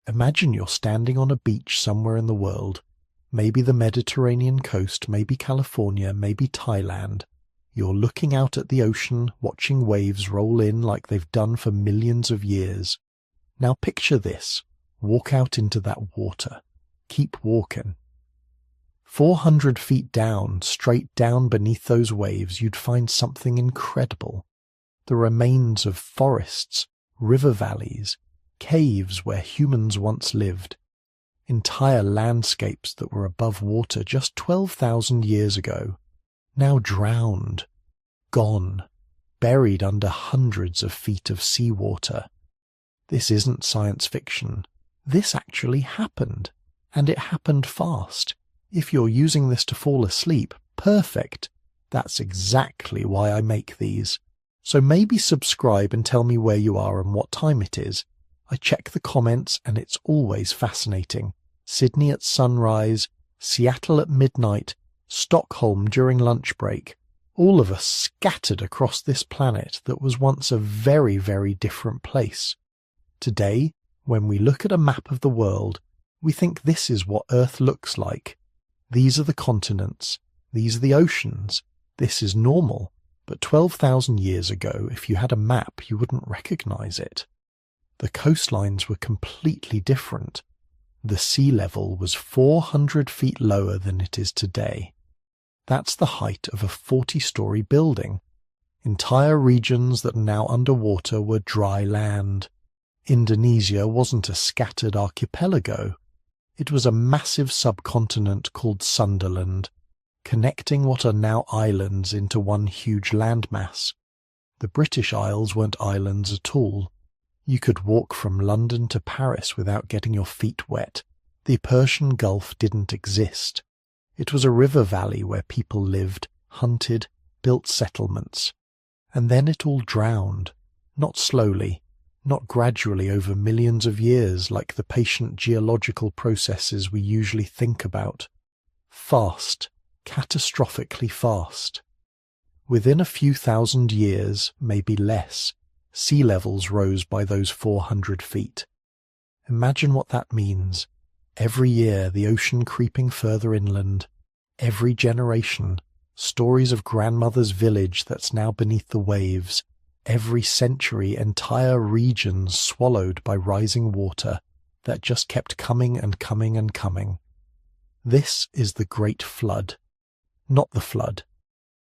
Imagine you're standing on a beach somewhere in the world, maybe the Mediterranean coast, maybe California, maybe Thailand. You're looking out at the ocean, watching waves roll in like they've done for millions of years. Now picture this. Walk out into that water. Keep walking. 400 feet down, straight down beneath those waves, you'd find something incredible. The remains of forests, river valleys, caves where humans once lived. Entire landscapes that were above water just 12,000 years ago, now drowned, gone, buried under hundreds of feet of seawater. This isn't science fiction. This actually happened, and it happened fast. If you're using this to fall asleep, perfect. That's exactly why I make these. So maybe subscribe and tell me where you are and what time it is. I check the comments and it's always fascinating. Sydney at sunrise, Seattle at midnight, Stockholm during lunch break. All of us scattered across this planet that was once a very, very different place. Today, when we look at a map of the world, we think this is what Earth looks like. These are the continents. These are the oceans. This is normal. But 12,000 years ago, if you had a map, you wouldn't recognize it. The coastlines were completely different. The sea level was 400 feet lower than it is today. That's the height of a 40-story building. Entire regions that are now underwater were dry land. Indonesia wasn't a scattered archipelago. It was a massive subcontinent called Sunderland, connecting what are now islands into one huge landmass. The British Isles weren't islands at all. You could walk from London to Paris without getting your feet wet. The Persian Gulf didn't exist. It was a river valley where people lived, hunted, built settlements. And then it all drowned, not slowly, not gradually over millions of years like the patient geological processes we usually think about. Fast, catastrophically fast. Within a few thousand years, maybe less, sea levels rose by those 400 feet. Imagine what that means. Every year the ocean creeping further inland. Every generation, stories of grandmother's village that's now beneath the waves. Every century, entire regions swallowed by rising water that just kept coming and coming and coming. This is the Great Flood. Not the flood.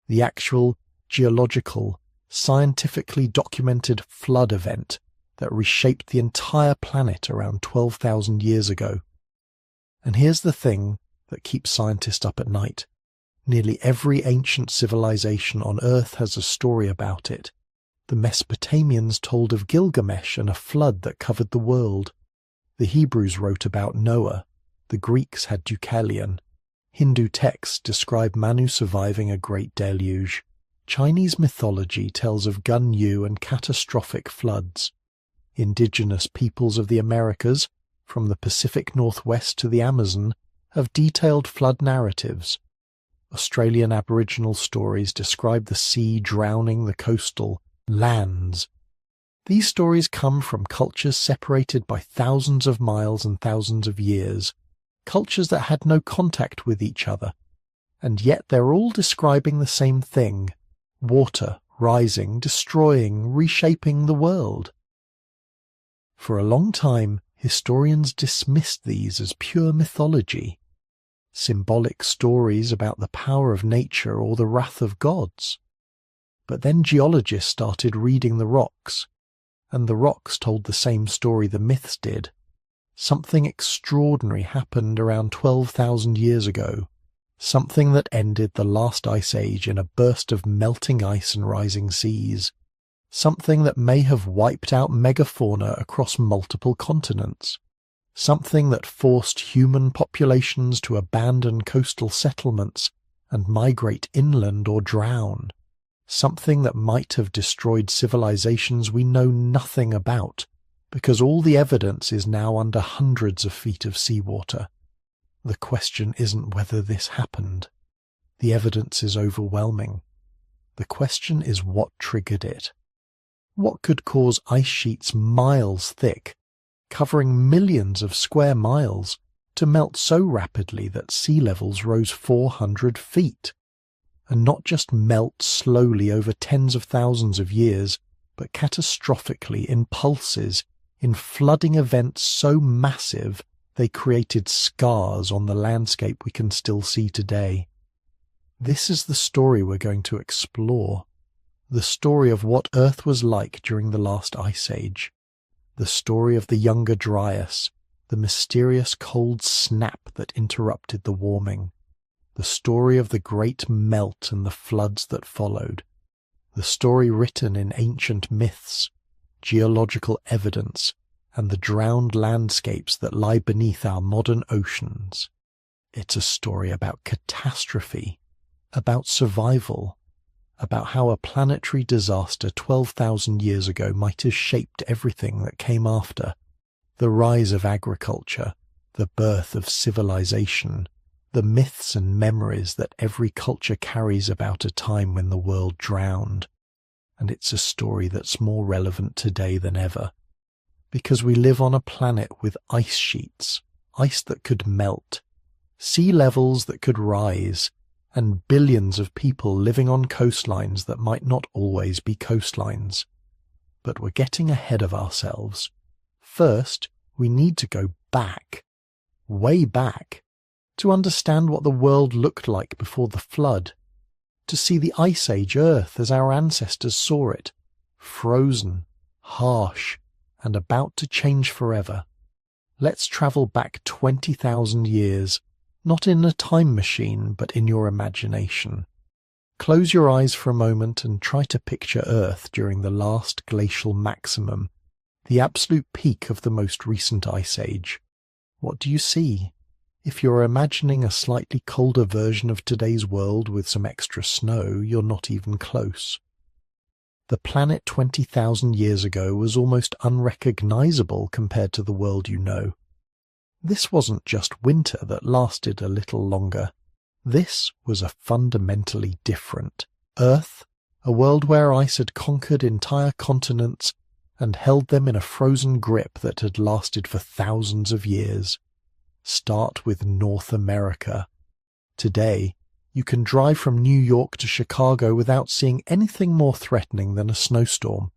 The actual, geological, scientifically documented flood event that reshaped the entire planet around 12,000 years ago. And here's the thing that keeps scientists up at night. Nearly every ancient civilization on Earth has a story about it. The Mesopotamians told of Gilgamesh and a flood that covered the world. The Hebrews wrote about Noah. The Greeks had Deucalion. Hindu texts describe Manu surviving a great deluge. Chinese mythology tells of Gun Yu and catastrophic floods. Indigenous peoples of the Americas, from the Pacific Northwest to the Amazon, have detailed flood narratives. Australian Aboriginal stories describe the sea drowning the coastal lands. These stories come from cultures separated by thousands of miles and thousands of years, cultures that had no contact with each other, and yet they're all describing the same thing: water rising, destroying, reshaping the world. For a long time, historians dismissed these as pure mythology, symbolic stories about the power of nature or the wrath of gods. But then geologists started reading the rocks, and the rocks told the same story the myths did. Something extraordinary happened around 12,000 years ago, something that ended the last ice age in a burst of melting ice and rising seas, something that may have wiped out megafauna across multiple continents, something that forced human populations to abandon coastal settlements and migrate inland or drown, something that might have destroyed civilizations we know nothing about, because all the evidence is now under hundreds of feet of seawater. The question isn't whether this happened. The evidence is overwhelming. The question is what triggered it. What could cause ice sheets miles thick, covering millions of square miles, to melt so rapidly that sea levels rose 400 feet. And not just melt slowly over tens of thousands of years, but catastrophically in pulses, in flooding events so massive they created scars on the landscape we can still see today. This is the story we're going to explore. The story of what Earth was like during the last ice age. The story of the Younger Dryas, the mysterious cold snap that interrupted the warming. The story of the great melt and the floods that followed. The story written in ancient myths, geological evidence, and the drowned landscapes that lie beneath our modern oceans. It's a story about catastrophe, about survival, about how a planetary disaster 12,000 years ago might have shaped everything that came after. The rise of agriculture, the birth of civilization, the myths and memories that every culture carries about a time when the world drowned. And it's a story that's more relevant today than ever. Because we live on a planet with ice sheets, ice that could melt, sea levels that could rise, and billions of people living on coastlines that might not always be coastlines. But we're getting ahead of ourselves. First, we need to go back, way back, to understand what the world looked like before the flood, to see the Ice Age Earth as our ancestors saw it, frozen, harsh, and about to change forever. Let's travel back 20,000 years, not in a time machine, but in your imagination. Close your eyes for a moment and try to picture Earth during the last glacial maximum, the absolute peak of the most recent ice age. What do you see? If you're imagining a slightly colder version of today's world with some extra snow, you're not even close. The planet 20,000 years ago was almost unrecognizable compared to the world you know. This wasn't just winter that lasted a little longer. This was a fundamentally different Earth, a world where ice had conquered entire continents and held them in a frozen grip that had lasted for thousands of years. Start with North America. Today, you can drive from New York to Chicago without seeing anything more threatening than a snowstorm.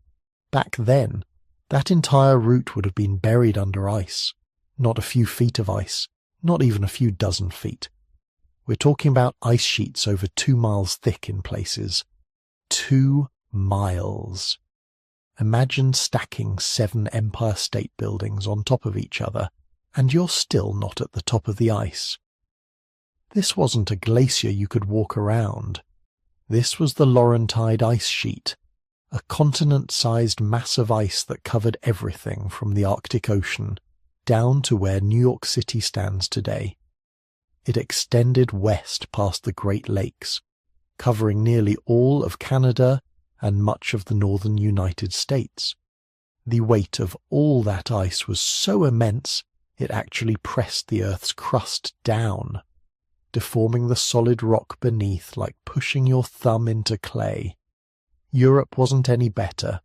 Back then, that entire route would have been buried under ice. Not a few feet of ice, not even a few dozen feet. We're talking about ice sheets over 2 miles thick in places. 2 miles. Imagine stacking 7 Empire State Buildings on top of each other, and you're still not at the top of the ice. This wasn't a glacier you could walk around. This was the Laurentide ice sheet, a continent-sized mass of ice that covered everything from the Arctic Ocean down to where New York City stands today. It extended west past the Great Lakes, covering nearly all of Canada and much of the northern United States. The weight of all that ice was so immense it actually pressed the Earth's crust down, deforming the solid rock beneath like pushing your thumb into clay. Europe wasn't any better.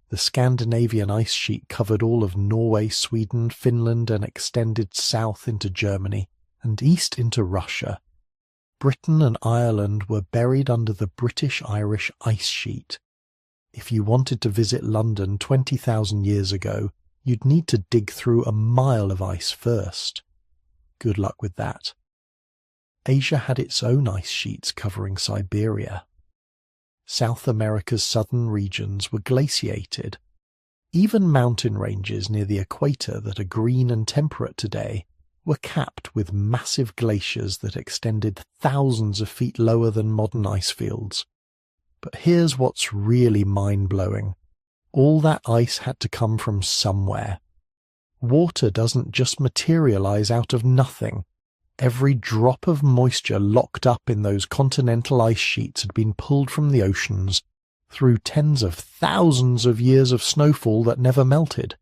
The Scandinavian ice sheet covered all of Norway, Sweden, Finland, and extended south into Germany and east into Russia. Britain and Ireland were buried under the British-Irish ice sheet. If you wanted to visit London 20,000 years ago, you'd need to dig through a mile of ice first. Good luck with that. Asia had its own ice sheets covering Siberia. South America's southern regions were glaciated. Even mountain ranges near the equator that are green and temperate today were capped with massive glaciers that extended thousands of feet lower than modern ice fields. But here's what's really mind-blowing. All that ice had to come from somewhere. Water doesn't just materialize out of nothing. Every drop of moisture locked up in those continental ice sheets had been pulled from the oceans through tens of thousands of years of snowfall that never melted.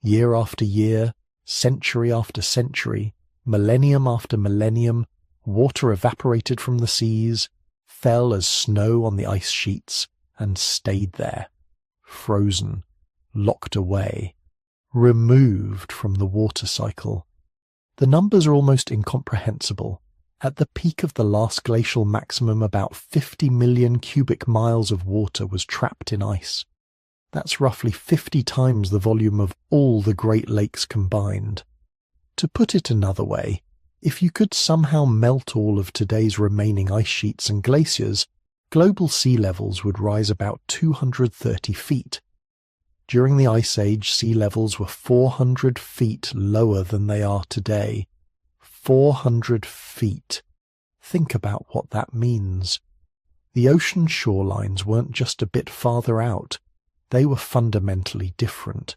Year after year, century after century, millennium after millennium, water evaporated from the seas, fell as snow on the ice sheets, and stayed there, frozen, locked away, removed from the water cycle. The numbers are almost incomprehensible. At the peak of the last glacial maximum, about 50 million cubic miles of water was trapped in ice. That's roughly 50 times the volume of all the Great Lakes combined. To put it another way, if you could somehow melt all of today's remaining ice sheets and glaciers, global sea levels would rise about 230 feet. During the Ice Age, sea levels were 400 feet lower than they are today. 400 feet. Think about what that means. The ocean shorelines weren't just a bit farther out, they were fundamentally different.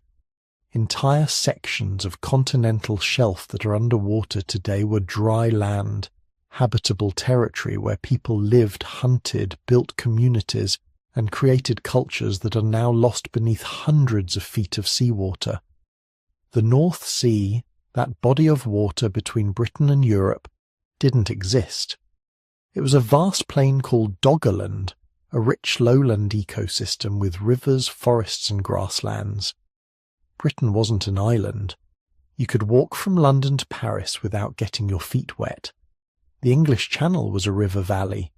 Entire sections of continental shelf that are underwater today were dry land, habitable territory where people lived, hunted, built communities, and created cultures that are now lost beneath hundreds of feet of seawater. The North Sea, that body of water between Britain and Europe, didn't exist. It was a vast plain called Doggerland, a rich lowland ecosystem with rivers, forests and grasslands. Britain wasn't an island. You could walk from London to Paris without getting your feet wet. The English Channel was a river valley.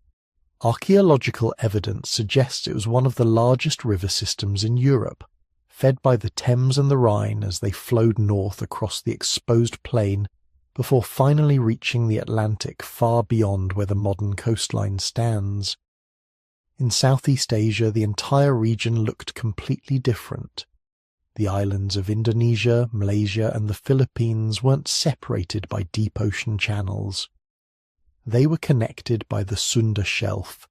Archaeological evidence suggests it was one of the largest river systems in Europe, fed by the Thames and the Rhine as they flowed north across the exposed plain before finally reaching the Atlantic far beyond where the modern coastline stands. In Southeast Asia, the entire region looked completely different. The islands of Indonesia, Malaysia, and the Philippines weren't separated by deep ocean channels. They were connected by the Sunda Shelf,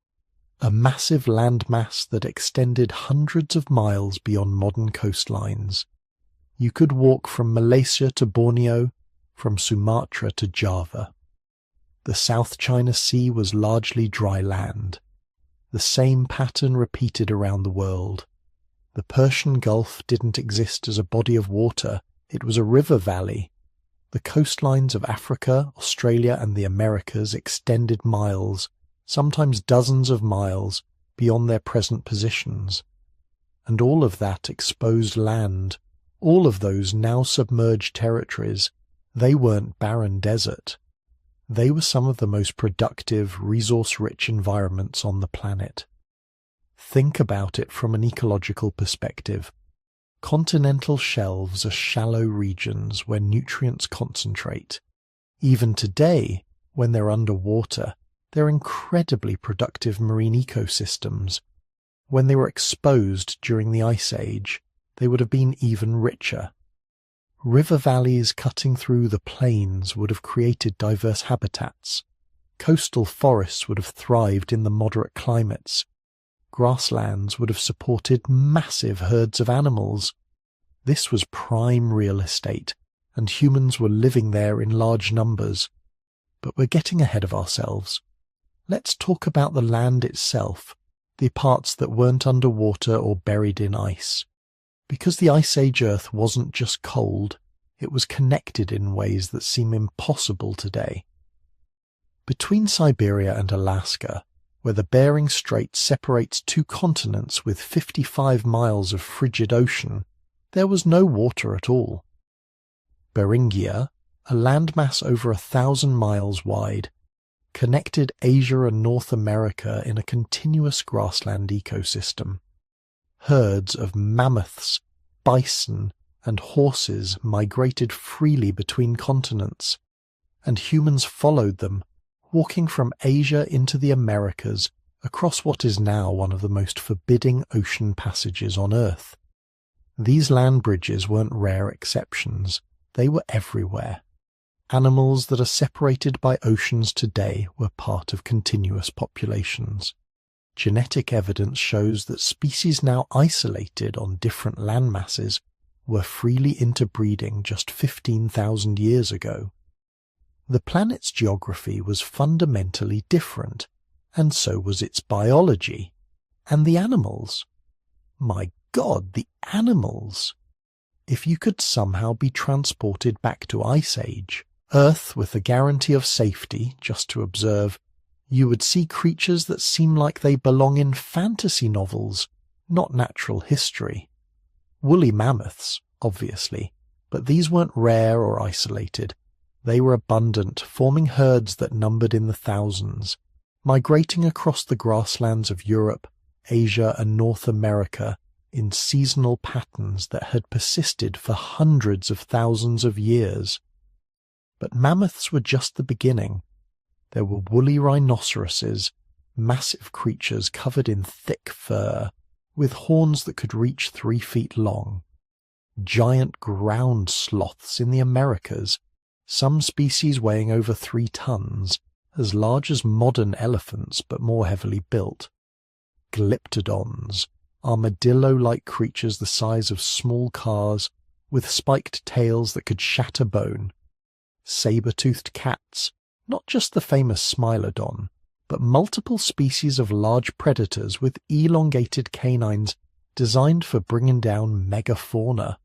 a massive landmass that extended hundreds of miles beyond modern coastlines. You could walk from Malaysia to Borneo, from Sumatra to Java. The South China Sea was largely dry land. The same pattern repeated around the world. The Persian Gulf didn't exist as a body of water, it was a river valley. The coastlines of Africa, Australia, and the Americas extended miles, sometimes dozens of miles, beyond their present positions. And all of that exposed land, all of those now submerged territories, they weren't barren desert. They were some of the most productive, resource-rich environments on the planet. Think about it from an ecological perspective. Continental shelves are shallow regions where nutrients concentrate. Even today, when they're underwater, they're incredibly productive marine ecosystems. When they were exposed during the Ice Age, they would have been even richer. River valleys cutting through the plains would have created diverse habitats. Coastal forests would have thrived in the moderate climates. Grasslands would have supported massive herds of animals. This was prime real estate, and humans were living there in large numbers. But we're getting ahead of ourselves. Let's talk about the land itself, the parts that weren't underwater or buried in ice. Because the Ice Age Earth wasn't just cold, it was connected in ways that seem impossible today. Between Siberia and Alaska, where the Bering Strait separates two continents with 55 miles of frigid ocean, there was no water at all. Beringia, a landmass over 1,000 miles wide, connected Asia and North America in a continuous grassland ecosystem. Herds of mammoths, bison, and horses migrated freely between continents, and humans followed them, walking from Asia into the Americas across what is now one of the most forbidding ocean passages on Earth. These land bridges weren't rare exceptions, they were everywhere. Animals that are separated by oceans today were part of continuous populations. Genetic evidence shows that species now isolated on different landmasses were freely interbreeding just 15,000 years ago. The planet's geography was fundamentally different, and so was its biology. And the animals. My God, the animals! If you could somehow be transported back to Ice Age, Earth with the guarantee of safety, just to observe, you would see creatures that seem like they belong in fantasy novels, not natural history. Woolly mammoths, obviously, but these weren't rare or isolated. They were abundant, forming herds that numbered in the thousands, migrating across the grasslands of Europe, Asia, and North America in seasonal patterns that had persisted for hundreds of thousands of years. But mammoths were just the beginning. There were woolly rhinoceroses, massive creatures covered in thick fur, with horns that could reach 3 feet long. Giant ground sloths in the Americas, some species weighing over 3 tons, as large as modern elephants but more heavily built. Glyptodons, armadillo-like creatures the size of small cars, with spiked tails that could shatter bone. Saber-toothed cats, not just the famous Smilodon, but multiple species of large predators with elongated canines designed for bringing down megafauna.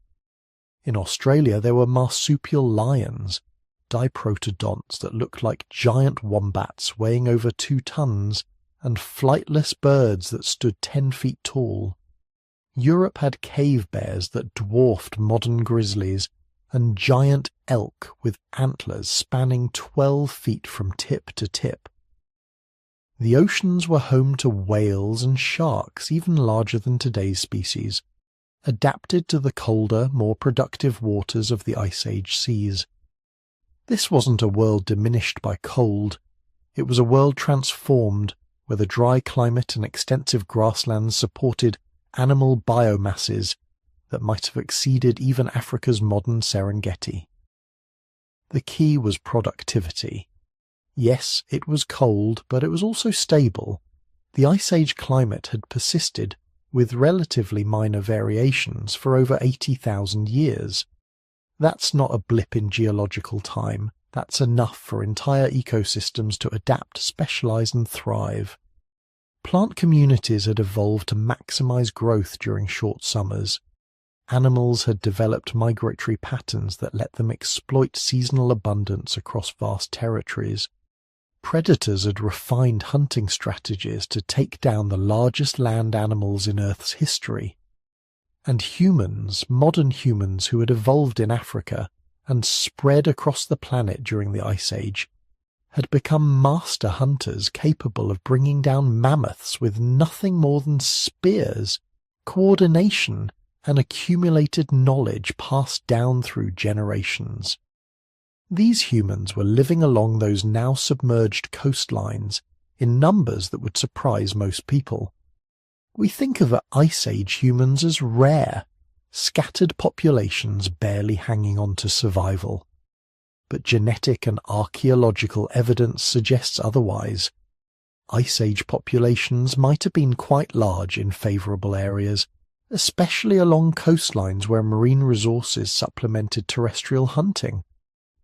In Australia there were marsupial lions, diprotodonts that looked like giant wombats weighing over 2 tons, and flightless birds that stood 10 feet tall. Europe had cave bears that dwarfed modern grizzlies, and giant elk with antlers spanning 12 feet from tip to tip. The oceans were home to whales and sharks even larger than today's species, adapted to the colder, more productive waters of the Ice Age seas. This wasn't a world diminished by cold. It was a world transformed, where the dry climate and extensive grasslands supported animal biomasses that might have exceeded even Africa's modern Serengeti. The key was productivity. Yes, it was cold, but it was also stable. The Ice Age climate had persisted, with relatively minor variations, for over 80,000 years. That's not a blip in geological time. That's enough for entire ecosystems to adapt, specialize, and thrive. Plant communities had evolved to maximize growth during short summers. Animals had developed migratory patterns that let them exploit seasonal abundance across vast territories. Predators had refined hunting strategies to take down the largest land animals in Earth's history. And humans, modern humans who had evolved in Africa and spread across the planet during the Ice Age, had become master hunters capable of bringing down mammoths with nothing more than spears, coordination, and accumulated knowledge passed down through generations. These humans were living along those now submerged coastlines in numbers that would surprise most people. We think of Ice Age humans as rare, scattered populations barely hanging on to survival. But genetic and archaeological evidence suggests otherwise. Ice Age populations might have been quite large in favourable areas, especially along coastlines where marine resources supplemented terrestrial hunting.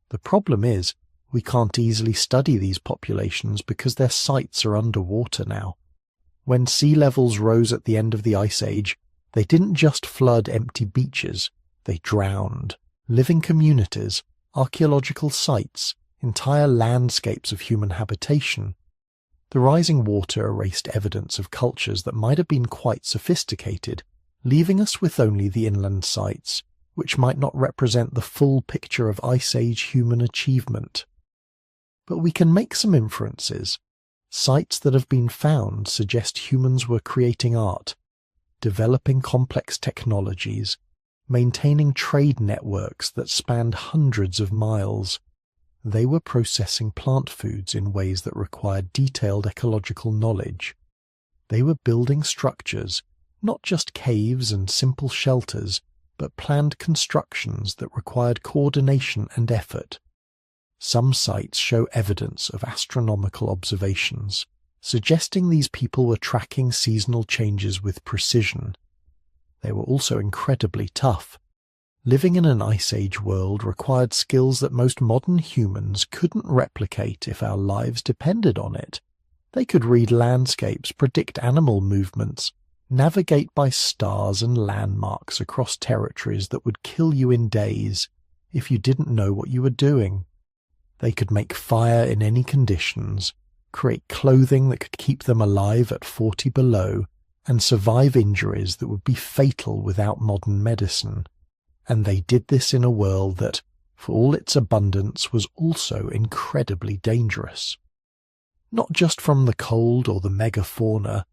The problem is, we can't easily study these populations because their sites are underwater now. When sea levels rose at the end of the Ice Age, they didn't just flood empty beaches, they drowned. Living communities, archaeological sites, entire landscapes of human habitation. The rising water erased evidence of cultures that might have been quite sophisticated, leaving us with only the inland sites, which might not represent the full picture of Ice Age human achievement. But we can make some inferences. Sites that have been found suggest humans were creating art, developing complex technologies, maintaining trade networks that spanned hundreds of miles. They were processing plant foods in ways that required detailed ecological knowledge. They were building structures, not just caves and simple shelters, but planned constructions that required coordination and effort. Some sites show evidence of astronomical observations, suggesting these people were tracking seasonal changes with precision. They were also incredibly tough. Living in an Ice Age world required skills that most modern humans couldn't replicate if our lives depended on it. They could read landscapes, predict animal movements, navigate by stars and landmarks across territories that would kill you in days if you didn't know what you were doing. They could make fire in any conditions, create clothing that could keep them alive at 40 below, and survive injuries that would be fatal without modern medicine. And they did this in a world that, for all its abundance, was also incredibly dangerous. Not just from the cold or the megafauna,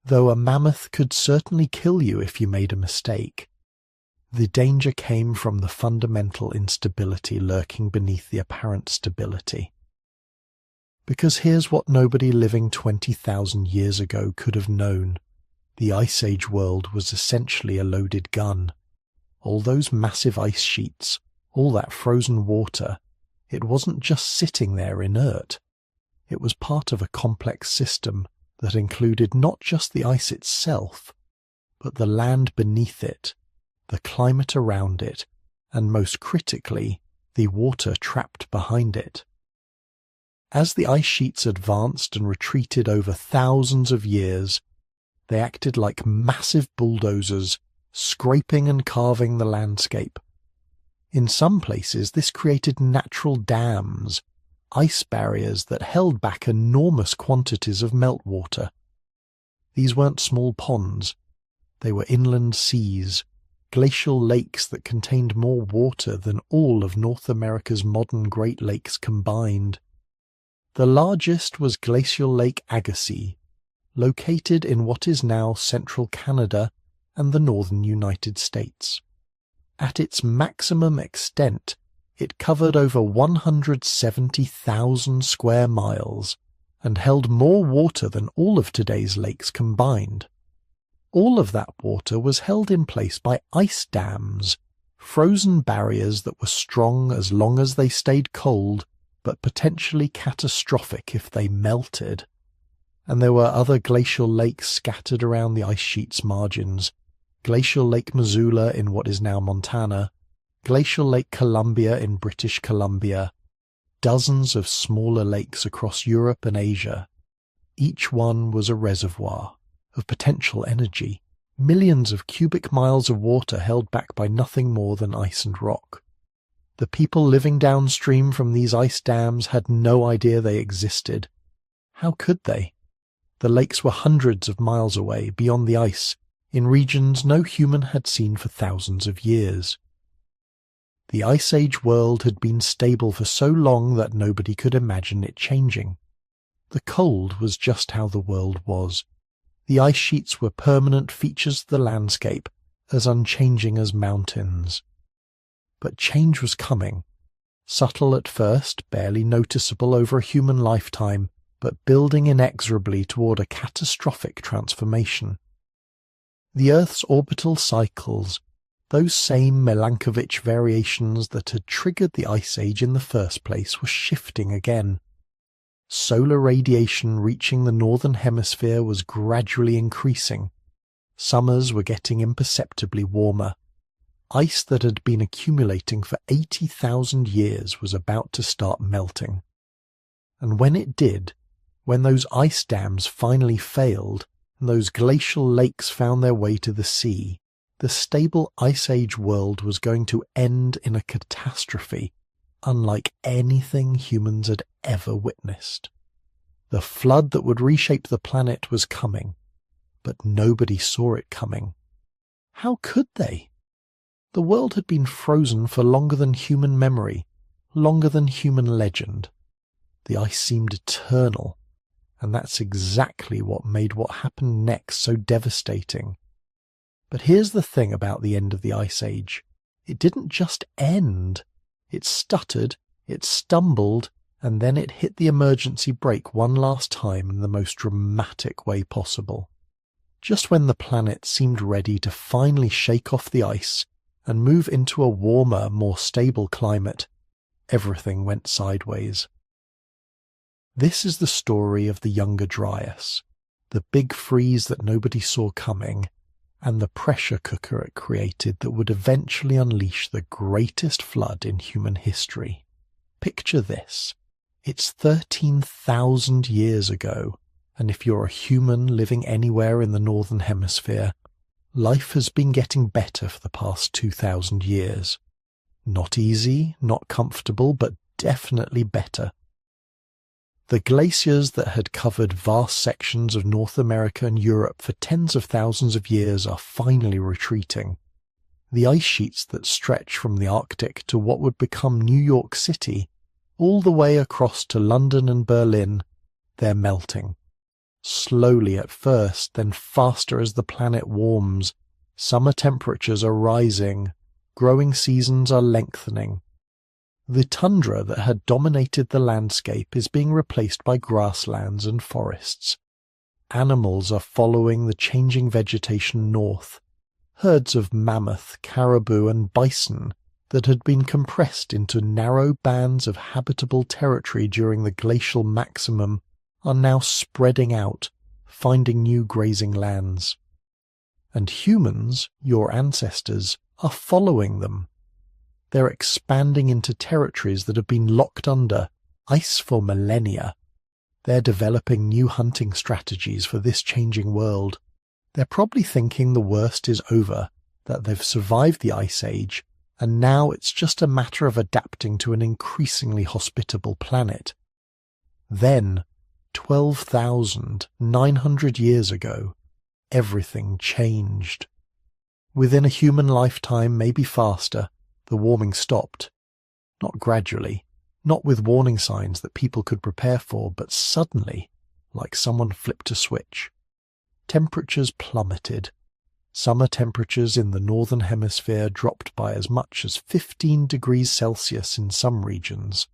though a mammoth could certainly kill you if you made a mistake. The danger came from the fundamental instability lurking beneath the apparent stability. Because here's what nobody living 20,000 years ago could have known. The Ice Age world was essentially a loaded gun. All those massive ice sheets, all that frozen water, it wasn't just sitting there inert. It was part of a complex system that included not just the ice itself, but the land beneath it, the climate around it, and most critically, the water trapped behind it. As the ice sheets advanced and retreated over thousands of years, they acted like massive bulldozers, scraping and carving the landscape. In some places, this created natural dams, ice barriers that held back enormous quantities of meltwater. These weren't small ponds. They were inland seas, glacial lakes that contained more water than all of North America's modern Great Lakes combined. The largest was Glacial Lake Agassiz, located in what is now central Canada and the northern United States. At its maximum extent, it covered over 170,000 square miles and held more water than all of today's lakes combined. All of that water was held in place by ice dams, frozen barriers that were strong as long as they stayed cold, but potentially catastrophic if they melted. And there were other glacial lakes scattered around the ice sheet's margins. Glacial Lake Missoula in what is now Montana, Glacial Lake Columbia in British Columbia, dozens of smaller lakes across Europe and Asia. Each one was a reservoir of potential energy, millions of cubic miles of water held back by nothing more than ice and rock. The people living downstream from these ice dams had no idea they existed. How could they? The lakes were hundreds of miles away, beyond the ice, in regions no human had seen for thousands of years. The Ice Age world had been stable for so long that nobody could imagine it changing. The cold was just how the world was. The ice sheets were permanent features of the landscape, as unchanging as mountains. But change was coming. Subtle at first, barely noticeable over a human lifetime, but building inexorably toward a catastrophic transformation. The Earth's orbital cycles, those same Milankovitch variations that had triggered the Ice Age in the first place, were shifting again. Solar radiation reaching the northern hemisphere was gradually increasing. Summers were getting imperceptibly warmer. Ice that had been accumulating for 80,000 years was about to start melting. And when it did, when those ice dams finally failed, and those glacial lakes found their way to the sea, the stable Ice Age world was going to end in a catastrophe unlike anything humans had ever witnessed. The flood that would reshape the planet was coming, but nobody saw it coming. How could they? The world had been frozen for longer than human memory, longer than human legend. The ice seemed eternal, and that's exactly what made what happened next so devastating. But here's the thing about the end of the Ice Age. It didn't just end. It stuttered, it stumbled, and then it hit the emergency brake one last time in the most dramatic way possible. Just when the planet seemed ready to finally shake off the ice and move into a warmer, more stable climate, everything went sideways. This is the story of the Younger Dryas, the big freeze that nobody saw coming, and the pressure cooker it created that would eventually unleash the greatest flood in human history. Picture this. It's 13,000 years ago, and if you're a human living anywhere in the Northern Hemisphere, life has been getting better for the past 2,000 years. Not easy, not comfortable, but definitely better. The glaciers that had covered vast sections of North America and Europe for tens of thousands of years are finally retreating. The ice sheets that stretch from the Arctic to what would become New York City, all the way across to London and Berlin, they're melting. Slowly at first, then faster as the planet warms. Summer temperatures are rising. Growing seasons are lengthening. The tundra that had dominated the landscape is being replaced by grasslands and forests. Animals are following the changing vegetation north. Herds of mammoth, caribou and bison that had been compressed into narrow bands of habitable territory during the glacial maximum are now spreading out, finding new grazing lands. And humans, your ancestors, are following them. They're expanding into territories that have been locked under ice for millennia. They're developing new hunting strategies for this changing world. They're probably thinking the worst is over, that they've survived the Ice Age, and now it's just a matter of adapting to an increasingly hospitable planet. Then, 12,900 years ago, everything changed. Within a human lifetime, maybe faster, the warming stopped. Not gradually, not with warning signs that people could prepare for, but suddenly, like someone flipped a switch. Temperatures plummeted. Summer temperatures in the northern hemisphere dropped by as much as 15 degrees Celsius in some regions.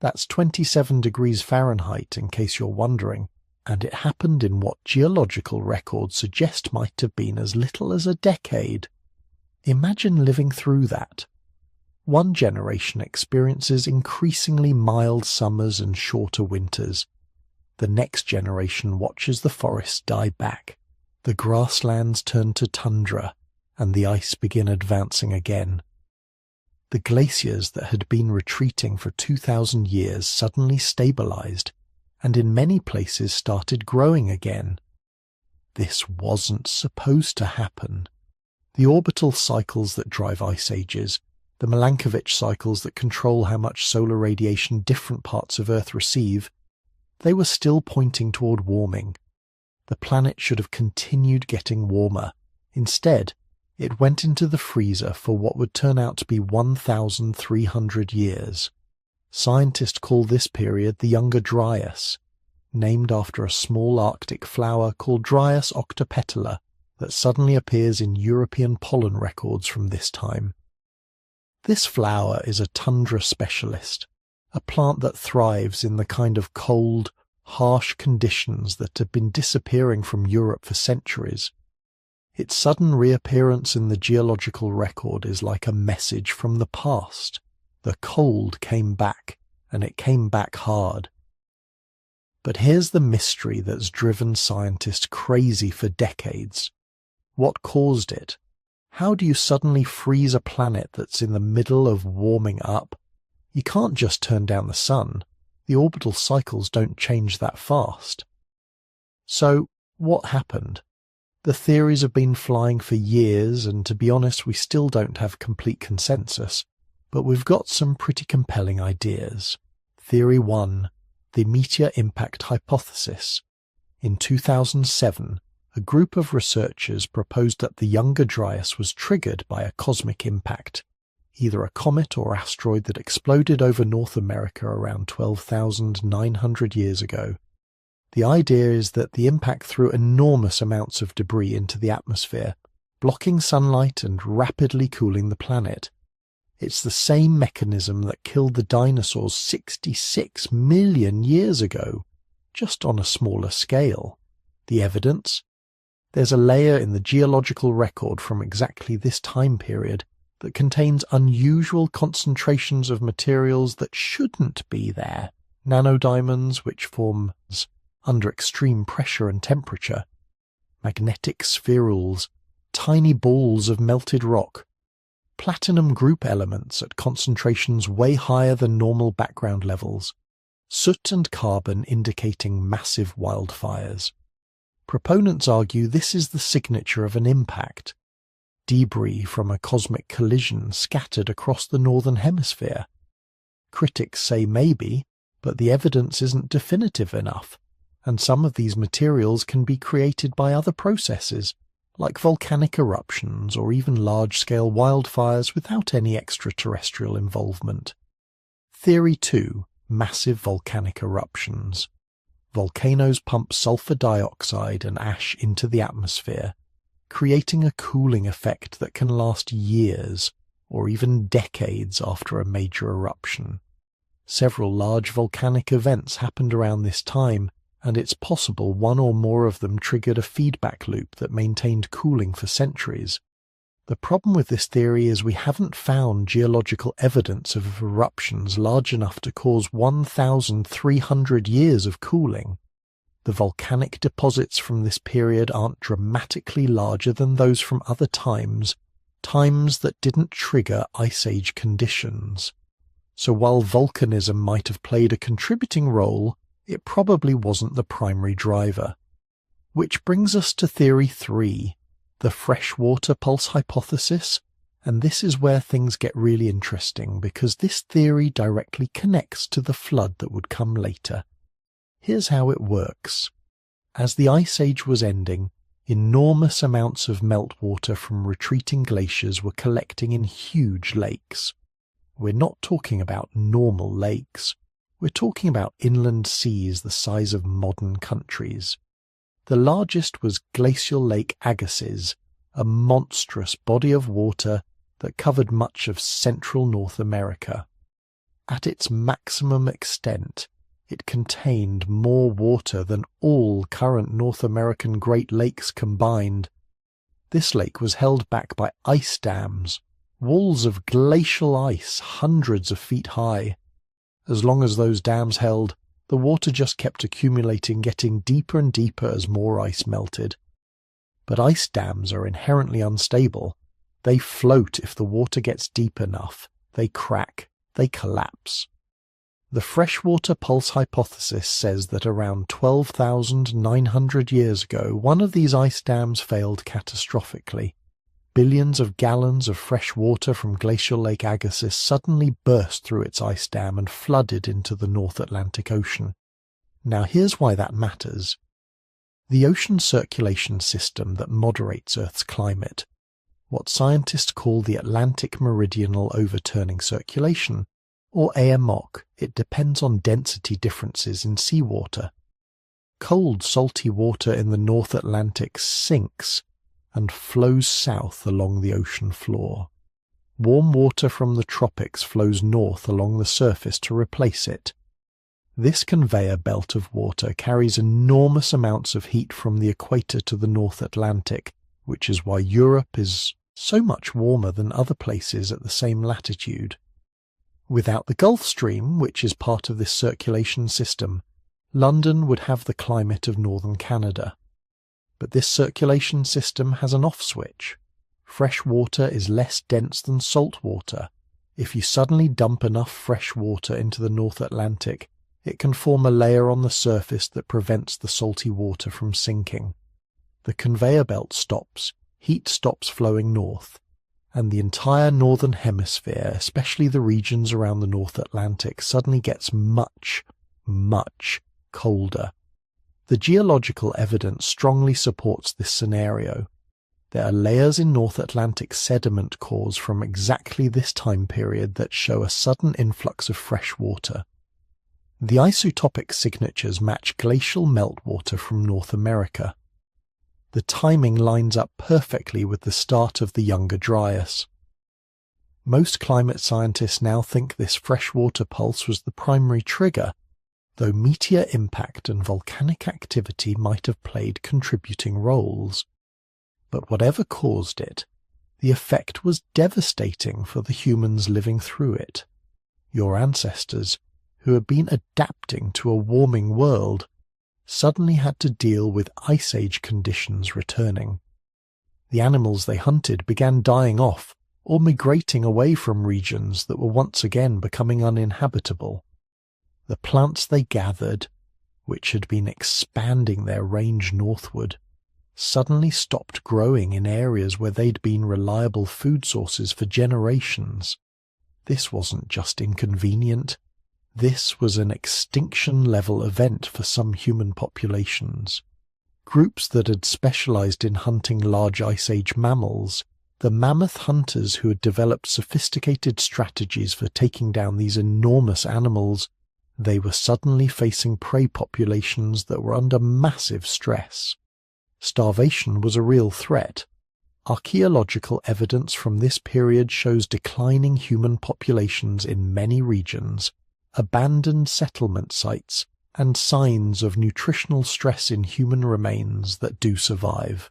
That's 27 degrees Fahrenheit, in case you're wondering, and it happened in what geological records suggest might have been as little as a decade. Imagine living through that. One generation experiences increasingly mild summers and shorter winters. The next generation watches the forests die back, the grasslands turn to tundra, and the ice begin advancing again. The glaciers that had been retreating for 2,000 years suddenly stabilized, and in many places started growing again. This wasn't supposed to happen. The orbital cycles that drive ice ages, the Milankovitch cycles that control how much solar radiation different parts of Earth receive, they were still pointing toward warming. The planet should have continued getting warmer. Instead, it went into the freezer for what would turn out to be 1,300 years. Scientists call this period the Younger Dryas, named after a small Arctic flower called Dryas octopetala that suddenly appears in European pollen records from this time. This flower is a tundra specialist, a plant that thrives in the kind of cold, harsh conditions that have been disappearing from Europe for centuries. Its sudden reappearance in the geological record is like a message from the past. The cold came back, and it came back hard. But here's the mystery that's driven scientists crazy for decades. What caused it? How do you suddenly freeze a planet that's in the middle of warming up? You can't just turn down the sun. The orbital cycles don't change that fast. So, what happened? The theories have been flying for years, and to be honest, we still don't have complete consensus. But we've got some pretty compelling ideas. Theory 1. The meteor impact hypothesis. In 2007, a group of researchers proposed that the Younger Dryas was triggered by a cosmic impact, either a comet or asteroid that exploded over North America around 12,900 years ago. The idea is that the impact threw enormous amounts of debris into the atmosphere, blocking sunlight and rapidly cooling the planet. It's the same mechanism that killed the dinosaurs 66 million years ago, just on a smaller scale. The evidence? There's a layer in the geological record from exactly this time period that contains unusual concentrations of materials that shouldn't be there. Nanodiamonds, which form under extreme pressure and temperature, magnetic spherules, tiny balls of melted rock, platinum group elements at concentrations way higher than normal background levels, soot and carbon indicating massive wildfires. Proponents argue this is the signature of an impact, debris from a cosmic collision scattered across the northern hemisphere. Critics say maybe, but the evidence isn't definitive enough, and some of these materials can be created by other processes, like volcanic eruptions or even large-scale wildfires without any extraterrestrial involvement. Theory 2. Massive volcanic eruptions. Volcanoes pump sulfur dioxide and ash into the atmosphere, creating a cooling effect that can last years or even decades after a major eruption. Several large volcanic events happened around this time, and it's possible one or more of them triggered a feedback loop that maintained cooling for centuries. The problem with this theory is we haven't found geological evidence of eruptions large enough to cause 1,300 years of cooling. The volcanic deposits from this period aren't dramatically larger than those from other times that didn't trigger Ice Age conditions. So while volcanism might have played a contributing role, it probably wasn't the primary driver. Which brings us to Theory 3, the freshwater pulse hypothesis, and this is where things get really interesting because this theory directly connects to the flood that would come later. Here's how it works. As the Ice Age was ending, enormous amounts of meltwater from retreating glaciers were collecting in huge lakes. We're not talking about normal lakes. We're talking about inland seas the size of modern countries. The largest was Glacial Lake Agassiz, a monstrous body of water that covered much of central North America. At its maximum extent, it contained more water than all current North American Great Lakes combined. This lake was held back by ice dams, walls of glacial ice hundreds of feet high. As long as those dams held, the water just kept accumulating, getting deeper and deeper as more ice melted. But ice dams are inherently unstable. They float if the water gets deep enough. They crack. They collapse. The freshwater pulse hypothesis says that around 12,900 years ago, one of these ice dams failed catastrophically. Billions of gallons of fresh water from Glacial Lake Agassiz suddenly burst through its ice dam and flooded into the North Atlantic Ocean. Now here's why that matters. The ocean circulation system that moderates Earth's climate, what scientists call the Atlantic Meridional Overturning Circulation, or AMOC, it depends on density differences in seawater. Cold, salty water in the North Atlantic sinks and flows south along the ocean floor. Warm water from the tropics flows north along the surface to replace it. This conveyor belt of water carries enormous amounts of heat from the equator to the North Atlantic, which is why Europe is so much warmer than other places at the same latitude. Without the Gulf Stream, which is part of this circulation system, London would have the climate of northern Canada. But this circulation system has an off switch. Fresh water is less dense than salt water. If you suddenly dump enough fresh water into the North Atlantic, it can form a layer on the surface that prevents the salty water from sinking. The conveyor belt stops, heat stops flowing north, and the entire northern hemisphere, especially the regions around the North Atlantic, suddenly gets much, much colder. The geological evidence strongly supports this scenario. There are layers in North Atlantic sediment cores from exactly this time period that show a sudden influx of fresh water. The isotopic signatures match glacial meltwater from North America. The timing lines up perfectly with the start of the Younger Dryas. Most climate scientists now think this freshwater pulse was the primary trigger, though meteor impact and volcanic activity might have played contributing roles. But whatever caused it, the effect was devastating for the humans living through it. Your ancestors, who had been adapting to a warming world, suddenly had to deal with Ice Age conditions returning. The animals they hunted began dying off or migrating away from regions that were once again becoming uninhabitable. The plants they gathered, which had been expanding their range northward, suddenly stopped growing in areas where they'd been reliable food sources for generations. This wasn't just inconvenient. This was an extinction-level event for some human populations. Groups that had specialized in hunting large Ice Age mammals, the mammoth hunters who had developed sophisticated strategies for taking down these enormous animals, they were suddenly facing prey populations that were under massive stress. Starvation was a real threat. Archaeological evidence from this period shows declining human populations in many regions, abandoned settlement sites, and signs of nutritional stress in human remains that do survive.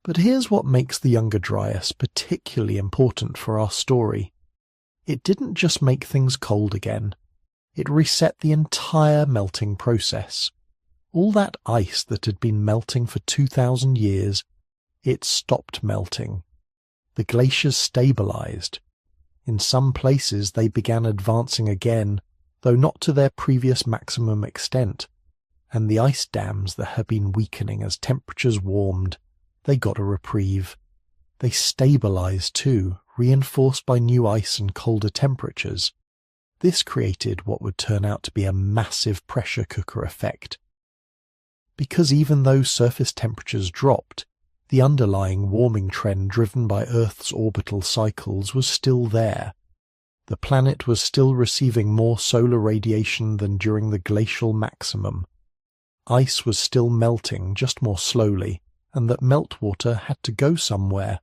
But here's what makes the Younger Dryas particularly important for our story. It didn't just make things cold again. It reset the entire melting process. All that ice that had been melting for 2,000 years, it stopped melting. The glaciers stabilized. In some places they began advancing again, though not to their previous maximum extent, and the ice dams that had been weakening as temperatures warmed, they got a reprieve. They stabilized too, reinforced by new ice and colder temperatures. This created what would turn out to be a massive pressure cooker effect. Because even though surface temperatures dropped, the underlying warming trend driven by Earth's orbital cycles was still there. The planet was still receiving more solar radiation than during the glacial maximum. Ice was still melting, just more slowly, and that meltwater had to go somewhere.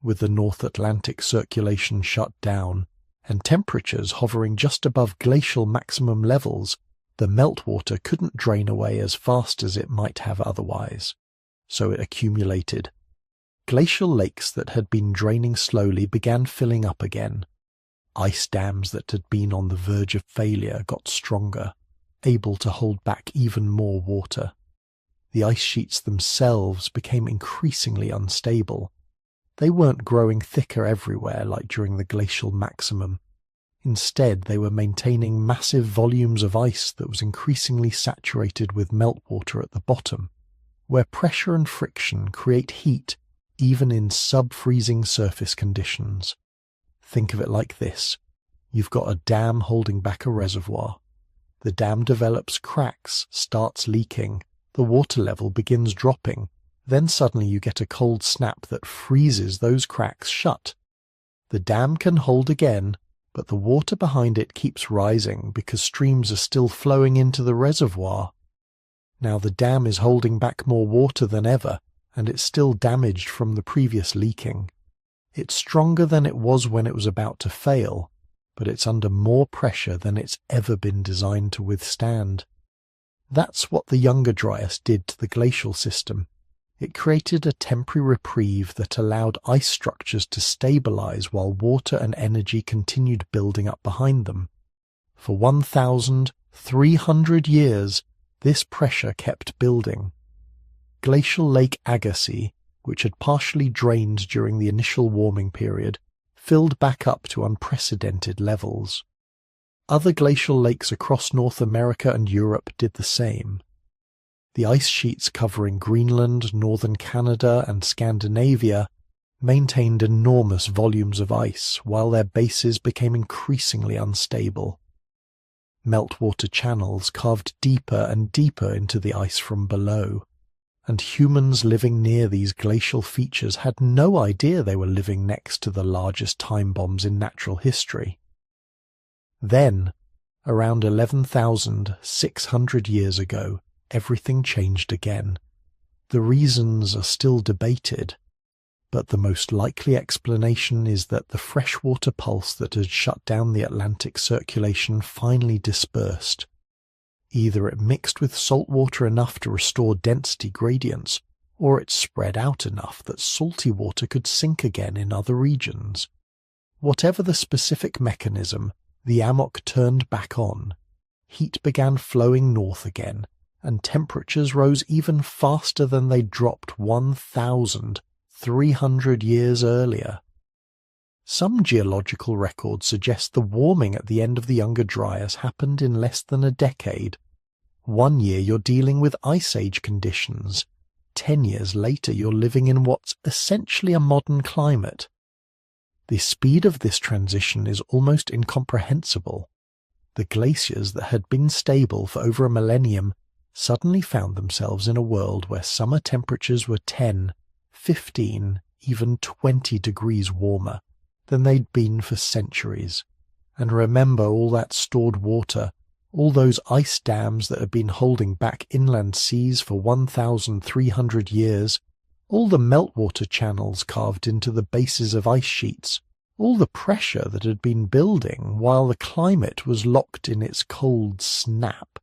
With the North Atlantic circulation shut down, and temperatures hovering just above glacial maximum levels, the meltwater couldn't drain away as fast as it might have otherwise. So it accumulated. Glacial lakes that had been draining slowly began filling up again. Ice dams that had been on the verge of failure got stronger, able to hold back even more water. The ice sheets themselves became increasingly unstable. They weren't growing thicker everywhere like during the glacial maximum. Instead, they were maintaining massive volumes of ice that was increasingly saturated with meltwater at the bottom, where pressure and friction create heat even in sub-freezing surface conditions. Think of it like this. You've got a dam holding back a reservoir. The dam develops cracks, starts leaking, the water level begins dropping, then suddenly you get a cold snap that freezes those cracks shut. The dam can hold again, but the water behind it keeps rising because streams are still flowing into the reservoir. Now the dam is holding back more water than ever, and it's still damaged from the previous leaking. It's stronger than it was when it was about to fail, but it's under more pressure than it's ever been designed to withstand. That's what the Younger Dryas did to the glacial system. It created a temporary reprieve that allowed ice structures to stabilize while water and energy continued building up behind them. For 1,300 years, this pressure kept building. Glacial Lake Agassiz, which had partially drained during the initial warming period, filled back up to unprecedented levels. Other glacial lakes across North America and Europe did the same. The ice sheets covering Greenland, northern Canada, and Scandinavia maintained enormous volumes of ice while their bases became increasingly unstable. Meltwater channels carved deeper and deeper into the ice from below, and humans living near these glacial features had no idea they were living next to the largest time bombs in natural history. Then, around 11,600 years ago, everything changed again. The reasons are still debated, but the most likely explanation is that the freshwater pulse that had shut down the Atlantic circulation finally dispersed. Either it mixed with salt water enough to restore density gradients, or it spread out enough that salty water could sink again in other regions. Whatever the specific mechanism, the amok turned back on. Heat began flowing north again, and temperatures rose even faster than they dropped 1,300 years earlier. Some geological records suggest the warming at the end of the Younger Dryas happened in less than a decade. 1 year you're dealing with Ice Age conditions. 10 years later you're living in what's essentially a modern climate. The speed of this transition is almost incomprehensible. The glaciers that had been stable for over a millennium suddenly found themselves in a world where summer temperatures were 10, 15, even 20 degrees warmer than they'd been for centuries. And remember all that stored water, all those ice dams that had been holding back inland seas for 1,300 years, all the meltwater channels carved into the bases of ice sheets, all the pressure that had been building while the climate was locked in its cold snap.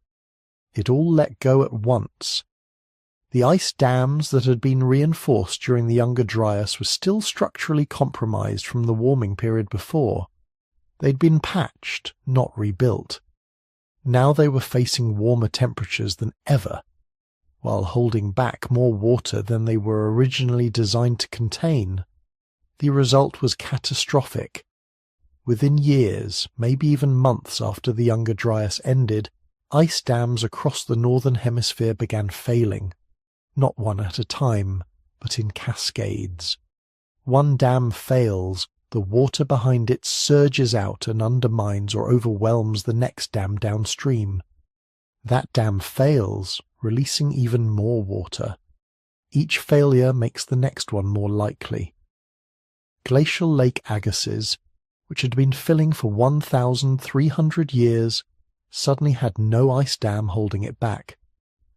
It all let go at once. The ice dams that had been reinforced during the Younger Dryas were still structurally compromised from the warming period before. They'd been patched, not rebuilt. Now they were facing warmer temperatures than ever, while holding back more water than they were originally designed to contain. The result was catastrophic. Within years, maybe even months after the Younger Dryas ended, ice dams across the northern hemisphere began failing, not one at a time, but in cascades. One dam fails, the water behind it surges out and undermines or overwhelms the next dam downstream. That dam fails, releasing even more water. Each failure makes the next one more likely. Glacial Lake Agassiz, which had been filling for 1,300 years, suddenly had no ice dam holding it back.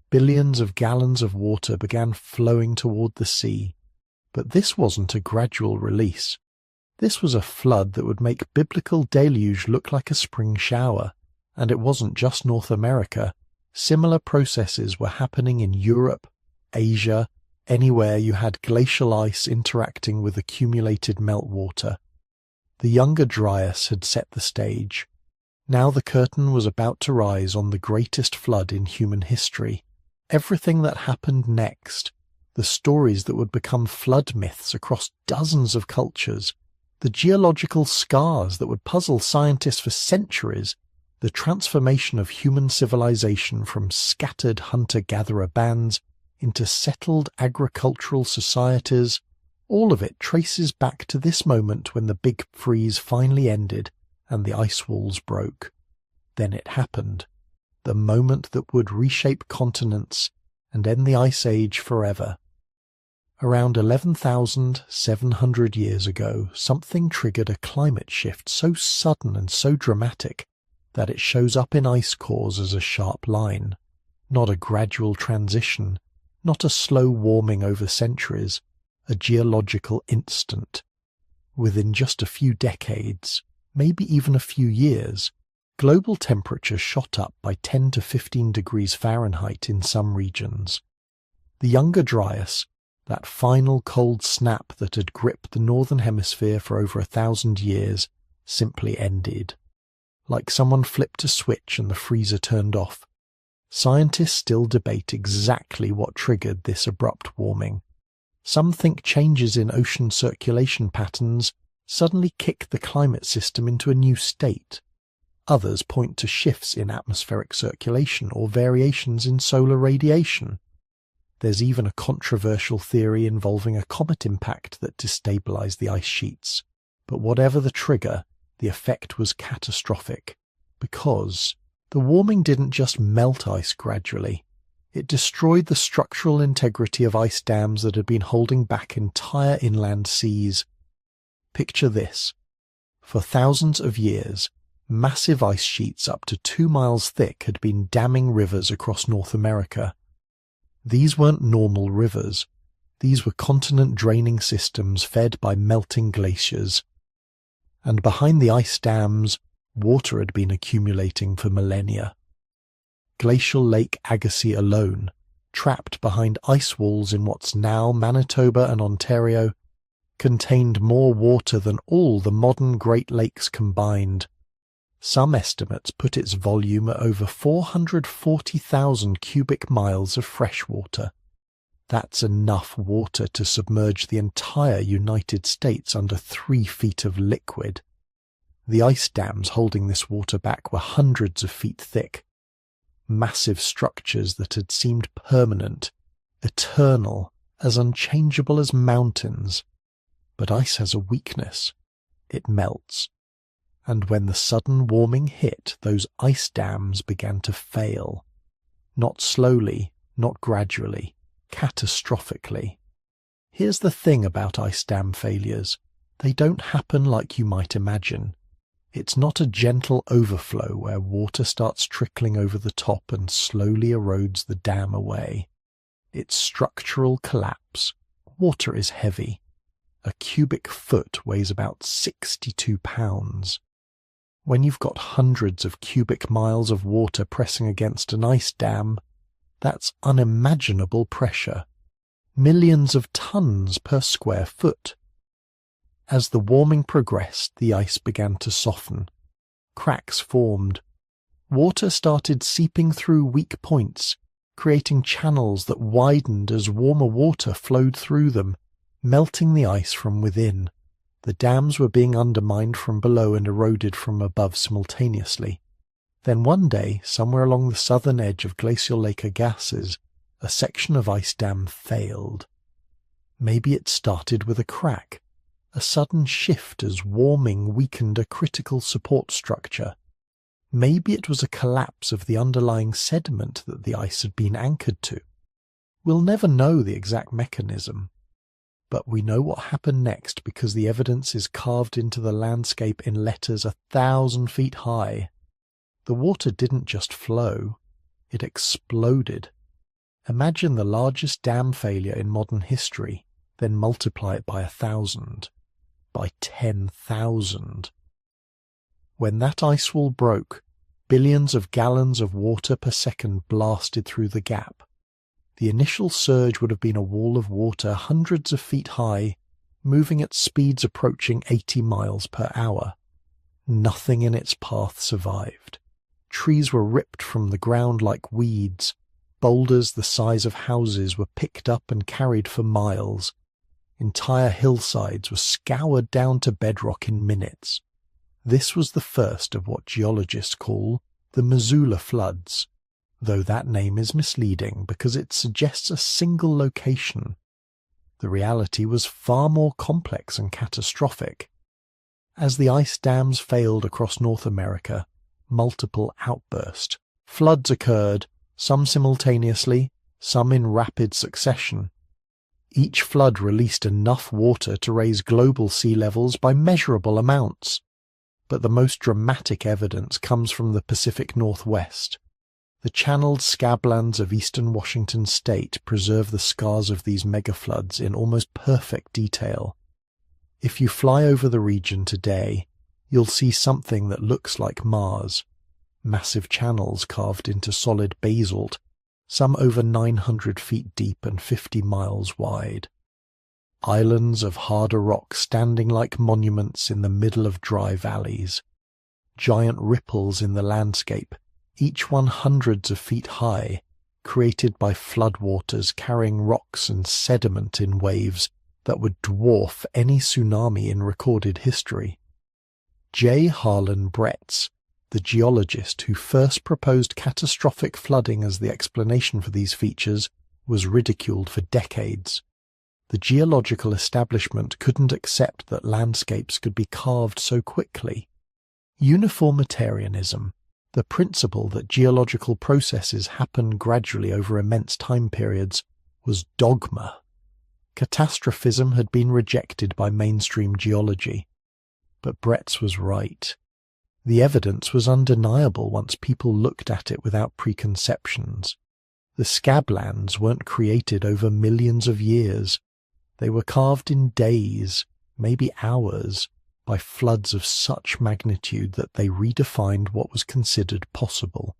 Billions of gallons of water began flowing toward the sea. But this wasn't a gradual release. This was a flood that would make biblical deluge look like a spring shower. And it wasn't just North America. Similar processes were happening in Europe, Asia, anywhere you had glacial ice interacting with accumulated meltwater. The Younger Dryas had set the stage. Now the curtain was about to rise on the greatest flood in human history. Everything that happened next, the stories that would become flood myths across dozens of cultures, the geological scars that would puzzle scientists for centuries, the transformation of human civilization from scattered hunter-gatherer bands into settled agricultural societies, all of it traces back to this moment when the big freeze finally ended and the ice walls broke. Then it happened, the moment that would reshape continents and end the Ice Age forever. Around 11,700 years ago, something triggered a climate shift so sudden and so dramatic that it shows up in ice cores as a sharp line, not a gradual transition, not a slow warming over centuries, a geological instant. Within just a few decades, maybe even a few years, global temperature shot up by 10 to 15 degrees Fahrenheit in some regions. The Younger Dryas, that final cold snap that had gripped the northern hemisphere for over 1,000 years, simply ended. Like someone flipped a switch and the freezer turned off. Scientists still debate exactly what triggered this abrupt warming. Some think changes in ocean circulation patterns suddenly kicked the climate system into a new state. Others point to shifts in atmospheric circulation or variations in solar radiation. There's even a controversial theory involving a comet impact that destabilized the ice sheets. But whatever the trigger, the effect was catastrophic, because the warming didn't just melt ice gradually. It destroyed the structural integrity of ice dams that had been holding back entire inland seas. Picture this. For thousands of years, massive ice sheets up to 2 miles thick had been damming rivers across North America. These weren't normal rivers. These were continent draining systems fed by melting glaciers. And behind the ice dams, water had been accumulating for millennia. Glacial Lake Agassiz alone, trapped behind ice walls in what's now Manitoba and Ontario, contained more water than all the modern Great Lakes combined. Some estimates put its volume at over 440,000 cubic miles of fresh water. That's enough water to submerge the entire United States under 3 feet of liquid. The ice dams holding this water back were hundreds of feet thick. Massive structures that had seemed permanent, eternal, as unchangeable as mountains. But ice has a weakness. It melts. And when the sudden warming hit, those ice dams began to fail. Not slowly, not gradually, catastrophically. Here's the thing about ice dam failures. They don't happen like you might imagine. It's not a gentle overflow where water starts trickling over the top and slowly erodes the dam away. It's structural collapse. Water is heavy. A cubic foot weighs about 62 pounds. When you've got hundreds of cubic miles of water pressing against an ice dam, that's unimaginable pressure. Millions of tons per square foot. As the warming progressed, the ice began to soften. Cracks formed. Water started seeping through weak points, creating channels that widened as warmer water flowed through them, melting the ice from within. The dams were being undermined from below and eroded from above simultaneously. Then one day, somewhere along the southern edge of glacial Lake Agassiz, a section of ice dam failed. Maybe it started with a crack, a sudden shift as warming weakened a critical support structure. Maybe it was a collapse of the underlying sediment that the ice had been anchored to. We'll never know the exact mechanism, but we know what happened next because the evidence is carved into the landscape in letters 1,000 feet high. The water didn't just flow, it exploded. Imagine the largest dam failure in modern history, then multiply it by 1,000, by 10,000. When that ice wall broke, billions of gallons of water per second blasted through the gap. The initial surge would have been a wall of water hundreds of feet high, moving at speeds approaching 80 miles per hour. Nothing in its path survived. Trees were ripped from the ground like weeds. Boulders the size of houses were picked up and carried for miles. Entire hillsides were scoured down to bedrock in minutes. This was the first of what geologists call the Missoula floods, though that name is misleading because it suggests a single location. The reality was far more complex and catastrophic. As the ice dams failed across North America, multiple outbursts, floods occurred, some simultaneously, some in rapid succession. Each flood released enough water to raise global sea levels by measurable amounts. But the most dramatic evidence comes from the Pacific Northwest. The channeled scablands of eastern Washington state preserve the scars of these megafloods in almost perfect detail. If you fly over the region today, you'll see something that looks like Mars. Massive channels carved into solid basalt, some over 900 feet deep and 50 miles wide. Islands of harder rock standing like monuments in the middle of dry valleys. Giant ripples in the landscape, each one hundreds of feet high, created by floodwaters carrying rocks and sediment in waves that would dwarf any tsunami in recorded history. J. Harlan Bretz, the geologist who first proposed catastrophic flooding as the explanation for these features, was ridiculed for decades. The geological establishment couldn't accept that landscapes could be carved so quickly. Uniformitarianism, the principle that geological processes happen gradually over immense time periods, was dogma. Catastrophism had been rejected by mainstream geology. But Bretz was right. The evidence was undeniable once people looked at it without preconceptions. The scablands weren't created over millions of years. They were carved in days, maybe hours, by floods of such magnitude that they redefined what was considered possible.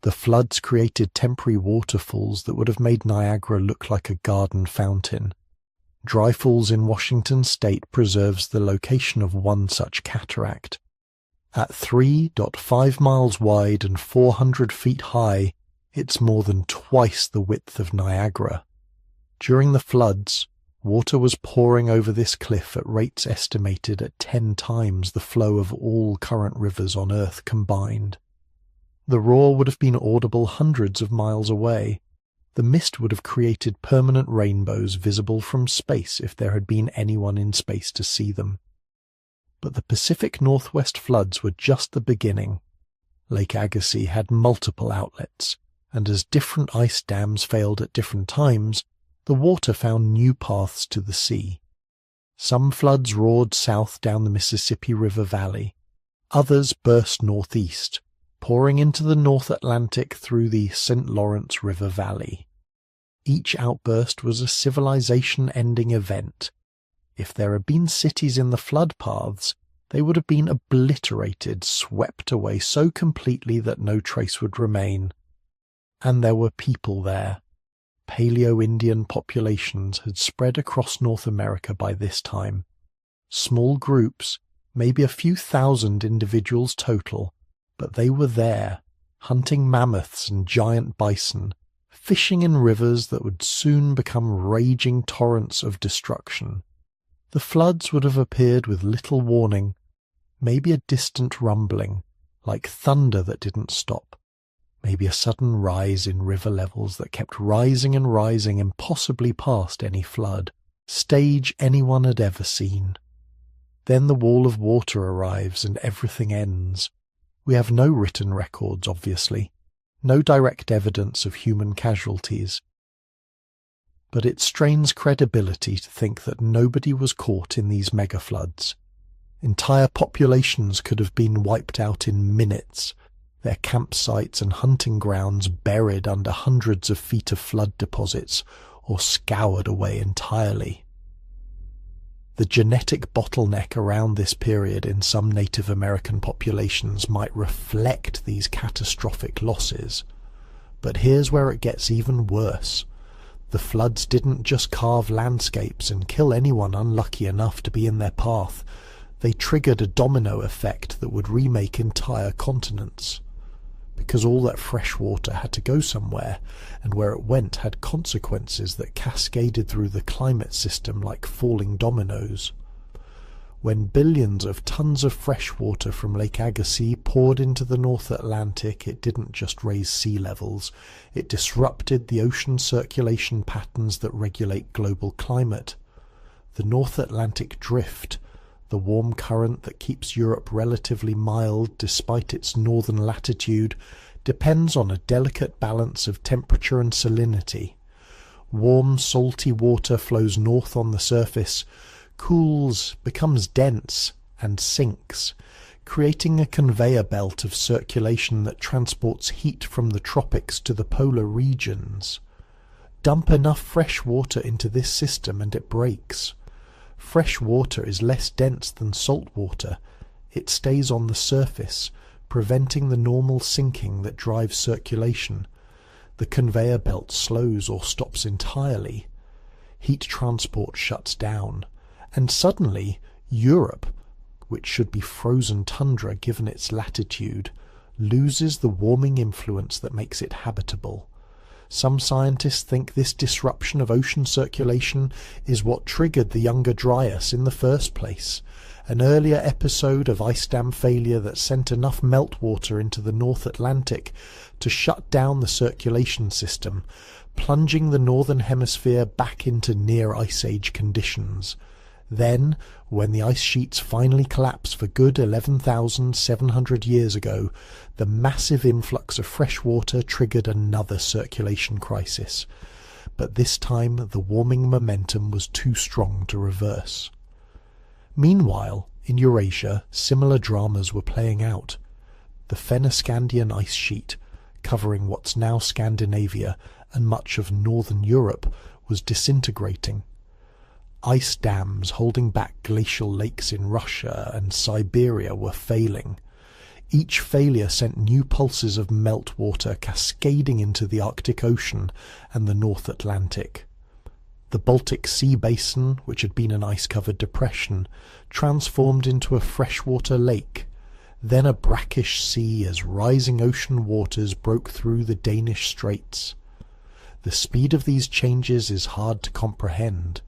The floods created temporary waterfalls that would have made Niagara look like a garden fountain. Dry Falls in Washington state preserves the location of one such cataract. At 3.5 miles wide and 400 feet high, it's more than twice the width of Niagara. During the floods, water was pouring over this cliff at rates estimated at 10 times the flow of all current rivers on Earth combined. The roar would have been audible hundreds of miles away. The mist would have created permanent rainbows visible from space if there had been anyone in space to see them. But the Pacific Northwest floods were just the beginning. Lake Agassiz had multiple outlets, and as different ice dams failed at different times, the water found new paths to the sea. Some floods roared south down the Mississippi River Valley. Others burst northeast, pouring into the North Atlantic through the St. Lawrence River Valley. Each outburst was a civilization-ending event. If there had been cities in the flood paths, they would have been obliterated, swept away so completely that no trace would remain. And there were people there. Paleo-Indian populations had spread across North America by this time. Small groups, maybe a few thousand individuals total, but they were there, hunting mammoths and giant bison, fishing in rivers that would soon become raging torrents of destruction. The floods would have appeared with little warning, maybe a distant rumbling, like thunder that didn't stop, maybe a sudden rise in river levels that kept rising and rising impossibly past any flood, stage anyone had ever seen. Then the wall of water arrives and everything ends. We have no written records, obviously, no direct evidence of human casualties. But it strains credibility to think that nobody was caught in these megafloods. Entire populations could have been wiped out in minutes, their campsites and hunting grounds buried under hundreds of feet of flood deposits or scoured away entirely. The genetic bottleneck around this period in some Native American populations might reflect these catastrophic losses. But here's where it gets even worse. The floods didn't just carve landscapes and kill anyone unlucky enough to be in their path. They triggered a domino effect that would remake entire continents. Because all that fresh water had to go somewhere, and where it went had consequences that cascaded through the climate system like falling dominoes. When billions of tons of fresh water from Lake Agassiz poured into the North Atlantic, it didn't just raise sea levels, it disrupted the ocean circulation patterns that regulate global climate. The North Atlantic Drift, the warm current that keeps Europe relatively mild despite its northern latitude, depends on a delicate balance of temperature and salinity. Warm, salty water flows north on the surface, cools, becomes dense, and sinks, creating a conveyor belt of circulation that transports heat from the tropics to the polar regions. Dump enough fresh water into this system and it breaks. Fresh water is less dense than salt water. It stays on the surface, preventing the normal sinking that drives circulation. The conveyor belt slows or stops entirely. Heat transport shuts down. And suddenly, Europe, which should be frozen tundra given its latitude, loses the warming influence that makes it habitable. Some scientists think this disruption of ocean circulation is what triggered the Younger Dryas in the first place, an earlier episode of ice dam failure that sent enough meltwater into the North Atlantic to shut down the circulation system, plunging the Northern Hemisphere back into near Ice Age conditions. Then, when the ice sheets finally collapse for good 11,700 years ago, the massive influx of fresh water triggered another circulation crisis. But this time the warming momentum was too strong to reverse. Meanwhile, in Eurasia, similar dramas were playing out. The Fennoscandian ice sheet, covering what's now Scandinavia and much of northern Europe, was disintegrating. Ice dams holding back glacial lakes in Russia and Siberia were failing. Each failure sent new pulses of meltwater cascading into the Arctic Ocean and the North Atlantic. The Baltic Sea basin, which had been an ice-covered depression, transformed into a freshwater lake, then a brackish sea as rising ocean waters broke through the Danish Straits. The speed of these changes is hard to comprehend.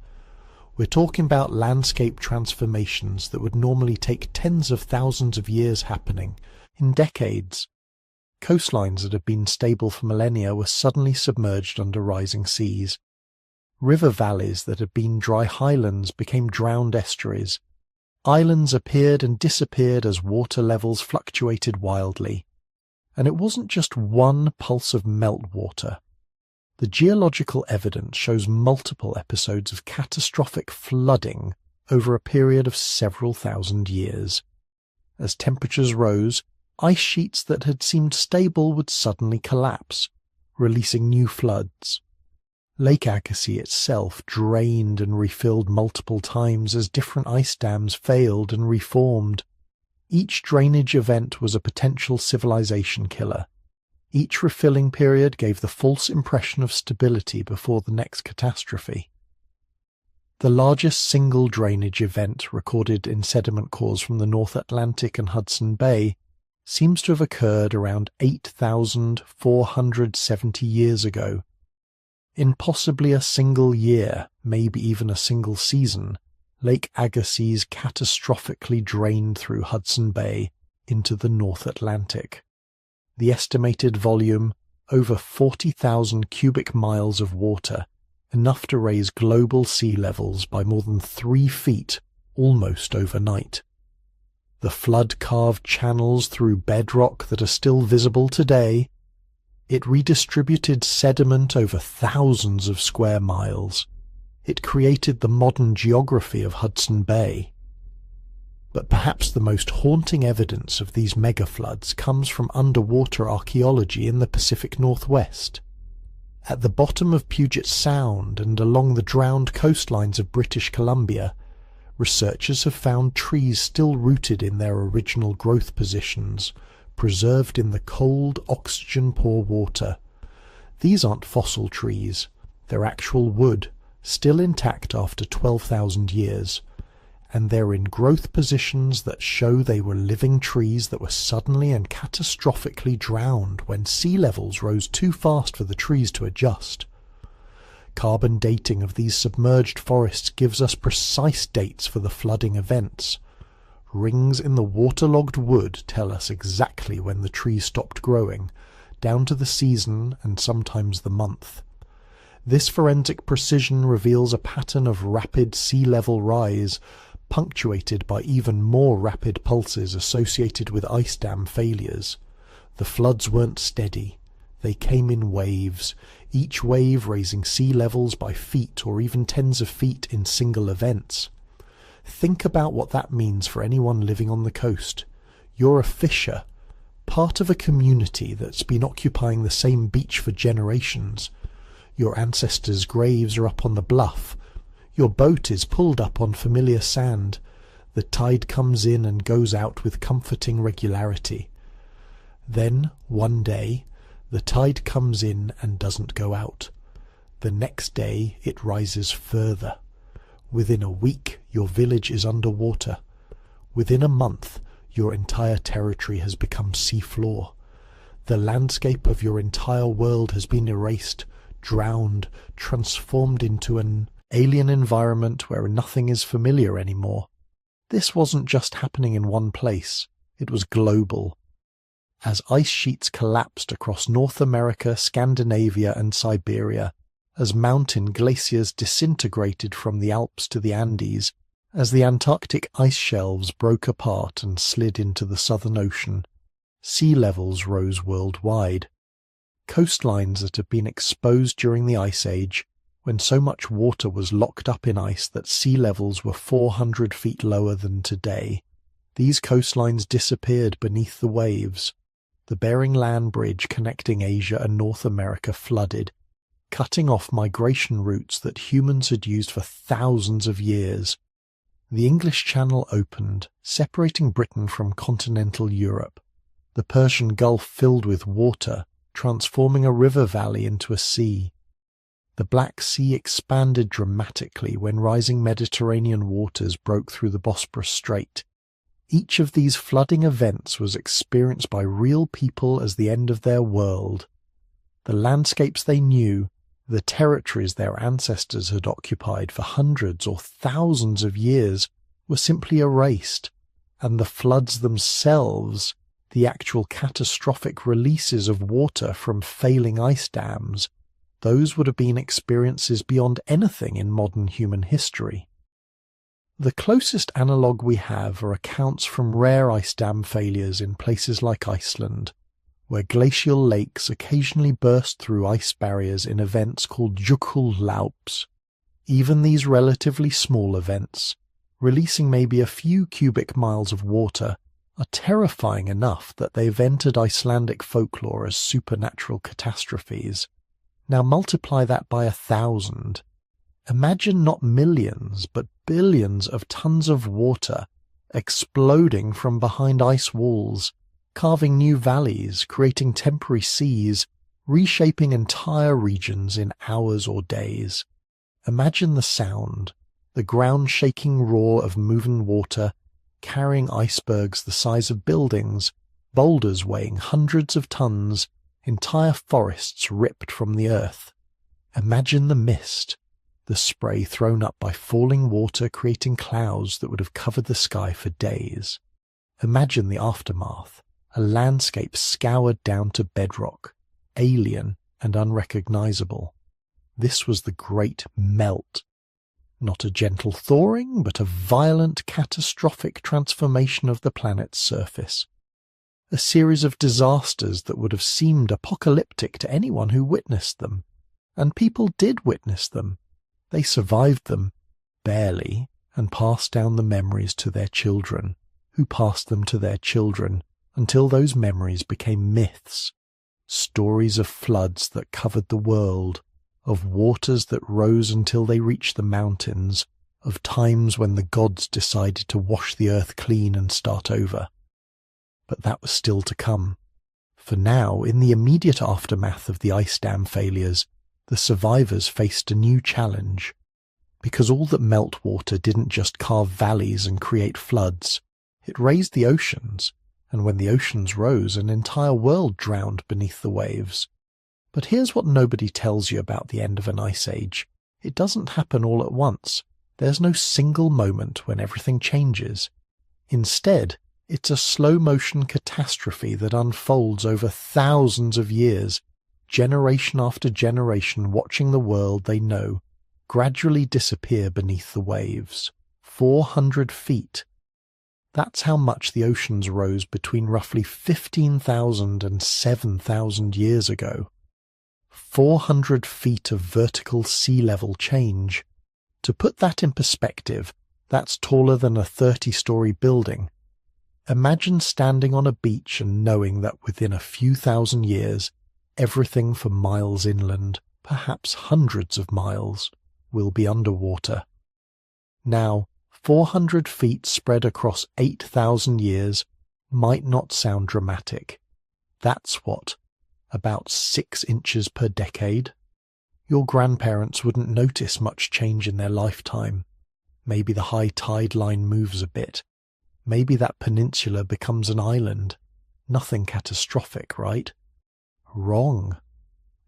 We're talking about landscape transformations that would normally take tens of thousands of years happening, in decades. Coastlines that had been stable for millennia were suddenly submerged under rising seas. River valleys that had been dry highlands became drowned estuaries. Islands appeared and disappeared as water levels fluctuated wildly. And it wasn't just one pulse of meltwater. The geological evidence shows multiple episodes of catastrophic flooding over a period of several thousand years. As temperatures rose, ice sheets that had seemed stable would suddenly collapse, releasing new floods. Lake Agassiz itself drained and refilled multiple times as different ice dams failed and reformed. Each drainage event was a potential civilization killer. Each refilling period gave the false impression of stability before the next catastrophe. The largest single drainage event recorded in sediment cores from the North Atlantic and Hudson Bay seems to have occurred around 8,470 years ago. In possibly a single year, maybe even a single season, Lake Agassiz catastrophically drained through Hudson Bay into the North Atlantic. The estimated volume, over 40,000 cubic miles of water, enough to raise global sea levels by more than 3 feet almost overnight. The flood carved channels through bedrock that are still visible today. It redistributed sediment over thousands of square miles. It created the modern geography of Hudson Bay. But perhaps the most haunting evidence of these megafloods comes from underwater archaeology in the Pacific Northwest. At the bottom of Puget Sound and along the drowned coastlines of British Columbia, researchers have found trees still rooted in their original growth positions, preserved in the cold, oxygen-poor water. These aren't fossil trees, they're actual wood, still intact after 12,000 years, and they're in growth positions that show they were living trees that were suddenly and catastrophically drowned when sea levels rose too fast for the trees to adjust. Carbon dating of these submerged forests gives us precise dates for the flooding events. Rings in the waterlogged wood tell us exactly when the trees stopped growing, down to the season and sometimes the month. This forensic precision reveals a pattern of rapid sea level rise, punctuated by even more rapid pulses associated with ice dam failures. The floods weren't steady. They came in waves, each wave raising sea levels by feet or even tens of feet in single events. Think about what that means for anyone living on the coast. You're a fisher, part of a community that's been occupying the same beach for generations. Your ancestors' graves are up on the bluff. Your boat is pulled up on familiar sand. The tide comes in and goes out with comforting regularity. Then, one day, the tide comes in and doesn't go out. The next day it rises further. Within a week your village is underwater. Within a month your entire territory has become seafloor. The landscape of your entire world has been erased, drowned, transformed into an alien environment where nothing is familiar anymore. This wasn't just happening in one place, it was global. As ice sheets collapsed across North America, Scandinavia and Siberia, as mountain glaciers disintegrated from the Alps to the Andes, as the Antarctic ice shelves broke apart and slid into the Southern Ocean, sea levels rose worldwide. Coastlines that had been exposed during the Ice Age, when so much water was locked up in ice that sea levels were 400 feet lower than today, these coastlines disappeared beneath the waves. The Bering Land Bridge connecting Asia and North America flooded, cutting off migration routes that humans had used for thousands of years. The English Channel opened, separating Britain from continental Europe. The Persian Gulf filled with water, transforming a river valley into a sea. The Black Sea expanded dramatically when rising Mediterranean waters broke through the Bosporus Strait. Each of these flooding events was experienced by real people as the end of their world. The landscapes they knew, the territories their ancestors had occupied for hundreds or thousands of years, were simply erased, and the floods themselves, the actual catastrophic releases of water from failing ice dams, those would have been experiences beyond anything in modern human history. The closest analogue we have are accounts from rare ice dam failures in places like Iceland, where glacial lakes occasionally burst through ice barriers in events called Jukullaups. Even these relatively small events, releasing maybe a few cubic miles of water, are terrifying enough that they've entered Icelandic folklore as supernatural catastrophes. Now multiply that by 1,000. Imagine not millions, but billions of tons of water exploding from behind ice walls, carving new valleys, creating temporary seas, reshaping entire regions in hours or days. Imagine the sound, the ground-shaking roar of moving water, carrying icebergs the size of buildings, boulders weighing hundreds of tons, entire forests ripped from the earth. Imagine the mist, the spray thrown up by falling water creating clouds that would have covered the sky for days. Imagine the aftermath, a landscape scoured down to bedrock, alien and unrecognizable. This was the Great Melt. Not a gentle thawing, but a violent, catastrophic transformation of the planet's surface. A series of disasters that would have seemed apocalyptic to anyone who witnessed them. And people did witness them. They survived them, barely, and passed down the memories to their children, who passed them to their children, until those memories became myths, stories of floods that covered the world, of waters that rose until they reached the mountains, of times when the gods decided to wash the earth clean and start over. But that was still to come. For now, in the immediate aftermath of the ice dam failures, the survivors faced a new challenge. Because all that meltwater didn't just carve valleys and create floods, it raised the oceans, and when the oceans rose, an entire world drowned beneath the waves. But here's what nobody tells you about the end of an ice age. It doesn't happen all at once. There's no single moment when everything changes. Instead, it's a slow-motion catastrophe that unfolds over thousands of years, generation after generation watching the world they know gradually disappear beneath the waves. 400 feet. That's how much the oceans rose between roughly 15,000 and 7,000 years ago. 400 feet of vertical sea level change. To put that in perspective, that's taller than a 30-story building. Imagine standing on a beach and knowing that within a few thousand years, everything for miles inland, perhaps hundreds of miles, will be underwater. Now, 400 feet spread across 8,000 years might not sound dramatic. That's what? About 6 inches per decade? Your grandparents wouldn't notice much change in their lifetime. Maybe the high tide line moves a bit. Maybe that peninsula becomes an island. Nothing catastrophic, right? Wrong.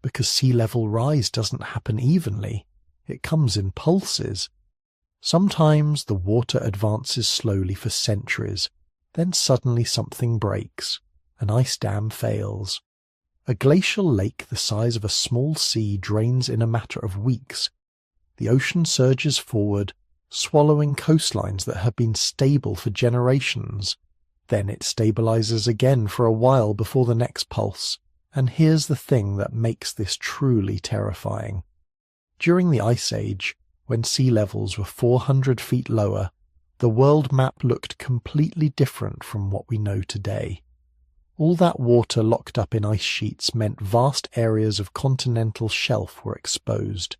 Because sea level rise doesn't happen evenly. It comes in pulses. Sometimes the water advances slowly for centuries, then suddenly something breaks. An ice dam fails. A glacial lake the size of a small sea drains in a matter of weeks. The ocean surges forward, swallowing coastlines that have been stable for generations. Then it stabilizes again for a while before the next pulse. And here's the thing that makes this truly terrifying. During the Ice Age, when sea levels were 400 feet lower, the world map looked completely different from what we know today. All that water locked up in ice sheets meant vast areas of continental shelf were exposed.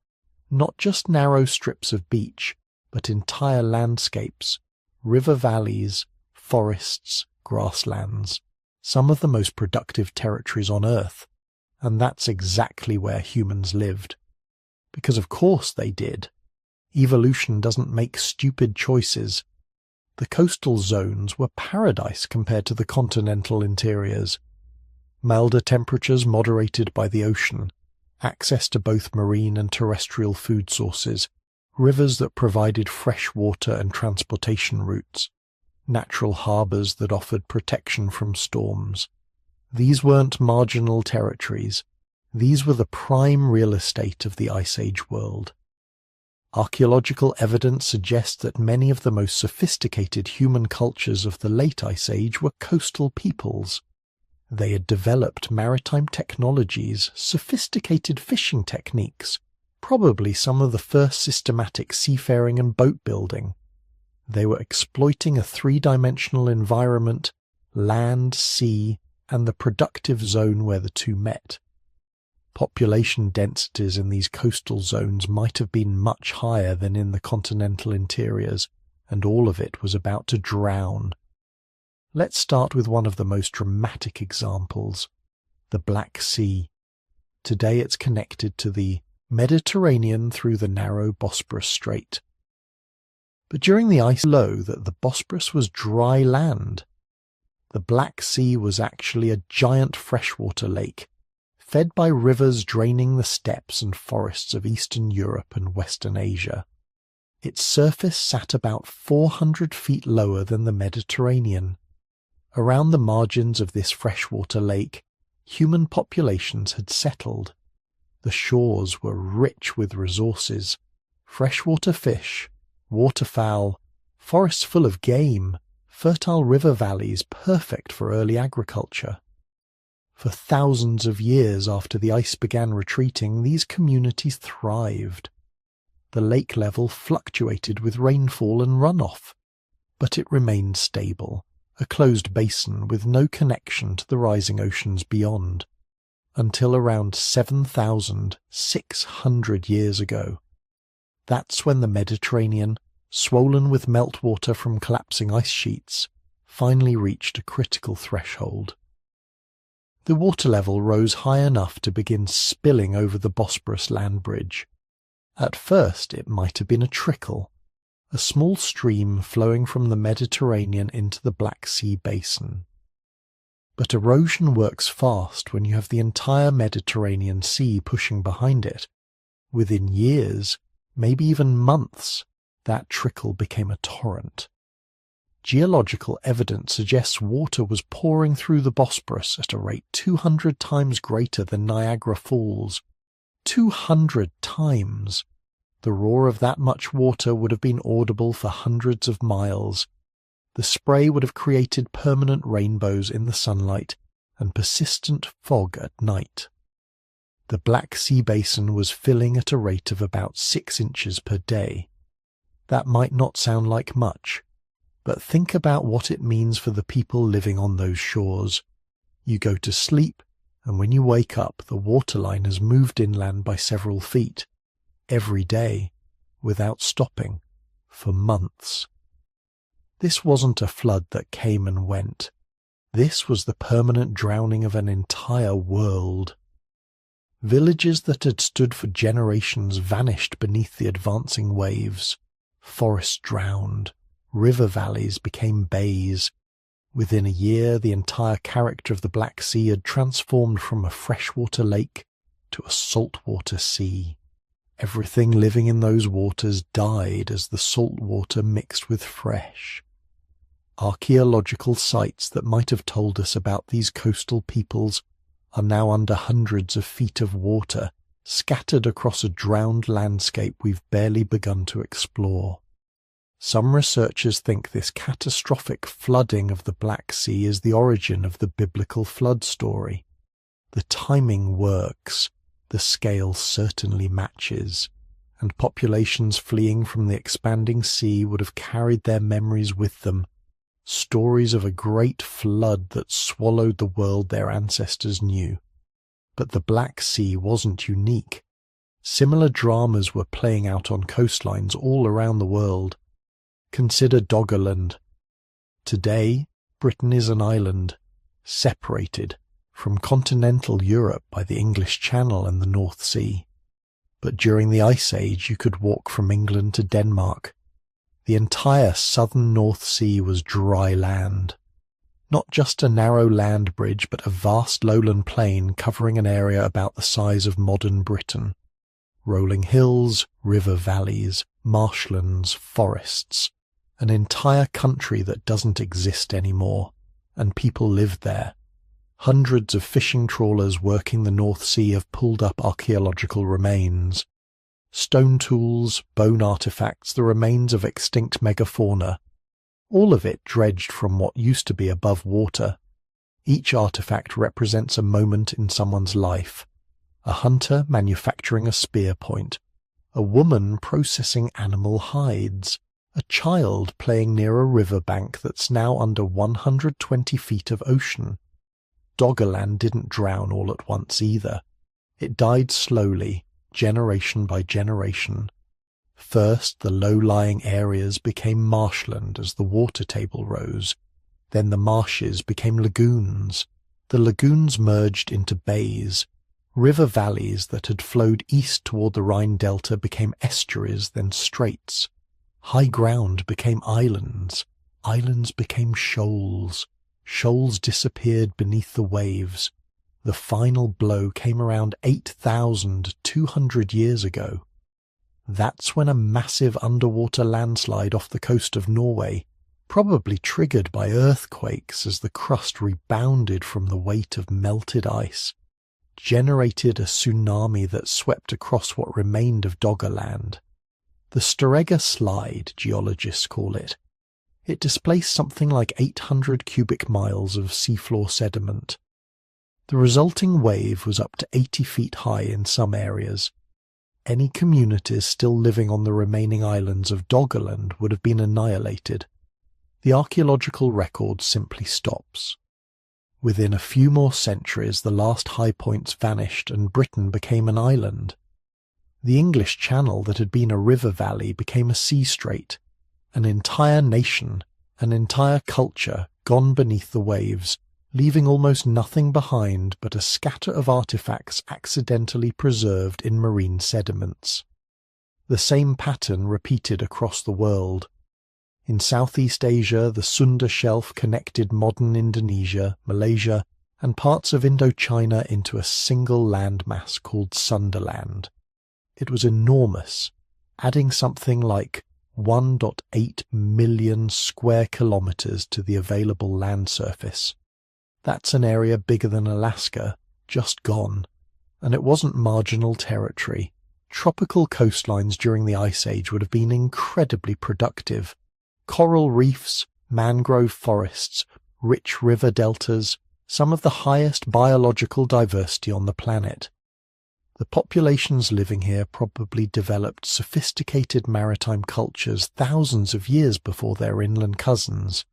Not just narrow strips of beach, but entire landscapes, river valleys, forests, grasslands, some of the most productive territories on Earth. And that's exactly where humans lived. Because of course they did. Evolution doesn't make stupid choices. The coastal zones were paradise compared to the continental interiors. Milder temperatures moderated by the ocean, access to both marine and terrestrial food sources, rivers that provided fresh water and transportation routes, natural harbours that offered protection from storms. These weren't marginal territories. These were the prime real estate of the Ice Age world. Archaeological evidence suggests that many of the most sophisticated human cultures of the late Ice Age were coastal peoples. They had developed maritime technologies, sophisticated fishing techniques, probably some of the first systematic seafaring and boat building. They were exploiting a three-dimensional environment, land, sea, and the productive zone where the two met. Population densities in these coastal zones might have been much higher than in the continental interiors, and all of it was about to drown. Let's start with one of the most dramatic examples, the Black Sea. Today it's connected to the Mediterranean through the narrow Bosporus Strait. But during the ice below that the Bosporus was dry land. The Black Sea was actually a giant freshwater lake, fed by rivers draining the steppes and forests of Eastern Europe and Western Asia. Its surface sat about 400 feet lower than the Mediterranean. Around the margins of this freshwater lake, human populations had settled. The shores were rich with resources, freshwater fish, waterfowl, forests full of game, fertile river valleys perfect for early agriculture. For thousands of years after the ice began retreating, these communities thrived. The lake level fluctuated with rainfall and runoff, but it remained stable, a closed basin with no connection to the rising oceans beyond, until around 7,600 years ago. That's when the Mediterranean, swollen with meltwater from collapsing ice sheets, finally reached a critical threshold. The water level rose high enough to begin spilling over the Bosporus land bridge. At first it might have been a trickle, a small stream flowing from the Mediterranean into the Black Sea basin. But erosion works fast when you have the entire Mediterranean Sea pushing behind it. Within years, maybe even months, that trickle became a torrent. Geological evidence suggests water was pouring through the Bosporus at a rate 200 times greater than Niagara Falls. 200 times! The roar of that much water would have been audible for hundreds of miles. The spray would have created permanent rainbows in the sunlight and persistent fog at night. The Black Sea basin was filling at a rate of about 6 inches per day. That might not sound like much, but think about what it means for the people living on those shores. You go to sleep, and when you wake up, the waterline has moved inland by several feet, every day, without stopping, for months. This wasn't a flood that came and went. This was the permanent drowning of an entire world. Villages that had stood for generations vanished beneath the advancing waves. Forests drowned. River valleys became bays. Within a year, the entire character of the Black Sea had transformed from a freshwater lake to a saltwater sea. Everything living in those waters died as the salt water mixed with fresh. Archaeological sites that might have told us about these coastal peoples are now under hundreds of feet of water, scattered across a drowned landscape we've barely begun to explore. Some researchers think this catastrophic flooding of the Black Sea is the origin of the biblical flood story. The timing works, the scale certainly matches, and populations fleeing from the expanding sea would have carried their memories with them, stories of a great flood that swallowed the world their ancestors knew. But the Black Sea wasn't unique. Similar dramas were playing out on coastlines all around the world. Consider Doggerland. Today, Britain is an island, separated from continental Europe by the English Channel and the North Sea. But during the Ice Age you could walk from England to Denmark. The entire southern North Sea was dry land. Not just a narrow land bridge, but a vast lowland plain covering an area about the size of modern Britain. Rolling hills, river valleys, marshlands, forests. An entire country that doesn't exist anymore, and people live there. Hundreds of fishing trawlers working the North Sea have pulled up archaeological remains. Stone tools, bone artifacts, the remains of extinct megafauna. All of it dredged from what used to be above water. Each artifact represents a moment in someone's life. A hunter manufacturing a spear point, a woman processing animal hides, a child playing near a riverbank that's now under 120 feet of ocean. Doggerland didn't drown all at once either. It died slowly, generation by generation. First, the low-lying areas became marshland as the water table rose. Then the marshes became lagoons. The lagoons merged into bays. River valleys that had flowed east toward the Rhine Delta became estuaries, then straits. High ground became islands. Islands became shoals. Shoals disappeared beneath the waves. The final blow came around 8,200 years ago. That's when a massive underwater landslide off the coast of Norway, probably triggered by earthquakes as the crust rebounded from the weight of melted ice, generated a tsunami that swept across what remained of Doggerland. The Storegga Slide, geologists call it. It displaced something like 800 cubic miles of seafloor sediment. The resulting wave was up to 80 feet high in some areas. Any communities still living on the remaining islands of Doggerland would have been annihilated. The archaeological record simply stops. Within a few more centuries, the last high points vanished and Britain became an island. The English Channel that had been a river valley became a sea strait. An entire nation, an entire culture gone beneath the waves, leaving almost nothing behind but a scatter of artifacts accidentally preserved in marine sediments. The same pattern repeated across the world. In Southeast Asia, the Sunda Shelf connected modern Indonesia, Malaysia, and parts of Indochina into a single landmass called Sunderland. It was enormous, adding something like 1.8 million square kilometers to the available land surface. That's an area bigger than Alaska, just gone. And it wasn't marginal territory. Tropical coastlines during the Ice Age would have been incredibly productive. Coral reefs, mangrove forests, rich river deltas, some of the highest biological diversity on the planet. The populations living here probably developed sophisticated maritime cultures thousands of years before their inland cousins.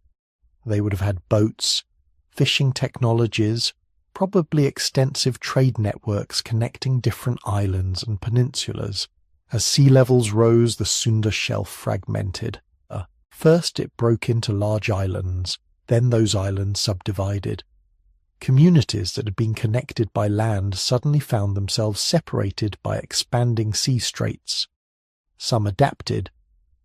They would have had boats, fishing technologies, probably extensive trade networks connecting different islands and peninsulas. As sea levels rose, the Sunda Shelf fragmented. First it broke into large islands, then those islands subdivided. Communities that had been connected by land suddenly found themselves separated by expanding sea straits. Some adapted,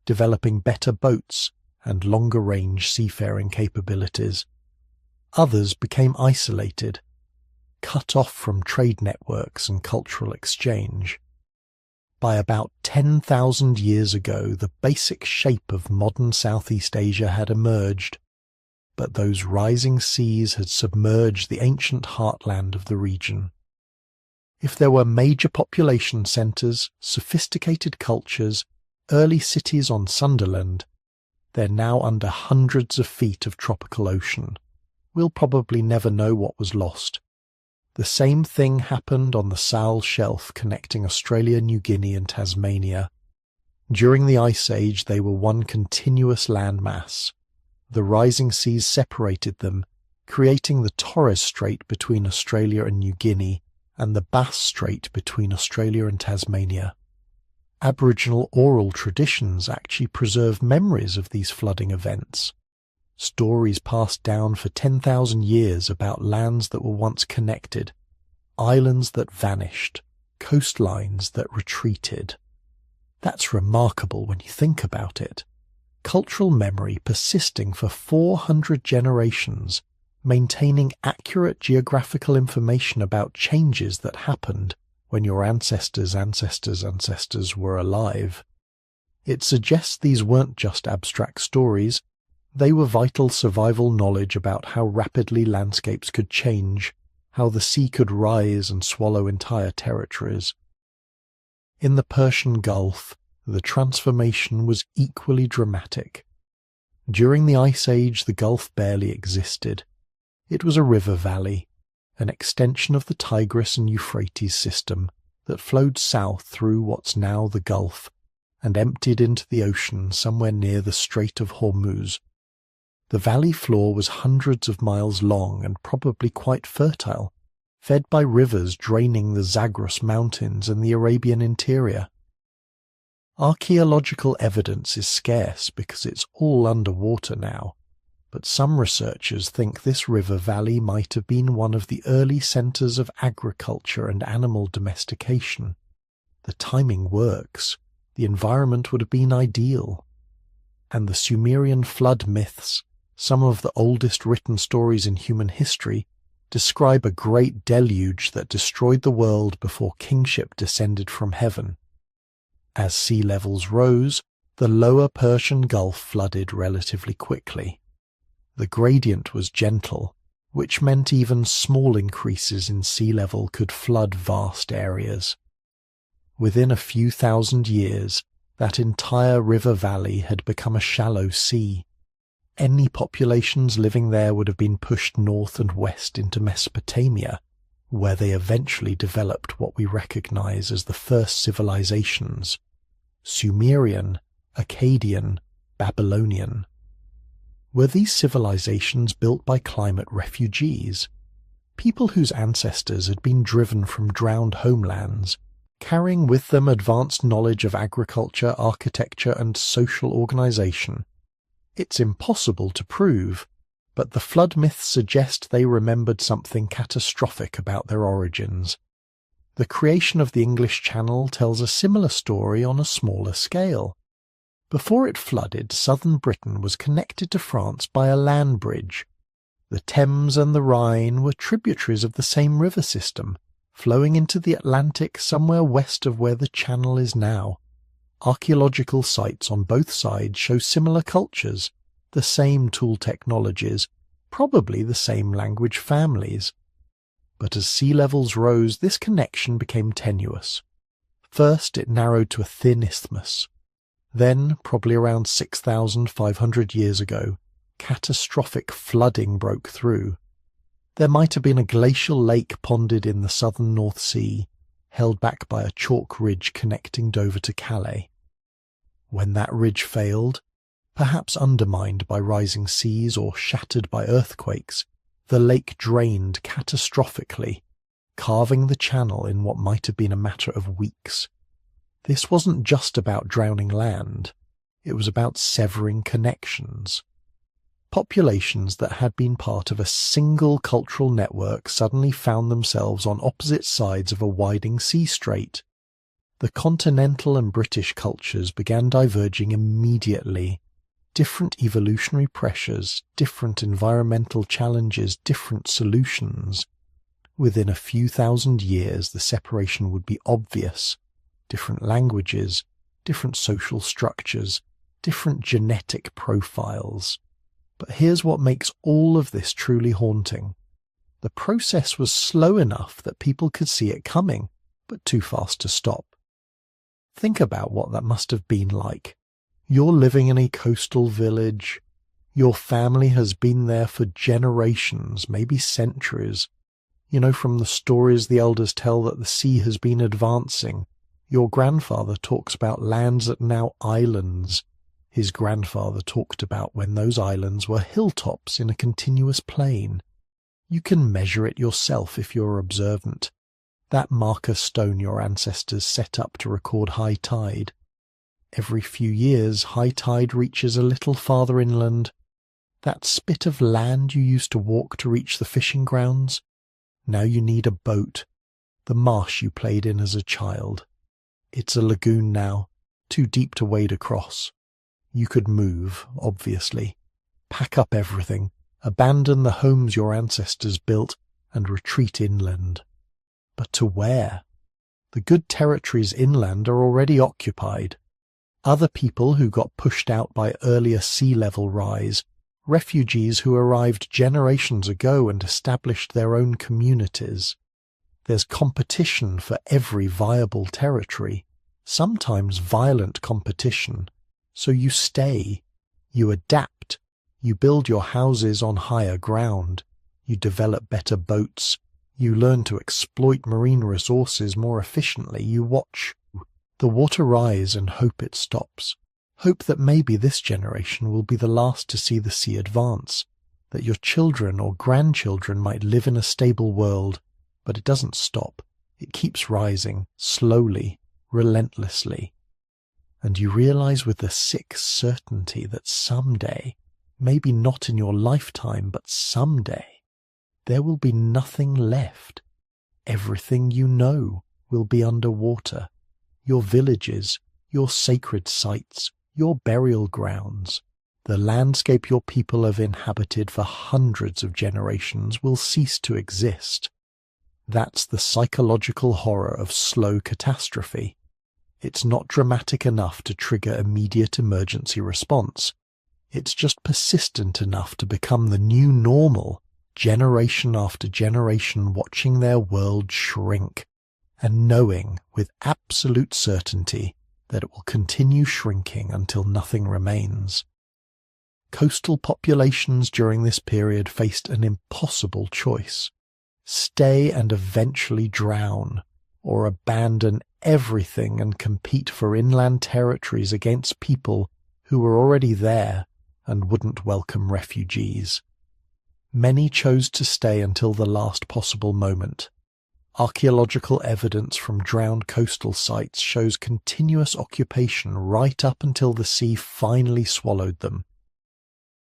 developing better boats and longer-range seafaring capabilities. Others became isolated, cut off from trade networks and cultural exchange. By about 10,000 years ago, the basic shape of modern Southeast Asia had emerged, but those rising seas had submerged the ancient heartland of the region. If there were major population centres, sophisticated cultures, early cities on Sunderland, they're now under hundreds of feet of tropical ocean. We'll probably never know what was lost. The same thing happened on the Sal Shelf connecting Australia, New Guinea and Tasmania. During the Ice Age they were one continuous landmass. The rising seas separated them, creating the Torres Strait between Australia and New Guinea and the Bass Strait between Australia and Tasmania. Aboriginal oral traditions actually preserve memories of these flooding events. Stories passed down for 10,000 years about lands that were once connected, islands that vanished, coastlines that retreated. That's remarkable when you think about it. Cultural memory persisting for 400 generations, maintaining accurate geographical information about changes that happened when your ancestors' were alive. It suggests these weren't just abstract stories. They were vital survival knowledge about how rapidly landscapes could change, how the sea could rise and swallow entire territories. In the Persian Gulf, the transformation was equally dramatic. During the Ice Age, the Gulf barely existed. It was a river valley, an extension of the Tigris and Euphrates system that flowed south through what's now the Gulf and emptied into the ocean somewhere near the Strait of Hormuz. The valley floor was hundreds of miles long and probably quite fertile, fed by rivers draining the Zagros Mountains and the Arabian interior. Archaeological evidence is scarce because it's all underwater now, but some researchers think this river valley might have been one of the early centers of agriculture and animal domestication. The timing works. The environment would have been ideal. And the Sumerian flood myths, some of the oldest written stories in human history, describe a great deluge that destroyed the world before kingship descended from heaven. As sea levels rose, the lower Persian Gulf flooded relatively quickly. The gradient was gentle, which meant even small increases in sea level could flood vast areas. Within a few thousand years, that entire river valley had become a shallow sea. Any populations living there would have been pushed north and west into Mesopotamia, where they eventually developed what we recognize as the first civilizations: Sumerian, Akkadian, Babylonian. Were these civilizations built by climate refugees? People whose ancestors had been driven from drowned homelands, carrying with them advanced knowledge of agriculture, architecture, and social organization. It's impossible to prove, but the flood myths suggest they remembered something catastrophic about their origins. The creation of the English Channel tells a similar story on a smaller scale. Before it flooded, southern Britain was connected to France by a land bridge. The Thames and the Rhine were tributaries of the same river system, flowing into the Atlantic somewhere west of where the channel is now. Archaeological sites on both sides show similar cultures, the same tool technologies, probably the same language families. But as sea levels rose, this connection became tenuous. First, it narrowed to a thin isthmus. Then, probably around 6,500 years ago, catastrophic flooding broke through. There might have been a glacial lake ponded in the southern North Sea, held back by a chalk ridge connecting Dover to Calais. When that ridge failed, perhaps undermined by rising seas or shattered by earthquakes, the lake drained catastrophically, carving the channel in what might have been a matter of weeks. This wasn't just about drowning land, it was about severing connections. Populations that had been part of a single cultural network suddenly found themselves on opposite sides of a widening sea strait. The continental and British cultures began diverging immediately. Different evolutionary pressures, different environmental challenges, different solutions. Within a few thousand years, the separation would be obvious. Different languages, different social structures, different genetic profiles. But here's what makes all of this truly haunting. The process was slow enough that people could see it coming, but too fast to stop. Think about what that must have been like. You're living in a coastal village. Your family has been there for generations, maybe centuries. You know from the stories the elders tell that the sea has been advancing. Your grandfather talks about lands that are now islands. His grandfather talked about when those islands were hilltops in a continuous plain. You can measure it yourself if you're observant. That marker stone your ancestors set up to record high tide. Every few years, high tide reaches a little farther inland. That spit of land you used to walk to reach the fishing grounds, now you need a boat. The marsh you played in as a child. It's a lagoon now, too deep to wade across. You could move, obviously. Pack up everything, abandon the homes your ancestors built, and retreat inland. But to where? The good territories inland are already occupied. Other people who got pushed out by earlier sea level rise, refugees who arrived generations ago and established their own communities. There's competition for every viable territory, sometimes violent competition. So you stay, you adapt, you build your houses on higher ground, you develop better boats, you learn to exploit marine resources more efficiently, you watch the water rise and hope it stops. Hope that maybe this generation will be the last to see the sea advance, that your children or grandchildren might live in a stable world, but it doesn't stop. It keeps rising, slowly, relentlessly. And you realize with a sick certainty that someday, maybe not in your lifetime, but someday, there will be nothing left. Everything you know will be underwater. Your villages, your sacred sites, your burial grounds, the landscape your people have inhabited for hundreds of generations will cease to exist. That's the psychological horror of slow catastrophe. It's not dramatic enough to trigger immediate emergency response. It's just persistent enough to become the new normal, generation after generation watching their world shrink, and knowing with absolute certainty that it will continue shrinking until nothing remains. Coastal populations during this period faced an impossible choice: stay and eventually drown, or abandon everything and compete for inland territories against people who were already there and wouldn't welcome refugees. Many chose to stay until the last possible moment. Archaeological evidence from drowned coastal sites shows continuous occupation right up until the sea finally swallowed them.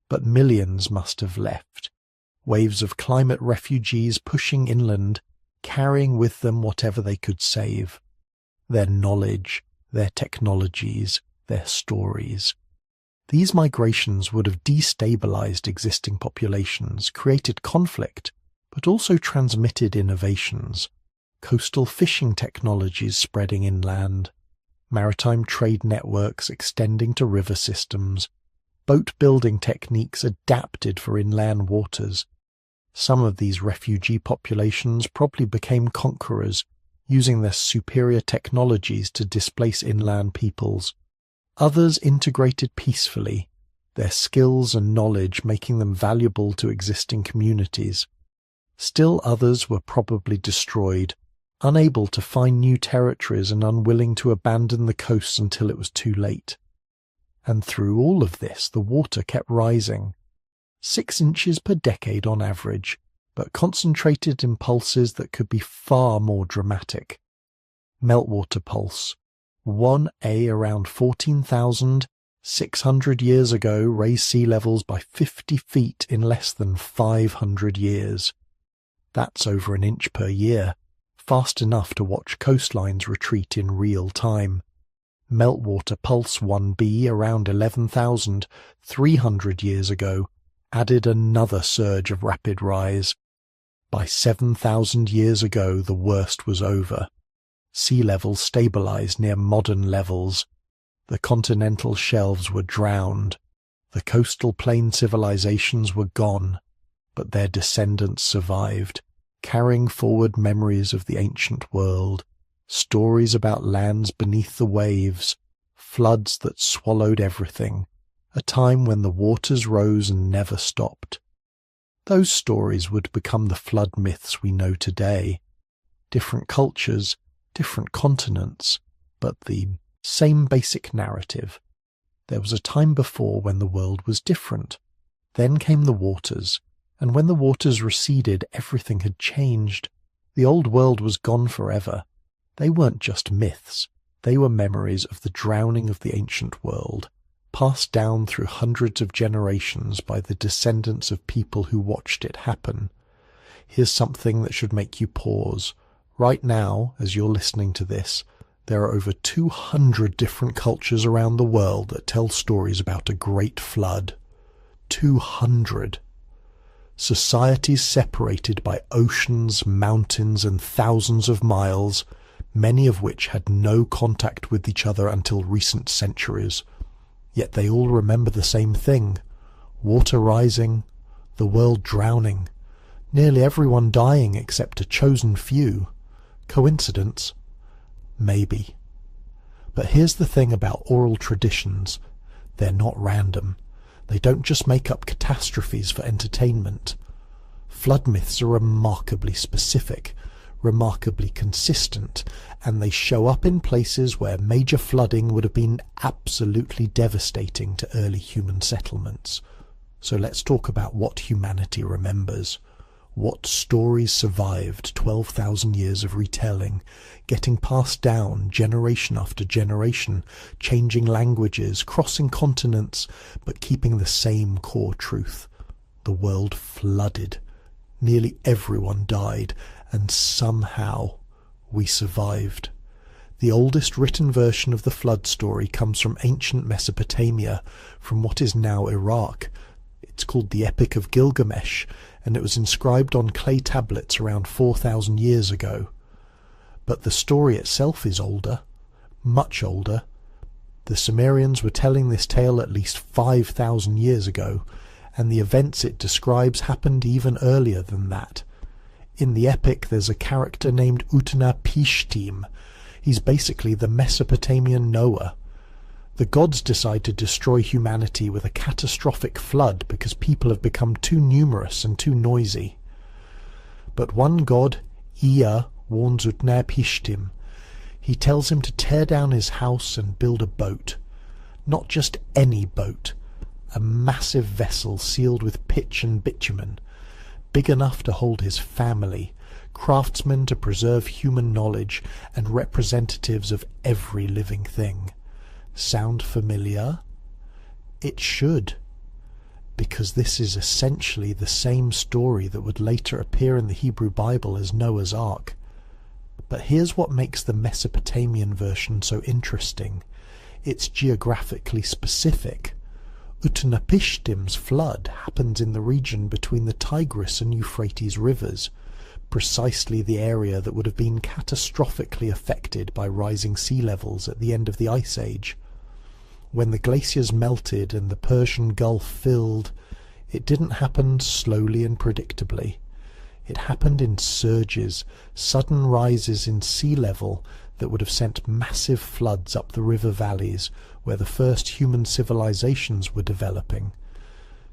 But millions must have left. Waves of climate refugees pushing inland, carrying with them whatever they could save. Their knowledge, their technologies, their stories. These migrations would have destabilized existing populations, created conflict, but also transmitted innovations. Coastal fishing technologies spreading inland, maritime trade networks extending to river systems, boat-building techniques adapted for inland waters. Some of these refugee populations probably became conquerors, using their superior technologies to displace inland peoples. Others integrated peacefully, their skills and knowledge making them valuable to existing communities. Still others were probably destroyed, unable to find new territories and unwilling to abandon the coasts until it was too late. And through all of this, the water kept rising, 6 inches per decade on average, but concentrated in pulses that could be far more dramatic. Meltwater pulse, 1A around 14,600 years ago raised sea levels by 50 feet in less than 500 years. That's over an inch per year, fast enough to watch coastlines retreat in real time. Meltwater pulse 1B around 11,300 years ago added another surge of rapid rise. By 7,000 years ago, the worst was over. Sea levels stabilized near modern levels. The continental shelves were drowned. The coastal plain civilizations were gone, but their descendants survived, carrying forward memories of the ancient world, stories about lands beneath the waves, floods that swallowed everything, a time when the waters rose and never stopped. Those stories would become the flood myths we know today. Different cultures, different continents, but the same basic narrative. There was a time before when the world was different. Then came the waters, and when the waters receded, everything had changed. The old world was gone forever. They weren't just myths. They were memories of the drowning of the ancient world, passed down through hundreds of generations by the descendants of people who watched it happen. Here's something that should make you pause. Right now, as you're listening to this, there are over 200 different cultures around the world that tell stories about a great flood. 200. Societies separated by oceans, mountains, and thousands of miles, many of which had no contact with each other until recent centuries. Yet they all remember the same thing: water rising, the world drowning, nearly everyone dying except a chosen few. Coincidence? Maybe. But here's the thing about oral traditions. They're not random. They don't just make up catastrophes for entertainment. Flood myths are remarkably specific, remarkably consistent, and they show up in places where major flooding would have been absolutely devastating to early human settlements. So let's talk about what humanity remembers. What stories survived 12,000 years of retelling, getting passed down generation after generation, changing languages, crossing continents, but keeping the same core truth. The world flooded. Nearly everyone died, and somehow we survived. The oldest written version of the flood story comes from ancient Mesopotamia, from what is now Iraq. It's called the Epic of Gilgamesh, and it was inscribed on clay tablets around 4,000 years ago. But the story itself is older, much older. The Sumerians were telling this tale at least 5,000 years ago, and the events it describes happened even earlier than that. In the epic there's a character named Utnapishtim. He's basically the Mesopotamian Noah. The gods decide to destroy humanity with a catastrophic flood because people have become too numerous and too noisy. But one god, Ea, warns Utnapishtim. He tells him to tear down his house and build a boat. Not just any boat, a massive vessel sealed with pitch and bitumen, big enough to hold his family, craftsmen to preserve human knowledge, and representatives of every living thing. Sound familiar? It should, because this is essentially the same story that would later appear in the Hebrew Bible as Noah's Ark. But here's what makes the Mesopotamian version so interesting. It's geographically specific. Utnapishtim's flood happens in the region between the Tigris and Euphrates rivers, precisely the area that would have been catastrophically affected by rising sea levels at the end of the Ice Age. When the glaciers melted and the Persian Gulf filled, it didn't happen slowly and predictably. It happened in surges, sudden rises in sea level that would have sent massive floods up the river valleys where the first human civilizations were developing.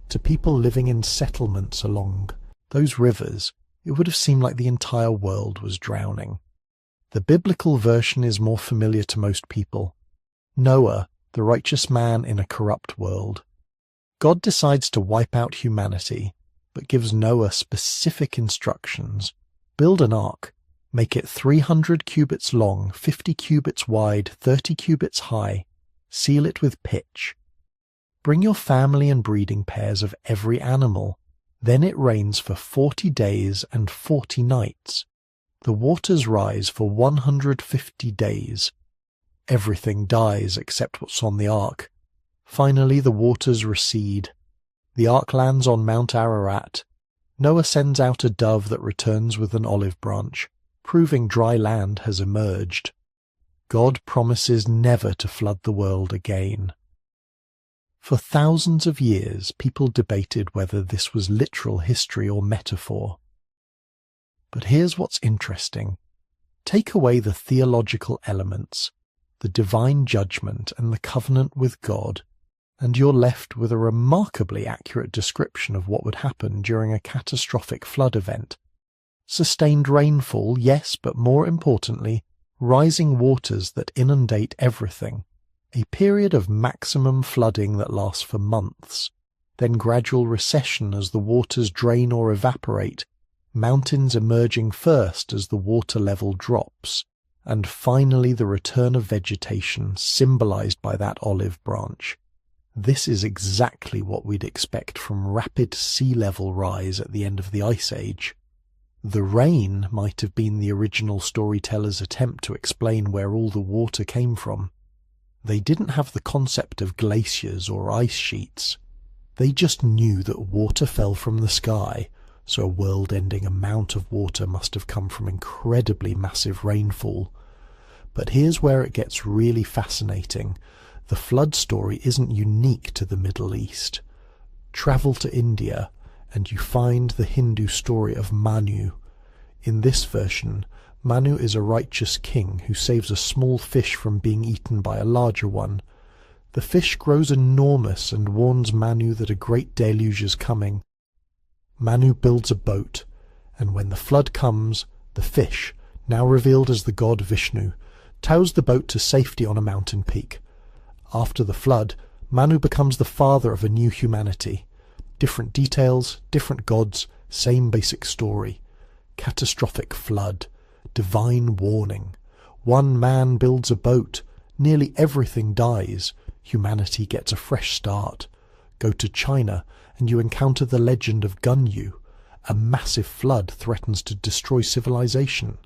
To people living in settlements along those rivers, it would have seemed like the entire world was drowning. The biblical version is more familiar to most people. Noah, the righteous man in a corrupt world. God decides to wipe out humanity, but gives Noah specific instructions. Build an ark. Make it 300 cubits long, 50 cubits wide, 30 cubits high. Seal it with pitch. Bring your family and breeding pairs of every animal. Then it rains for 40 days and 40 nights. The waters rise for 150 days. Everything dies except what's on the ark. Finally the waters recede. The ark lands on Mount Ararat. Noah sends out a dove that returns with an olive branch, proving dry land has emerged. God promises never to flood the world again. For thousands of years, people debated whether this was literal history or metaphor. But here's what's interesting. Take away the theological elements, the divine judgment and the covenant with God, and you're left with a remarkably accurate description of what would happen during a catastrophic flood event. Sustained rainfall, yes, but more importantly, rising waters that inundate everything. A period of maximum flooding that lasts for months, then gradual recession as the waters drain or evaporate, mountains emerging first as the water level drops, and finally the return of vegetation symbolized by that olive branch. This is exactly what we'd expect from rapid sea level rise at the end of the Ice Age. The rain might have been the original storyteller's attempt to explain where all the water came from. They didn't have the concept of glaciers or ice sheets. They just knew that water fell from the sky, so a world-ending amount of water must have come from incredibly massive rainfall. But here's where it gets really fascinating. The flood story isn't unique to the Middle East. Travel to India, and you find the Hindu story of Manu. In this version, Manu is a righteous king who saves a small fish from being eaten by a larger one. The fish grows enormous and warns Manu that a great deluge is coming. Manu builds a boat, and when the flood comes, the fish, now revealed as the god Vishnu, tows the boat to safety on a mountain peak. After the flood, Manu becomes the father of a new humanity. Different details, different gods, same basic story. Catastrophic flood. Divine warning. One man builds a boat. Nearly everything dies. Humanity gets a fresh start. Go to China, and you encounter the legend of Gun Yu. A massive flood threatens to destroy civilization.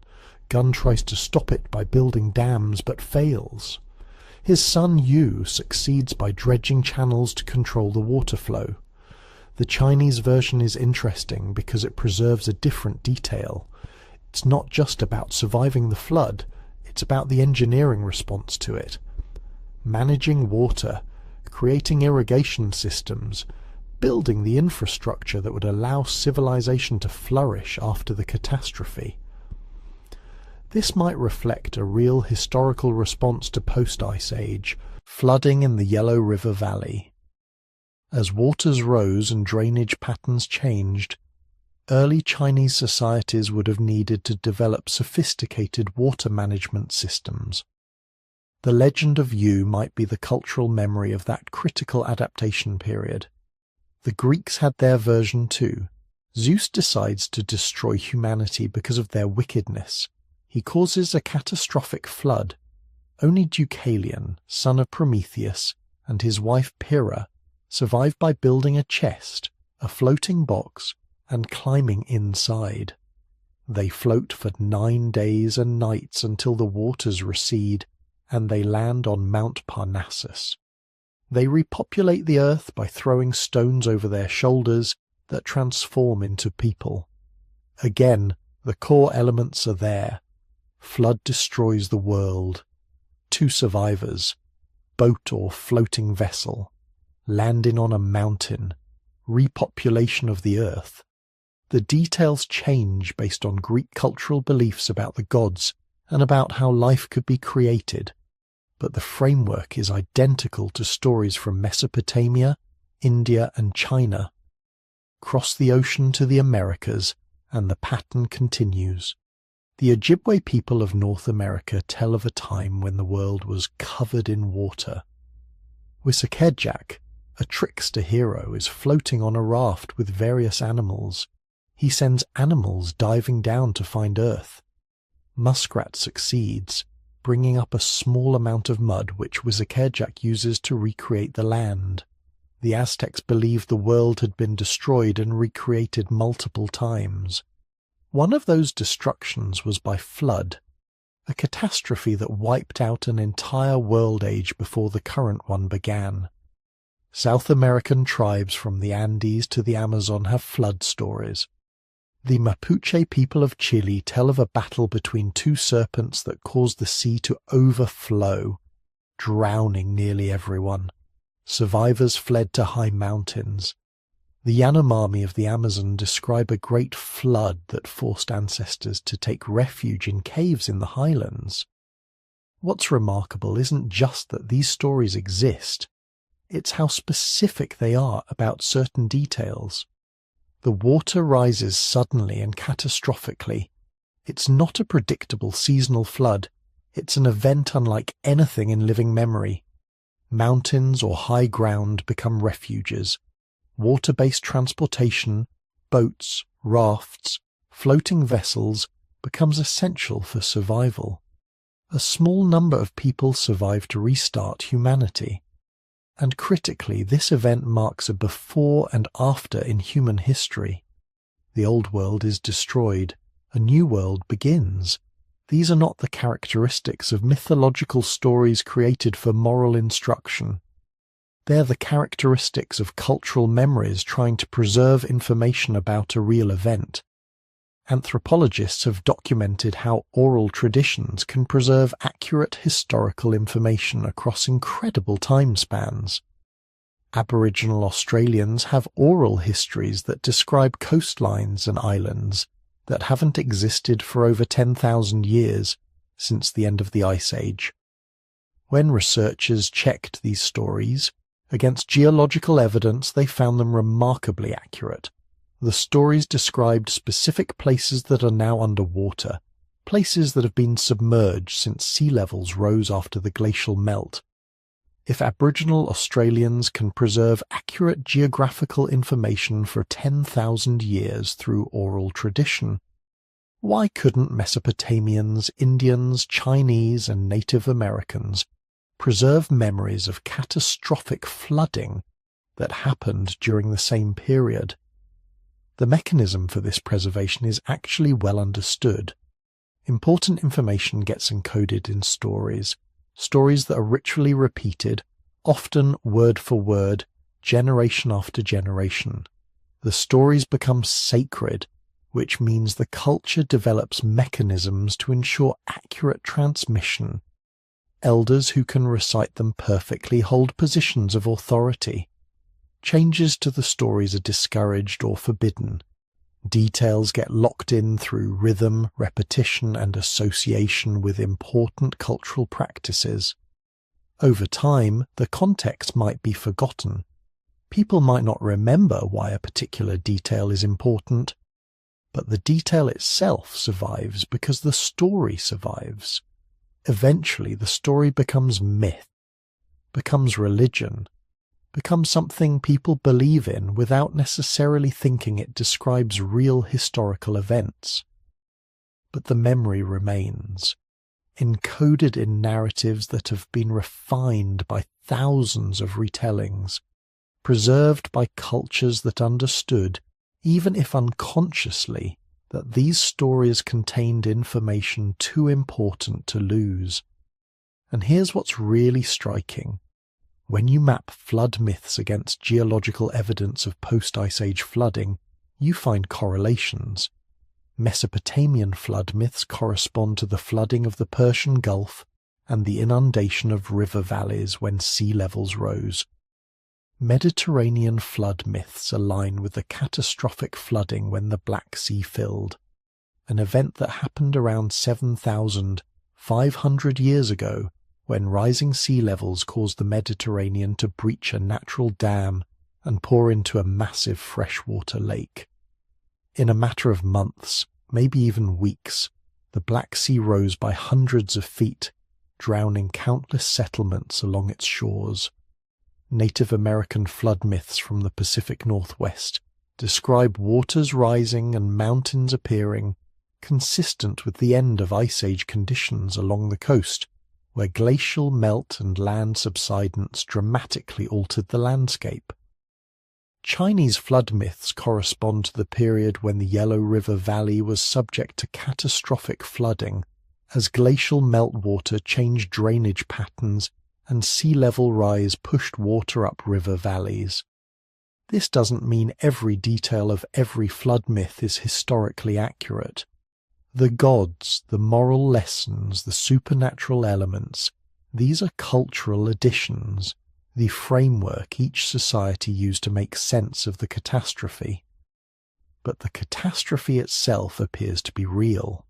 Gun tries to stop it by building dams, but fails. His son Yu succeeds by dredging channels to control the water flow. The Chinese version is interesting because it preserves a different detail. It's not just about surviving the flood, it's about the engineering response to it. Managing water, creating irrigation systems, building the infrastructure that would allow civilization to flourish after the catastrophe. This might reflect a real historical response to post-Ice Age, flooding in the Yellow River Valley. As waters rose and drainage patterns changed, early Chinese societies would have needed to develop sophisticated water management systems. The legend of Yu might be the cultural memory of that critical adaptation period. The Greeks had their version too. Zeus decides to destroy humanity because of their wickedness. He causes a catastrophic flood. Only Deucalion, son of Prometheus, and his wife Pyrrha survive by building a chest, a floating box, and climbing inside. They float for 9 days and nights until the waters recede, and they land on Mount Parnassus. They repopulate the earth by throwing stones over their shoulders that transform into people. Again, the core elements are there. Flood destroys the world. 2 survivors. Boat or floating vessel. Landing on a mountain. Repopulation of the earth. The details change based on Greek cultural beliefs about the gods and about how life could be created. But the framework is identical to stories from Mesopotamia, India and China. Cross the ocean to the Americas, and the pattern continues. The Ojibwe people of North America tell of a time when the world was covered in water. Wissakedjak, a trickster hero, is floating on a raft with various animals. He sends animals diving down to find Earth. Muskrat succeeds, bringing up a small amount of mud which Wissakedjak uses to recreate the land. The Aztecs believed the world had been destroyed and recreated multiple times. One of those destructions was by flood, a catastrophe that wiped out an entire world age before the current one began. South American tribes from the Andes to the Amazon have flood stories. The Mapuche people of Chile tell of a battle between 2 serpents that caused the sea to overflow, drowning nearly everyone. Survivors fled to high mountains. The Yanomami of the Amazon describe a great flood that forced ancestors to take refuge in caves in the highlands. What's remarkable isn't just that these stories exist, it's how specific they are about certain details. The water rises suddenly and catastrophically. It's not a predictable seasonal flood, it's an event unlike anything in living memory. Mountains or high ground become refuges. Water-based transportation, boats, rafts, floating vessels becomes essential for survival. A small number of people survive to restart humanity. And critically, this event marks a before and after in human history. The old world is destroyed, a new world begins. These are not the characteristics of mythological stories created for moral instruction. They're the characteristics of cultural memories trying to preserve information about a real event. Anthropologists have documented how oral traditions can preserve accurate historical information across incredible time spans. Aboriginal Australians have oral histories that describe coastlines and islands that haven't existed for over 10,000 years since the end of the Ice Age. When researchers checked these stories against geological evidence, they found them remarkably accurate. The stories described specific places that are now underwater, places that have been submerged since sea levels rose after the glacial melt. If Aboriginal Australians can preserve accurate geographical information for 10,000 years through oral tradition, why couldn't Mesopotamians, Indians, Chinese, and Native Americans preserve memories of catastrophic flooding that happened during the same period? The mechanism for this preservation is actually well understood. Important information gets encoded in stories that are ritually repeated, often word for word, generation after generation. The stories become sacred, which means the culture develops mechanisms to ensure accurate transmission. Elders who can recite them perfectly hold positions of authority. Changes to the stories are discouraged or forbidden. Details get locked in through rhythm, repetition, and association with important cultural practices. Over time, the context might be forgotten. People might not remember why a particular detail is important, but the detail itself survives because the story survives. Eventually, the story becomes myth, becomes religion, becomes something people believe in without necessarily thinking it describes real historical events. But the memory remains, encoded in narratives that have been refined by thousands of retellings, preserved by cultures that understood, even if unconsciously, that these stories contained information too important to lose. And here's what's really striking. When you map flood myths against geological evidence of post-Ice Age flooding, you find correlations. Mesopotamian flood myths correspond to the flooding of the Persian Gulf and the inundation of river valleys when sea levels rose. Mediterranean flood myths align with the catastrophic flooding when the Black Sea filled, an event that happened around 7,500 years ago, when rising sea levels caused the Mediterranean to breach a natural dam and pour into a massive freshwater lake. In a matter of months, maybe even weeks, the Black Sea rose by hundreds of feet, drowning countless settlements along its shores. Native American flood myths from the Pacific Northwest describe waters rising and mountains appearing, consistent with the end of Ice Age conditions along the coast, where glacial melt and land subsidence dramatically altered the landscape. Chinese flood myths correspond to the period when the Yellow River Valley was subject to catastrophic flooding, as glacial meltwater changed drainage patterns and sea level rise pushed water up river valleys. This doesn't mean every detail of every flood myth is historically accurate. The gods, the moral lessons, the supernatural elements, these are cultural additions, the framework each society used to make sense of the catastrophe. But the catastrophe itself appears to be real.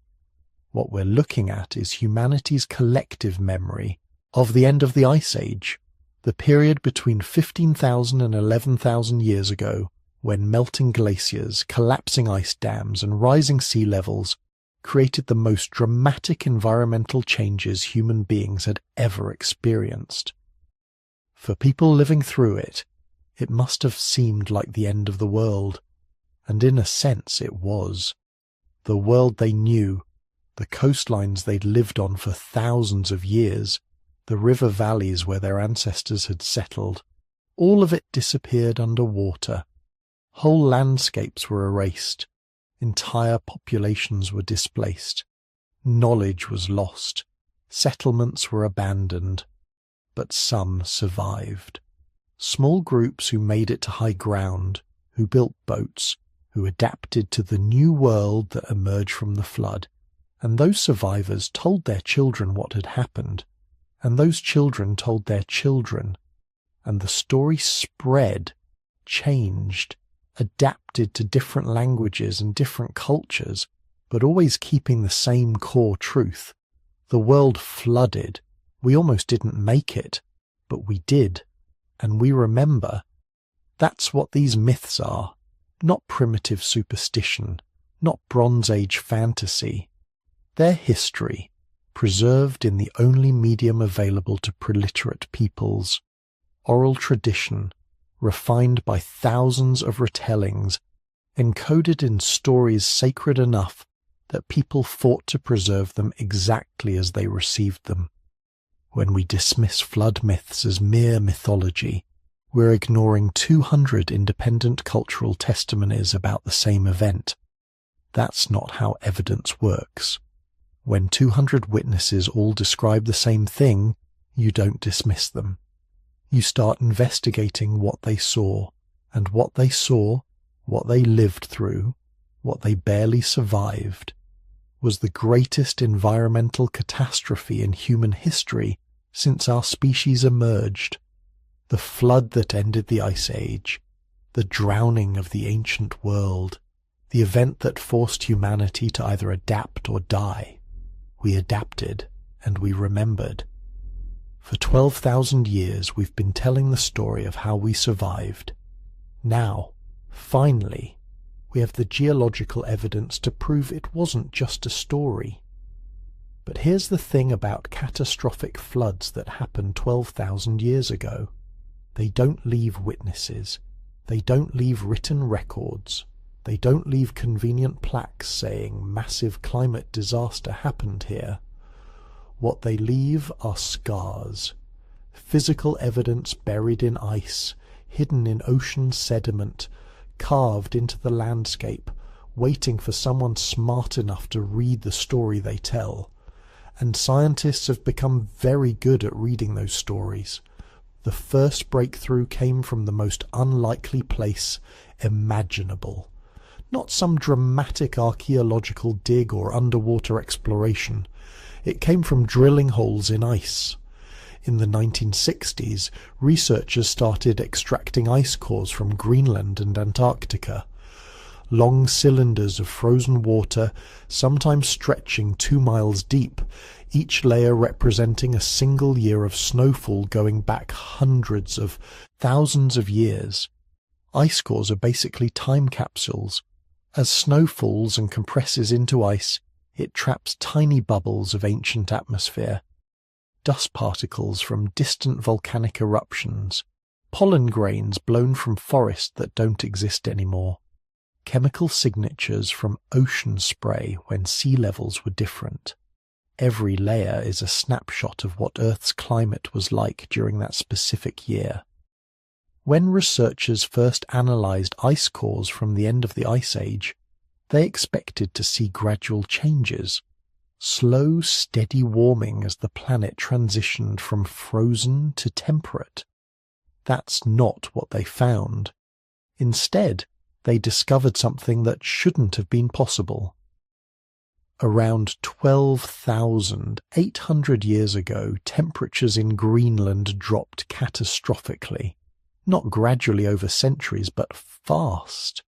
What we're looking at is humanity's collective memory of the end of the Ice Age, the period between 15,000 and 11,000 years ago, when melting glaciers, collapsing ice dams, and rising sea levels created the most dramatic environmental changes human beings had ever experienced. For people living through it, it must have seemed like the end of the world, and in a sense it was. The world they knew, the coastlines they'd lived on for thousands of years, the river valleys where their ancestors had settled, all of it disappeared underwater. Whole landscapes were erased. Entire populations were displaced. Knowledge was lost. Settlements were abandoned. But some survived. Small groups who made it to high ground, who built boats, who adapted to the new world that emerged from the flood. And those survivors told their children what had happened. And those children told their children. And the story spread, changed, adapted to different languages and different cultures, but always keeping the same core truth. The world flooded. We almost didn't make it, but we did. And we remember. That's what these myths are. not primitive superstition, not Bronze Age fantasy. Their history, preserved in the only medium available to preliterate peoples, oral tradition, refined by thousands of retellings, encoded in stories sacred enough that people fought to preserve them exactly as they received them. When we dismiss flood myths as mere mythology, we're ignoring 200 independent cultural testimonies about the same event. That's not how evidence works. When 200 witnesses all describe the same thing, you don't dismiss them. You start investigating what they saw, and what they saw, what they lived through, what they barely survived, was the greatest environmental catastrophe in human history since our species emerged. The flood that ended the Ice Age, the drowning of the ancient world, the event that forced humanity to either adapt or die. We adapted, and we remembered. For 12,000 years we've been telling the story of how we survived. Now, finally, we have the geological evidence to prove it wasn't just a story. But here's the thing about catastrophic floods that happened 12,000 years ago. They don't leave witnesses. They don't leave written records. They don't leave convenient plaques saying massive climate disaster happened here. What they leave are scars. Physical evidence buried in ice, hidden in ocean sediment, carved into the landscape, waiting for someone smart enough to read the story they tell. And scientists have become very good at reading those stories. The first breakthrough came from the most unlikely place imaginable. Not some dramatic archaeological dig or underwater exploration. It came from drilling holes in ice. In the 1960s, researchers started extracting ice cores from Greenland and Antarctica. Long cylinders of frozen water, sometimes stretching 2 miles deep, each layer representing a single year of snowfall going back hundreds of thousands of years. Ice cores are basically time capsules. As snow falls and compresses into ice, it traps tiny bubbles of ancient atmosphere, dust particles from distant volcanic eruptions, pollen grains blown from forests that don't exist anymore, chemical signatures from ocean spray when sea levels were different. Every layer is a snapshot of what Earth's climate was like during that specific year. When researchers first analysed ice cores from the end of the Ice Age, they expected to see gradual changes, slow, steady warming as the planet transitioned from frozen to temperate. That's not what they found. Instead, they discovered something that shouldn't have been possible. Around 12,800 years ago, temperatures in Greenland dropped catastrophically. Not gradually over centuries, but fast.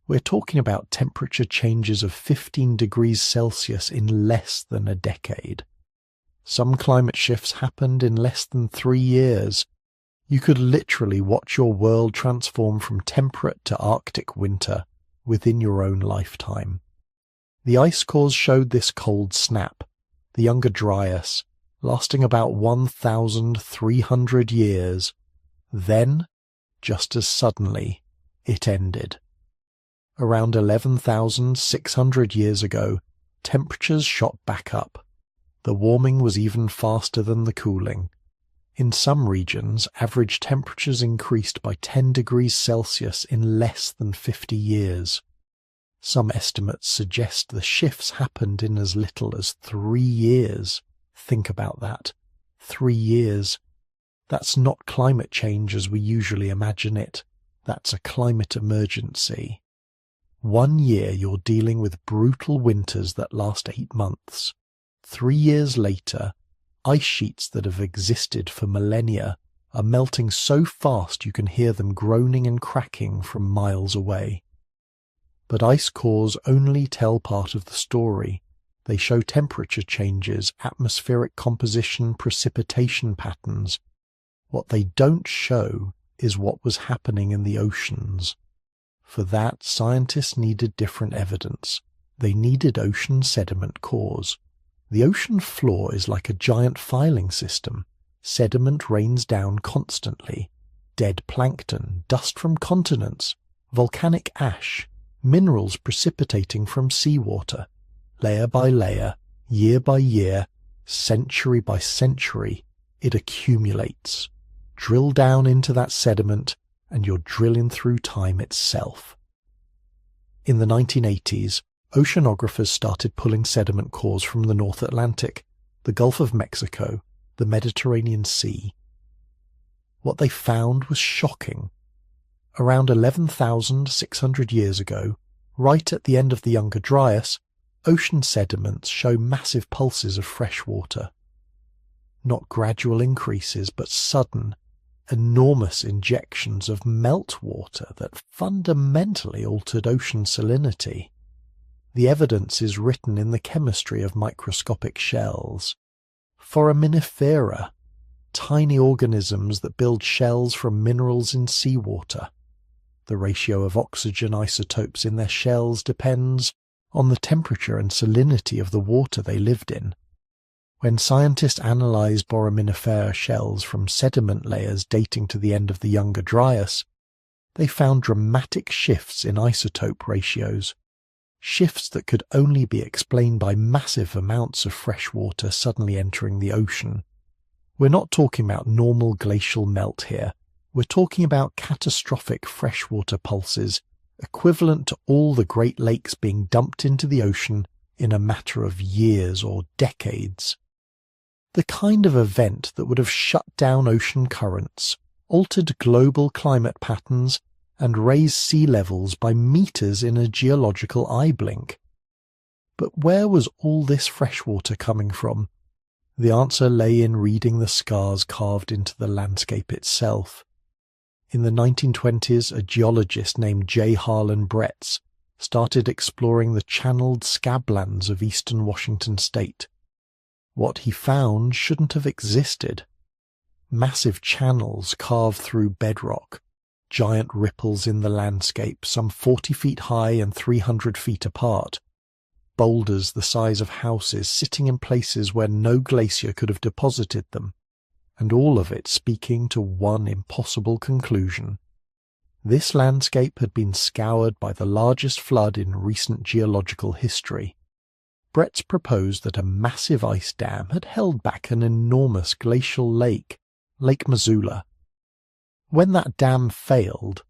We're talking about temperature changes of 15 degrees Celsius in less than a decade. Some climate shifts happened in less than 3 years. You could literally watch your world transform from temperate to Arctic winter within your own lifetime. The ice cores showed this cold snap, the Younger Dryas, lasting about 1,300 years. Then, just as suddenly, it ended. Around 11,600 years ago, temperatures shot back up. The warming was even faster than the cooling. In some regions, average temperatures increased by 10 degrees Celsius in less than 50 years. Some estimates suggest the shifts happened in as little as 3 years. Think about that. 3 years. That's not climate change as we usually imagine it. That's a climate emergency. 1 year you're dealing with brutal winters that last 8 months. 3 years later, ice sheets that have existed for millennia are melting so fast you can hear them groaning and cracking from miles away. But ice cores only tell part of the story. They show temperature changes, atmospheric composition, precipitation patterns. What they don't show is what was happening in the oceans. For that, scientists needed different evidence. They needed ocean sediment cores. The ocean floor is like a giant filing system. Sediment rains down constantly. Dead plankton, dust from continents, volcanic ash, minerals precipitating from seawater. Layer by layer, year by year, century by century, it accumulates. Drill down into that sediment, and you're drilling through time itself. In the 1980s, oceanographers started pulling sediment cores from the North Atlantic, the Gulf of Mexico, the Mediterranean Sea. What they found was shocking. Around 11,600 years ago, right at the end of the Younger Dryas, ocean sediments show massive pulses of fresh water. Not gradual increases, but sudden, enormous injections of meltwater that fundamentally altered ocean salinity. The evidence is written in the chemistry of microscopic shells. Foraminifera, tiny organisms that build shells from minerals in seawater. The ratio of oxygen isotopes in their shells depends on the temperature and salinity of the water they lived in. When scientists analyzed foraminifera shells from sediment layers dating to the end of the Younger Dryas, they found dramatic shifts in isotope ratios, shifts that could only be explained by massive amounts of fresh water suddenly entering the ocean. We're not talking about normal glacial melt here. We're talking about catastrophic freshwater pulses equivalent to all the Great Lakes being dumped into the ocean in a matter of years or decades. The kind of event that would have shut down ocean currents, altered global climate patterns, and raised sea levels by meters in a geological eye blink. But where was all this freshwater coming from? The answer lay in reading the scars carved into the landscape itself. In the 1920s, a geologist named J. Harlan Bretz started exploring the channeled scablands of eastern Washington state. What he found shouldn't have existed. Massive channels carved through bedrock, giant ripples in the landscape some 40 feet high and 300 feet apart, boulders the size of houses sitting in places where no glacier could have deposited them, and all of it speaking to one impossible conclusion. This landscape had been scoured by the largest flood in recent geological history. Bretz proposed that a massive ice dam had held back an enormous glacial lake, Lake Missoula. When that dam failed,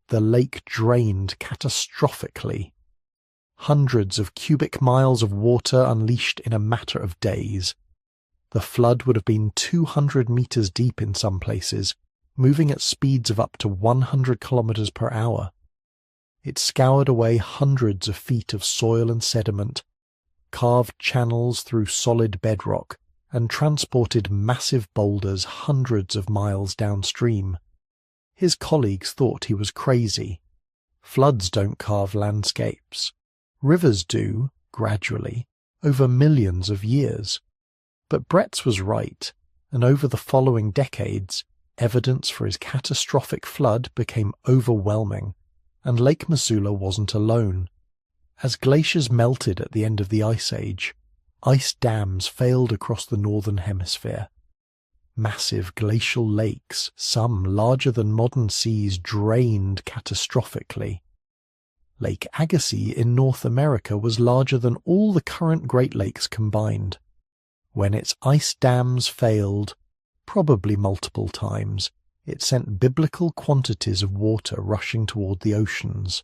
the lake drained catastrophically. Hundreds of cubic miles of water unleashed in a matter of days. The flood would have been 200 meters deep in some places, moving at speeds of up to 100 kilometers per hour. It scoured away hundreds of feet of soil and sediment, carved channels through solid bedrock, and transported massive boulders hundreds of miles downstream. His colleagues thought he was crazy. Floods don't carve landscapes. Rivers do, gradually, over millions of years. But Bretz was right, and over the following decades, evidence for his catastrophic flood became overwhelming, and Lake Missoula wasn't alone. As glaciers melted at the end of the Ice Age, ice dams failed across the northern hemisphere. Massive glacial lakes, some larger than modern seas, drained catastrophically. Lake Agassiz in North America was larger than all the current Great Lakes combined. When its ice dams failed, probably multiple times, it sent biblical quantities of water rushing toward the oceans.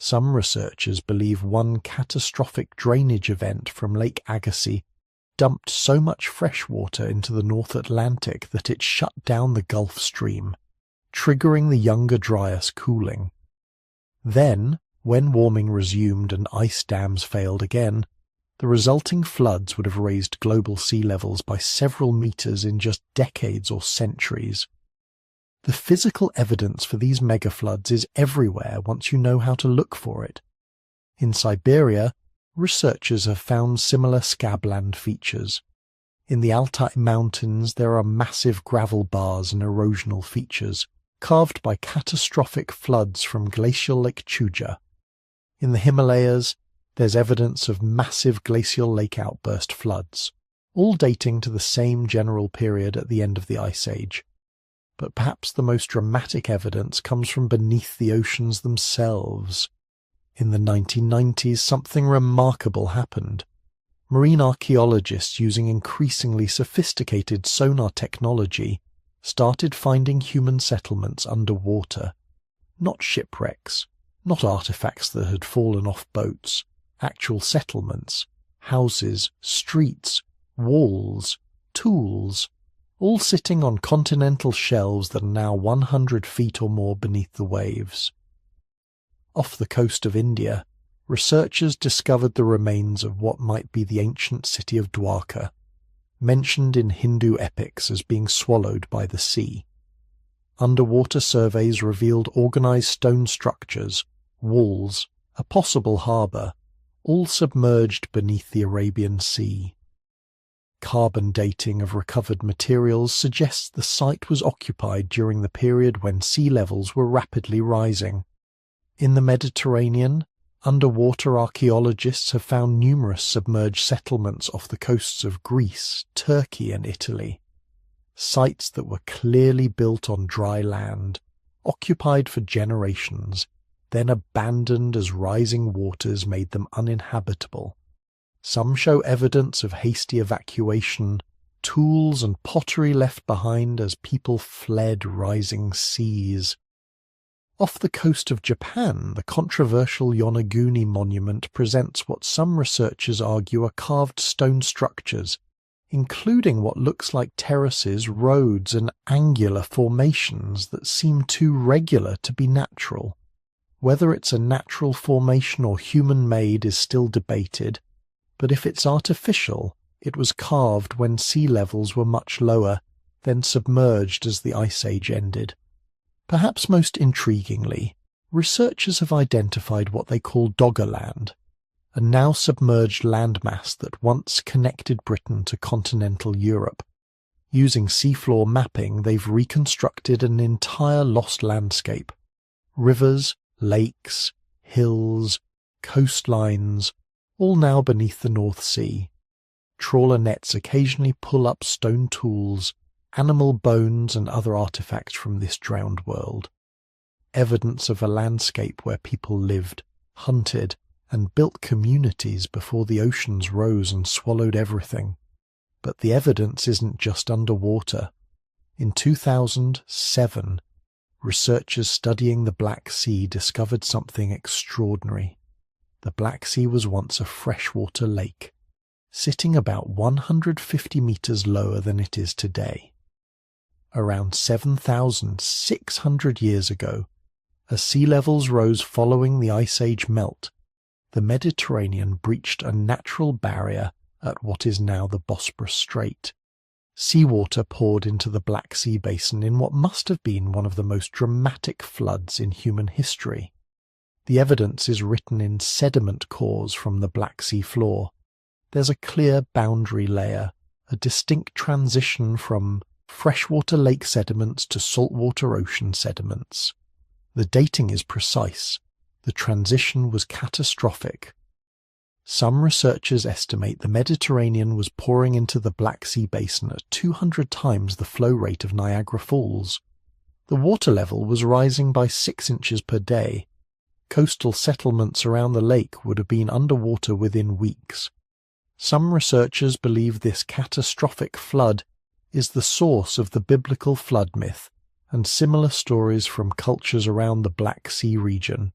Some researchers believe one catastrophic drainage event from Lake Agassiz dumped so much fresh water into the North Atlantic that it shut down the Gulf Stream, triggering the Younger Dryas cooling. Then, when warming resumed and ice dams failed again, the resulting floods would have raised global sea levels by several meters in just decades or centuries. The physical evidence for these megafloods is everywhere once you know how to look for it. In Siberia, researchers have found similar scabland features. In the Altai Mountains, there are massive gravel bars and erosional features, carved by catastrophic floods from glacial Lake Chuja. In the Himalayas, there's evidence of massive glacial lake outburst floods, all dating to the same general period at the end of the Ice Age. But perhaps the most dramatic evidence comes from beneath the oceans themselves. In the 1990s, something remarkable happened. Marine archaeologists using increasingly sophisticated sonar technology started finding human settlements underwater. Not shipwrecks, not artifacts that had fallen off boats, actual settlements, houses, streets, walls, tools, all sitting on continental shelves that are now 100 feet or more beneath the waves. Off the coast of India, researchers discovered the remains of what might be the ancient city of Dwarka, mentioned in Hindu epics as being swallowed by the sea. Underwater surveys revealed organized stone structures, walls, a possible harbour, all submerged beneath the Arabian Sea. Carbon dating of recovered materials suggests the site was occupied during the period when sea levels were rapidly rising. In the Mediterranean, underwater archaeologists have found numerous submerged settlements off the coasts of Greece, Turkey and Italy. Sites that were clearly built on dry land, occupied for generations, then abandoned as rising waters made them uninhabitable. Some show evidence of hasty evacuation, tools and pottery left behind as people fled rising seas. Off the coast of Japan, the controversial Yonaguni monument presents what some researchers argue are carved stone structures, including what looks like terraces, roads, and angular formations that seem too regular to be natural. Whether it's a natural formation or human-made is still debated, but if it's artificial, it was carved when sea levels were much lower, then submerged as the Ice Age ended. Perhaps most intriguingly, researchers have identified what they call Doggerland, a now submerged landmass that once connected Britain to continental Europe. Using seafloor mapping, they've reconstructed an entire lost landscape. Rivers, lakes, hills, coastlines, all now beneath the North Sea. Trawler nets occasionally pull up stone tools, animal bones and other artifacts from this drowned world. Evidence of a landscape where people lived, hunted, and built communities before the oceans rose and swallowed everything. But the evidence isn't just underwater. In 2007, researchers studying the Black Sea discovered something extraordinary. The Black Sea was once a freshwater lake, sitting about 150 meters lower than it is today. Around 7,600 years ago, as sea levels rose following the Ice Age melt, the Mediterranean breached a natural barrier at what is now the Bosporus Strait. Seawater poured into the Black Sea basin in what must have been one of the most dramatic floods in human history. The evidence is written in sediment cores from the Black Sea floor. There's a clear boundary layer, a distinct transition from freshwater lake sediments to saltwater ocean sediments. The dating is precise. The transition was catastrophic. Some researchers estimate the Mediterranean was pouring into the Black Sea basin at 200 times the flow rate of Niagara Falls. The water level was rising by 6 inches per day. Coastal settlements around the lake would have been underwater within weeks. Some researchers believe this catastrophic flood is the source of the biblical flood myth and similar stories from cultures around the Black Sea region.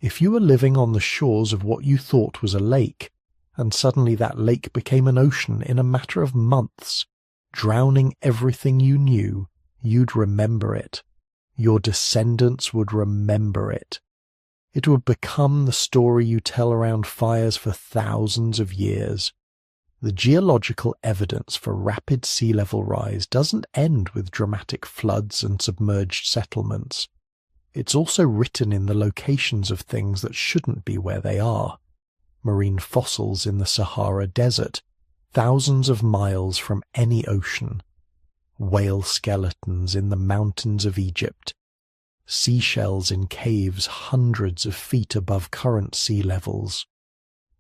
If you were living on the shores of what you thought was a lake, and suddenly that lake became an ocean in a matter of months, drowning everything you knew, you'd remember it. Your descendants would remember it. It would become the story you tell around fires for thousands of years. The geological evidence for rapid sea level rise doesn't end with dramatic floods and submerged settlements. It's also written in the locations of things that shouldn't be where they are. Marine fossils in the Sahara Desert, thousands of miles from any ocean. whale skeletons in the mountains of Egypt, seashells in caves hundreds of feet above current sea levels.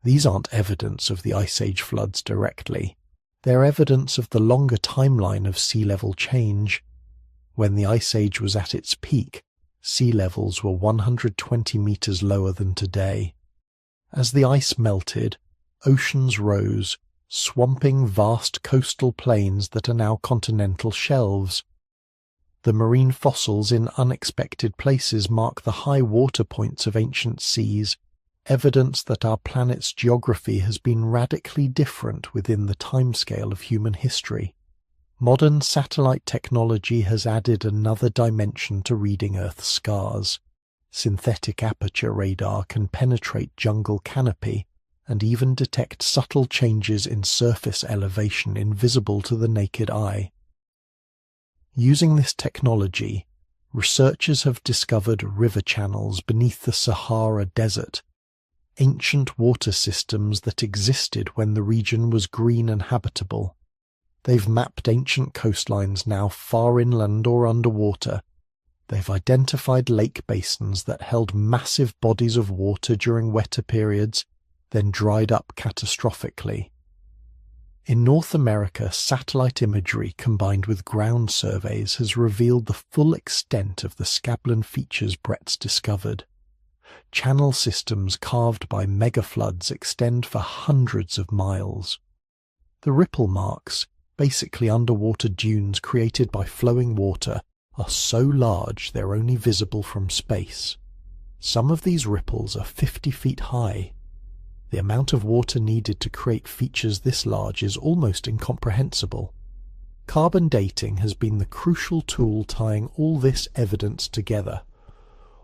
These aren't evidence of the Ice Age floods directly. They're evidence of the longer timeline of sea level change. When the Ice Age was at its peak, sea levels were 120 meters lower than today. As the ice melted, oceans rose, swamping vast coastal plains that are now continental shelves. The marine fossils in unexpected places mark the high water points of ancient seas, evidence that our planet's geography has been radically different within the timescale of human history. Modern satellite technology has added another dimension to reading Earth's scars. Synthetic aperture radar can penetrate jungle canopy and even detect subtle changes in surface elevation invisible to the naked eye. Using this technology, researchers have discovered river channels beneath the Sahara Desert, ancient water systems that existed when the region was green and habitable. They've mapped ancient coastlines now far inland or underwater. They've identified lake basins that held massive bodies of water during wetter periods, then dried up catastrophically. In North America, satellite imagery combined with ground surveys has revealed the full extent of the scablin features Brett's discovered. Channel systems carved by megafloods extend for hundreds of miles. The ripple marks, basically underwater dunes created by flowing water, are so large they're only visible from space. Some of these ripples are 50 feet high. The amount of water needed to create features this large is almost incomprehensible. Carbon dating has been the crucial tool tying all this evidence together.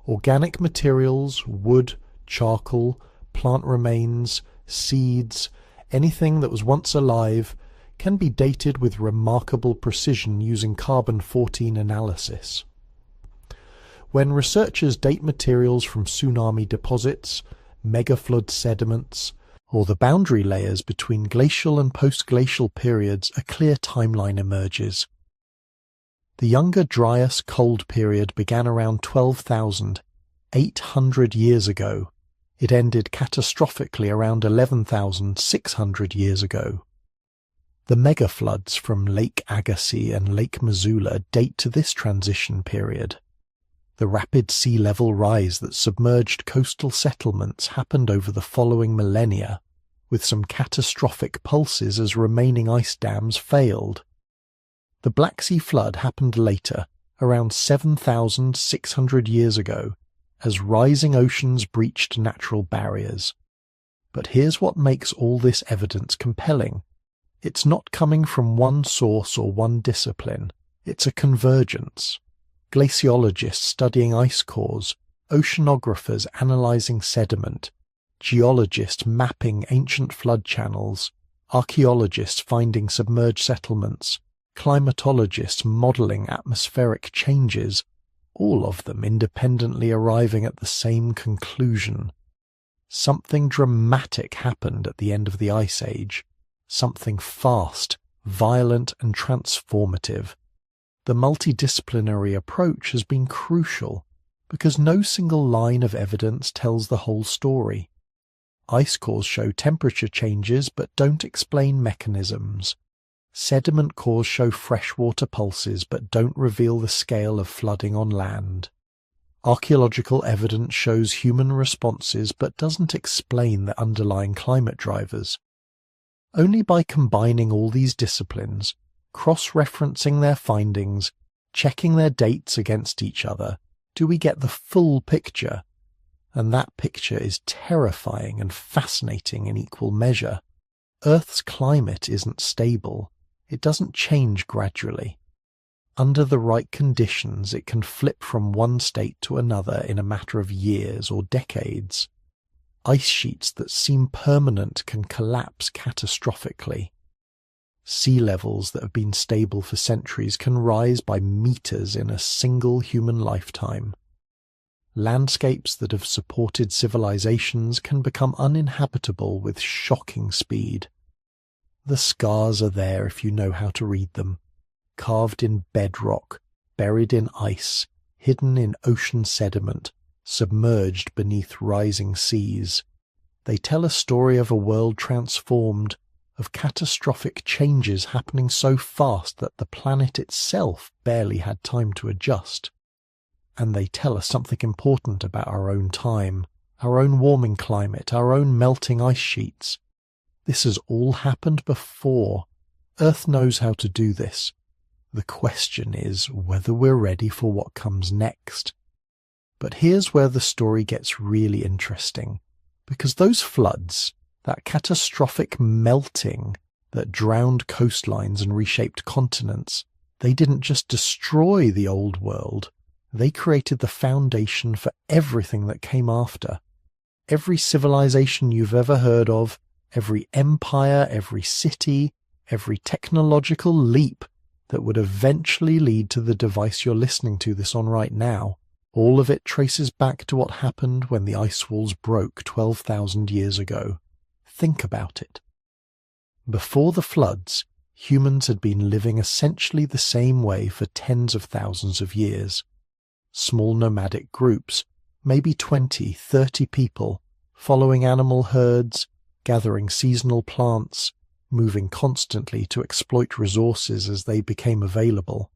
Organic materials, wood, charcoal, plant remains, seeds, anything that was once alive, can be dated with remarkable precision using carbon-14 analysis. When researchers date materials from tsunami deposits, megaflood sediments, or the boundary layers between glacial and post-glacial periods, a clear timeline emerges. The Younger Dryas Cold period began around 12,800 years ago. It ended catastrophically around 11,600 years ago. The megafloods from Lake Agassiz and Lake Missoula date to this transition period. The rapid sea level rise that submerged coastal settlements happened over the following millennia, with some catastrophic pulses as remaining ice dams failed. The Black Sea flood happened later, around 7,600 years ago, as rising oceans breached natural barriers. But here's what makes all this evidence compelling. It's not coming from one source or one discipline. It's a convergence. Glaciologists studying ice cores, oceanographers analyzing sediment, geologists mapping ancient flood channels, archaeologists finding submerged settlements, climatologists modeling atmospheric changes, all of them independently arriving at the same conclusion. Something dramatic happened at the end of the Ice Age. Something fast, violent, and transformative. The multidisciplinary approach has been crucial because no single line of evidence tells the whole story. Ice cores show temperature changes but don't explain mechanisms. Sediment cores show freshwater pulses but don't reveal the scale of flooding on land. Archaeological evidence shows human responses but doesn't explain the underlying climate drivers. Only by combining all these disciplines, cross-referencing their findings, checking their dates against each other, do we get the full picture. And that picture is terrifying and fascinating in equal measure. Earth's climate isn't stable. It doesn't change gradually. Under the right conditions, it can flip from one state to another in a matter of years or decades. Ice sheets that seem permanent can collapse catastrophically. Sea levels that have been stable for centuries can rise by meters in a single human lifetime. Landscapes that have supported civilizations can become uninhabitable with shocking speed. The scars are there if you know how to read them. carved in bedrock, buried in ice, hidden in ocean sediment, submerged beneath rising seas. They tell a story of a world transformed, of catastrophic changes happening so fast that the planet itself barely had time to adjust. And they tell us something important about our own time, our own warming climate, our own melting ice sheets. This has all happened before. Earth knows how to do this. The question is whether we're ready for what comes next. But here's where the story gets really interesting, because those floods, that catastrophic melting that drowned coastlines and reshaped continents, they didn't just destroy the old world, they created the foundation for everything that came after. Every civilization you've ever heard of, every empire, every city, every technological leap that would eventually lead to the device you're listening to this on right now, all of it traces back to what happened when the ice walls broke 12,000 years ago. Think about it. Before the floods, humans had been living essentially the same way for tens of thousands of years. Small nomadic groups, maybe 20, 30 people, following animal herds, gathering seasonal plants, moving constantly to exploit resources as they became available.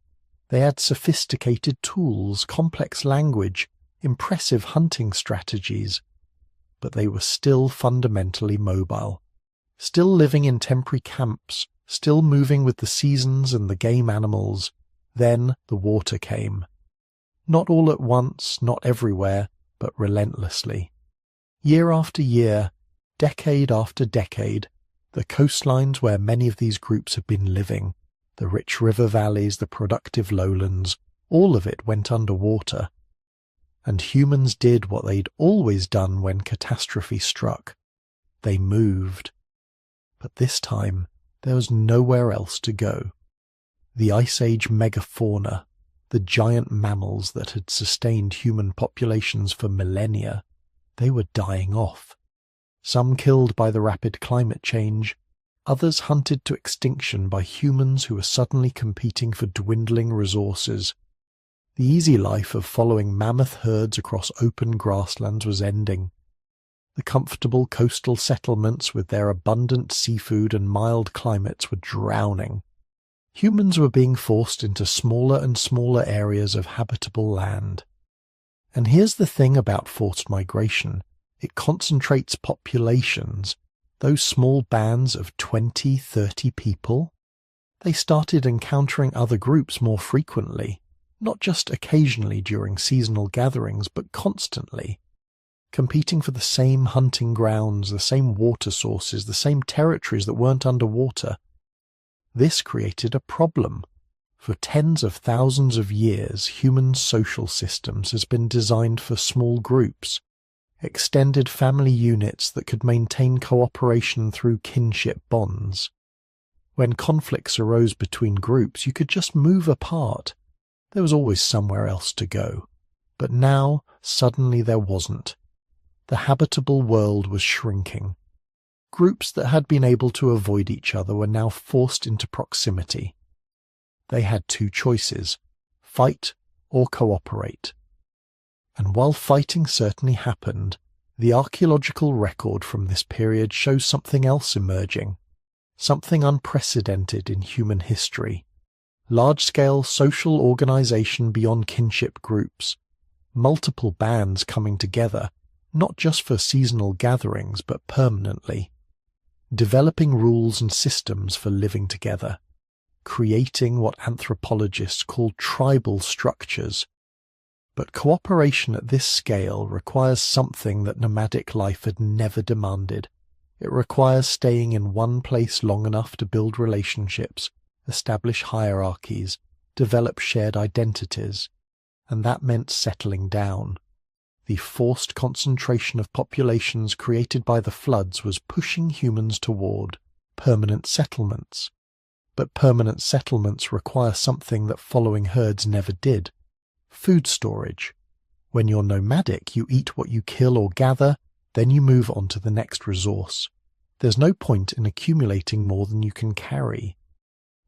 They had sophisticated tools, complex language, impressive hunting strategies, but they were still fundamentally mobile, still living in temporary camps, still moving with the seasons and the game animals. Then the water came. Not all at once, not everywhere, but relentlessly. Year after year, decade after decade, the coastlines where many of these groups had been living, the rich river valleys, the productive lowlands, all of it went underwater. And humans did what they'd always done when catastrophe struck. They moved. But this time, there was nowhere else to go. The Ice Age megafauna, the giant mammals that had sustained human populations for millennia, they were dying off. Some killed by the rapid climate change, others hunted to extinction by humans who were suddenly competing for dwindling resources. The easy life of following mammoth herds across open grasslands was ending. The comfortable coastal settlements with their abundant seafood and mild climates were drowning. Humans were being forced into smaller and smaller areas of habitable land. And here's the thing about forced migration. It concentrates populations, those small bands of 20, 30 people. They started encountering other groups more frequently, not just occasionally during seasonal gatherings, but constantly, competing for the same hunting grounds, the same water sources, the same territories that weren't underwater. This created a problem. For tens of thousands of years, human social systems has been designed for small groups, extended family units that could maintain cooperation through kinship bonds. When conflicts arose between groups, you could just move apart. There was always somewhere else to go. But now, suddenly there wasn't. The habitable world was shrinking. Groups that had been able to avoid each other were now forced into proximity. They had two choices: fight or cooperate. And while fighting certainly happened, the archaeological record from this period shows something else emerging, something unprecedented in human history. Large-scale social organization beyond kinship groups, multiple bands coming together, not just for seasonal gatherings but permanently, developing rules and systems for living together, creating what anthropologists call tribal structures. But cooperation at this scale requires something that nomadic life had never demanded. It requires staying in one place long enough to build relationships, establish hierarchies, develop shared identities, and that meant settling down. The forced concentration of populations created by the floods was pushing humans toward permanent settlements. But permanent settlements require something that following herds never did: food storage. When you're nomadic, you eat what you kill or gather, then you move on to the next resource. There's no point in accumulating more than you can carry.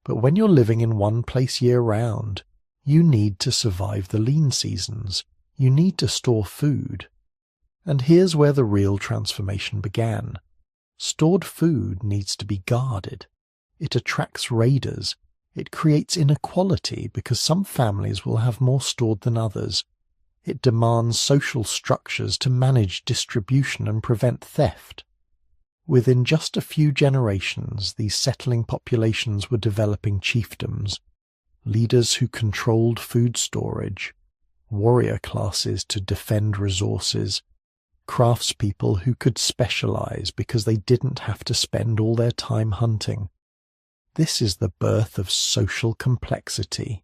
But when you're living in one place year-round, you need to survive the lean seasons. You need to store food. And here's where the real transformation began. Stored food needs to be guarded. It attracts raiders. It creates inequality because some families will have more stored than others. It demands social structures to manage distribution and prevent theft. Within just a few generations, these settling populations were developing chiefdoms, leaders who controlled food storage, warrior classes to defend resources, craftspeople who could specialize because they didn't have to spend all their time hunting. This is the birth of social complexity,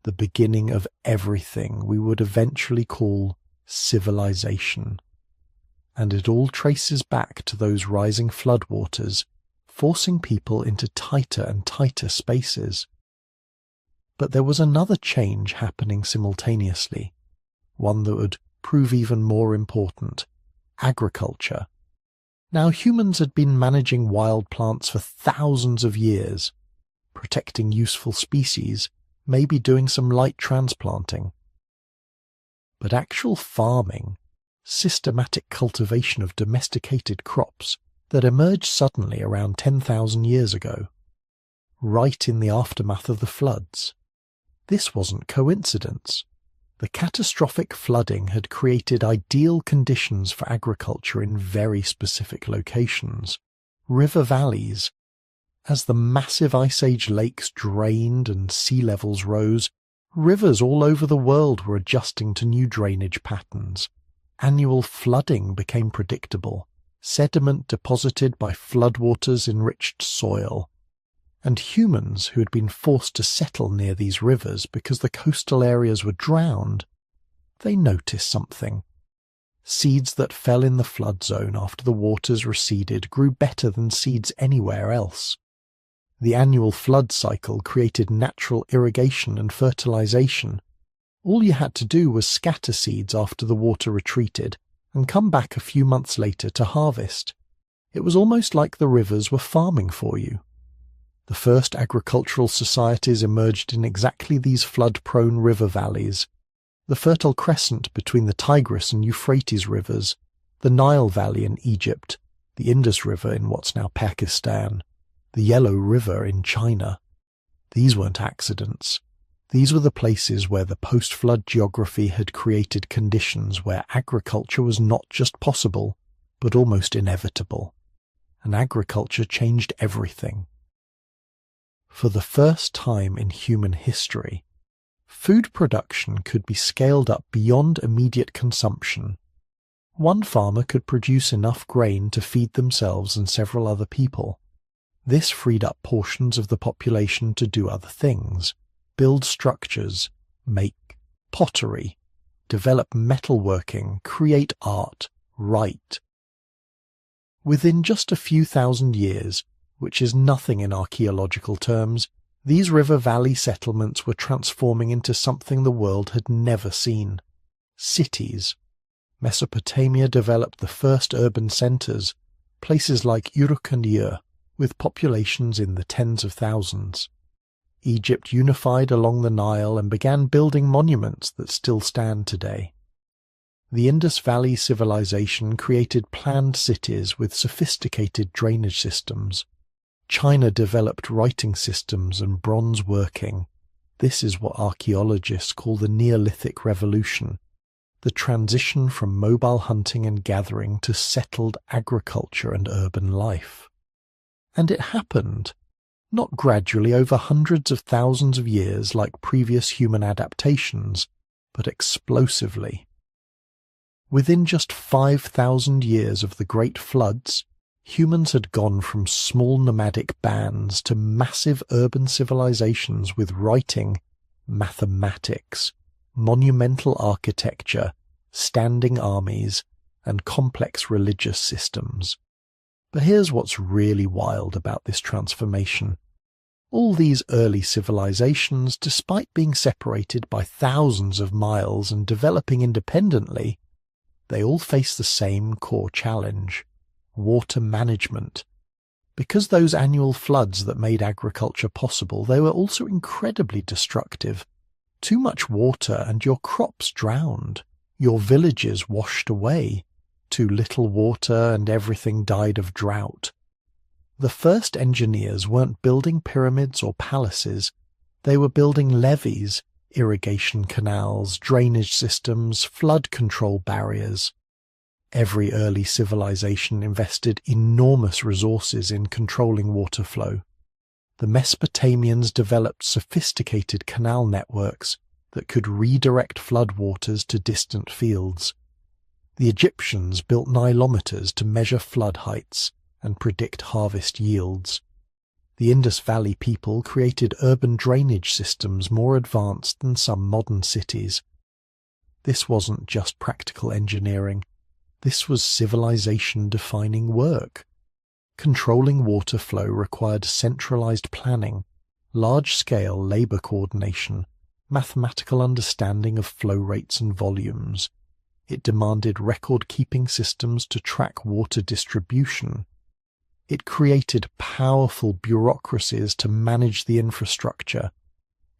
the beginning of everything we would eventually call civilization. And it all traces back to those rising floodwaters, forcing people into tighter and tighter spaces. But there was another change happening simultaneously, one that would prove even more important: agriculture. Now, humans had been managing wild plants for thousands of years, protecting useful species, maybe doing some light transplanting. But actual farming, systematic cultivation of domesticated crops, that emerged suddenly around 10,000 years ago, right in the aftermath of the floods. This wasn't coincidence. The catastrophic flooding had created ideal conditions for agriculture in very specific locations, river valleys. As the massive Ice Age lakes drained and sea levels rose, rivers all over the world were adjusting to new drainage patterns. Annual flooding became predictable, sediment deposited by floodwaters enriched soil. And humans who had been forced to settle near these rivers because the coastal areas were drowned, they noticed something. Seeds that fell in the flood zone after the waters receded grew better than seeds anywhere else. The annual flood cycle created natural irrigation and fertilization. All you had to do was scatter seeds after the water retreated and come back a few months later to harvest. It was almost like the rivers were farming for you. The first agricultural societies emerged in exactly these flood-prone river valleys. The Fertile Crescent between the Tigris and Euphrates rivers, the Nile Valley in Egypt, the Indus River in what's now Pakistan, the Yellow River in China. These weren't accidents. These were the places where the post-flood geography had created conditions where agriculture was not just possible, but almost inevitable. And agriculture changed everything. For the first time in human history, food production could be scaled up beyond immediate consumption. One farmer could produce enough grain to feed themselves and several other people. This freed up portions of the population to do other things, build structures, make pottery, develop metalworking, create art, write. Within just a few thousand years, which is nothing in archaeological terms, these river valley settlements were transforming into something the world had never seen. Cities. Mesopotamia developed the first urban centers, places like Uruk and Ur, with populations in the tens of thousands. Egypt unified along the Nile and began building monuments that still stand today. The Indus Valley civilization created planned cities with sophisticated drainage systems. China developed writing systems and bronze working. This is what archaeologists call the Neolithic Revolution, the transition from mobile hunting and gathering to settled agriculture and urban life. And it happened, not gradually over hundreds of thousands of years like previous human adaptations, but explosively. Within just 5,000 years of the Great Floods, humans had gone from small nomadic bands to massive urban civilizations with writing, mathematics, monumental architecture, standing armies, and complex religious systems. But here's what's really wild about this transformation. All these early civilizations, despite being separated by thousands of miles and developing independently, they all face the same core challenge: water management. Because those annual floods that made agriculture possible, they were also incredibly destructive. Too much water and your crops drowned. Your villages washed away. Too little water and everything died of drought. The first engineers weren't building pyramids or palaces. They were building levees, irrigation canals, drainage systems, flood control barriers. Every early civilization invested enormous resources in controlling water flow. The Mesopotamians developed sophisticated canal networks that could redirect floodwaters to distant fields. The Egyptians built nilometers to measure flood heights and predict harvest yields. The Indus Valley people created urban drainage systems more advanced than some modern cities. This wasn't just practical engineering. This was civilization-defining work. Controlling water flow required centralized planning, large-scale labor coordination, mathematical understanding of flow rates and volumes. It demanded record-keeping systems to track water distribution. It created powerful bureaucracies to manage the infrastructure.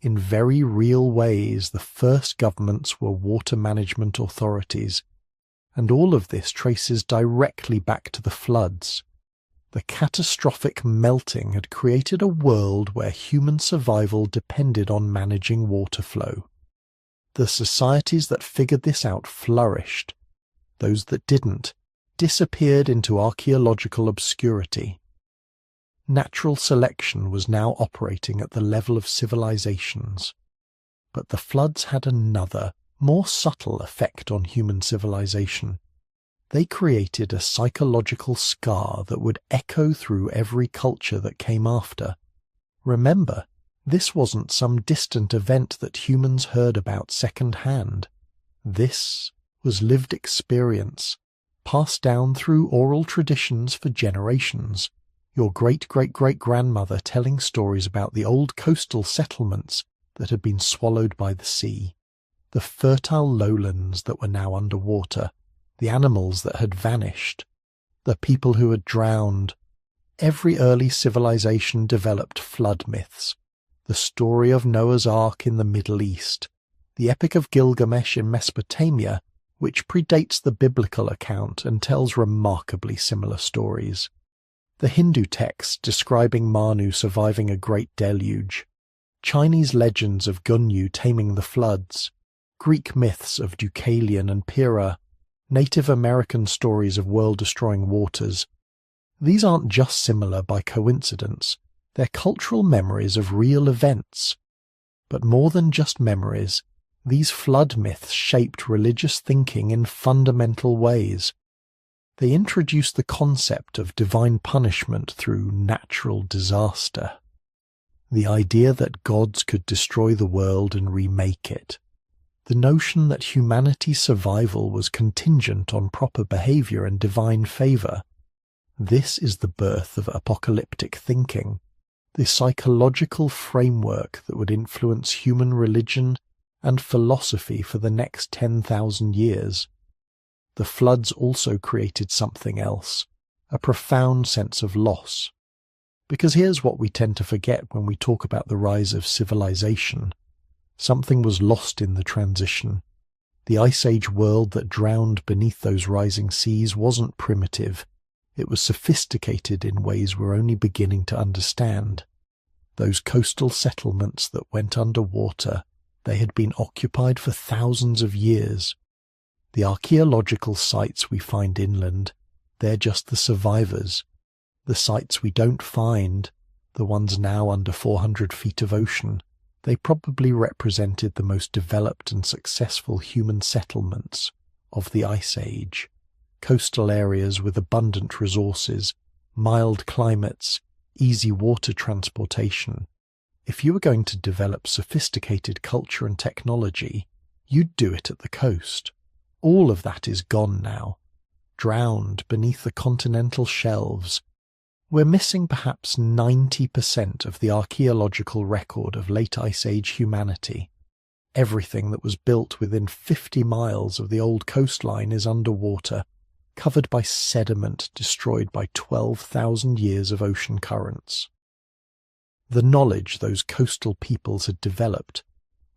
In very real ways, the first governments were water management authorities. And all of this traces directly back to the floods. The catastrophic melting had created a world where human survival depended on managing water flow. The societies that figured this out flourished. Those that didn't disappeared into archaeological obscurity. Natural selection was now operating at the level of civilizations. But the floods had another, more subtle effect on human civilization. They created a psychological scar that would echo through every culture that came after. Remember, this wasn't some distant event that humans heard about second-hand. This was lived experience, passed down through oral traditions for generations. Your great-great-great-grandmother telling stories about the old coastal settlements that had been swallowed by the sea. The fertile lowlands that were now underwater, the animals that had vanished, the people who had drowned. Every early civilization developed flood myths. The story of Noah's Ark in the Middle East, the Epic of Gilgamesh in Mesopotamia, which predates the biblical account and tells remarkably similar stories. The Hindu texts describing Manu surviving a great deluge, Chinese legends of Gunyu taming the floods, Greek myths of Deucalion and Pyrrha, Native American stories of world-destroying waters. These aren't just similar by coincidence, they're cultural memories of real events. But more than just memories, these flood myths shaped religious thinking in fundamental ways. They introduced the concept of divine punishment through natural disaster. The idea that gods could destroy the world and remake it. The notion that humanity's survival was contingent on proper behavior and divine favor. This is the birth of apocalyptic thinking, the psychological framework that would influence human religion and philosophy for the next 10,000 years. The floods also created something else, a profound sense of loss. Because here's what we tend to forget when we talk about the rise of civilization. Something was lost in the transition. The Ice Age world that drowned beneath those rising seas wasn't primitive. It was sophisticated in ways we're only beginning to understand. Those coastal settlements that went underwater, they had been occupied for thousands of years. The archaeological sites we find inland, they're just the survivors. The sites we don't find, the ones now under 400 feet of ocean, they probably represented the most developed and successful human settlements of the Ice Age. Coastal areas with abundant resources, mild climates, easy water transportation. If you were going to develop sophisticated culture and technology, you'd do it at the coast. All of that is gone now, drowned beneath the continental shelves. We're missing perhaps 90% of the archaeological record of late Ice Age humanity. Everything that was built within 50 miles of the old coastline is underwater. covered by sediment destroyed by 12,000 years of ocean currents. The knowledge those coastal peoples had developed,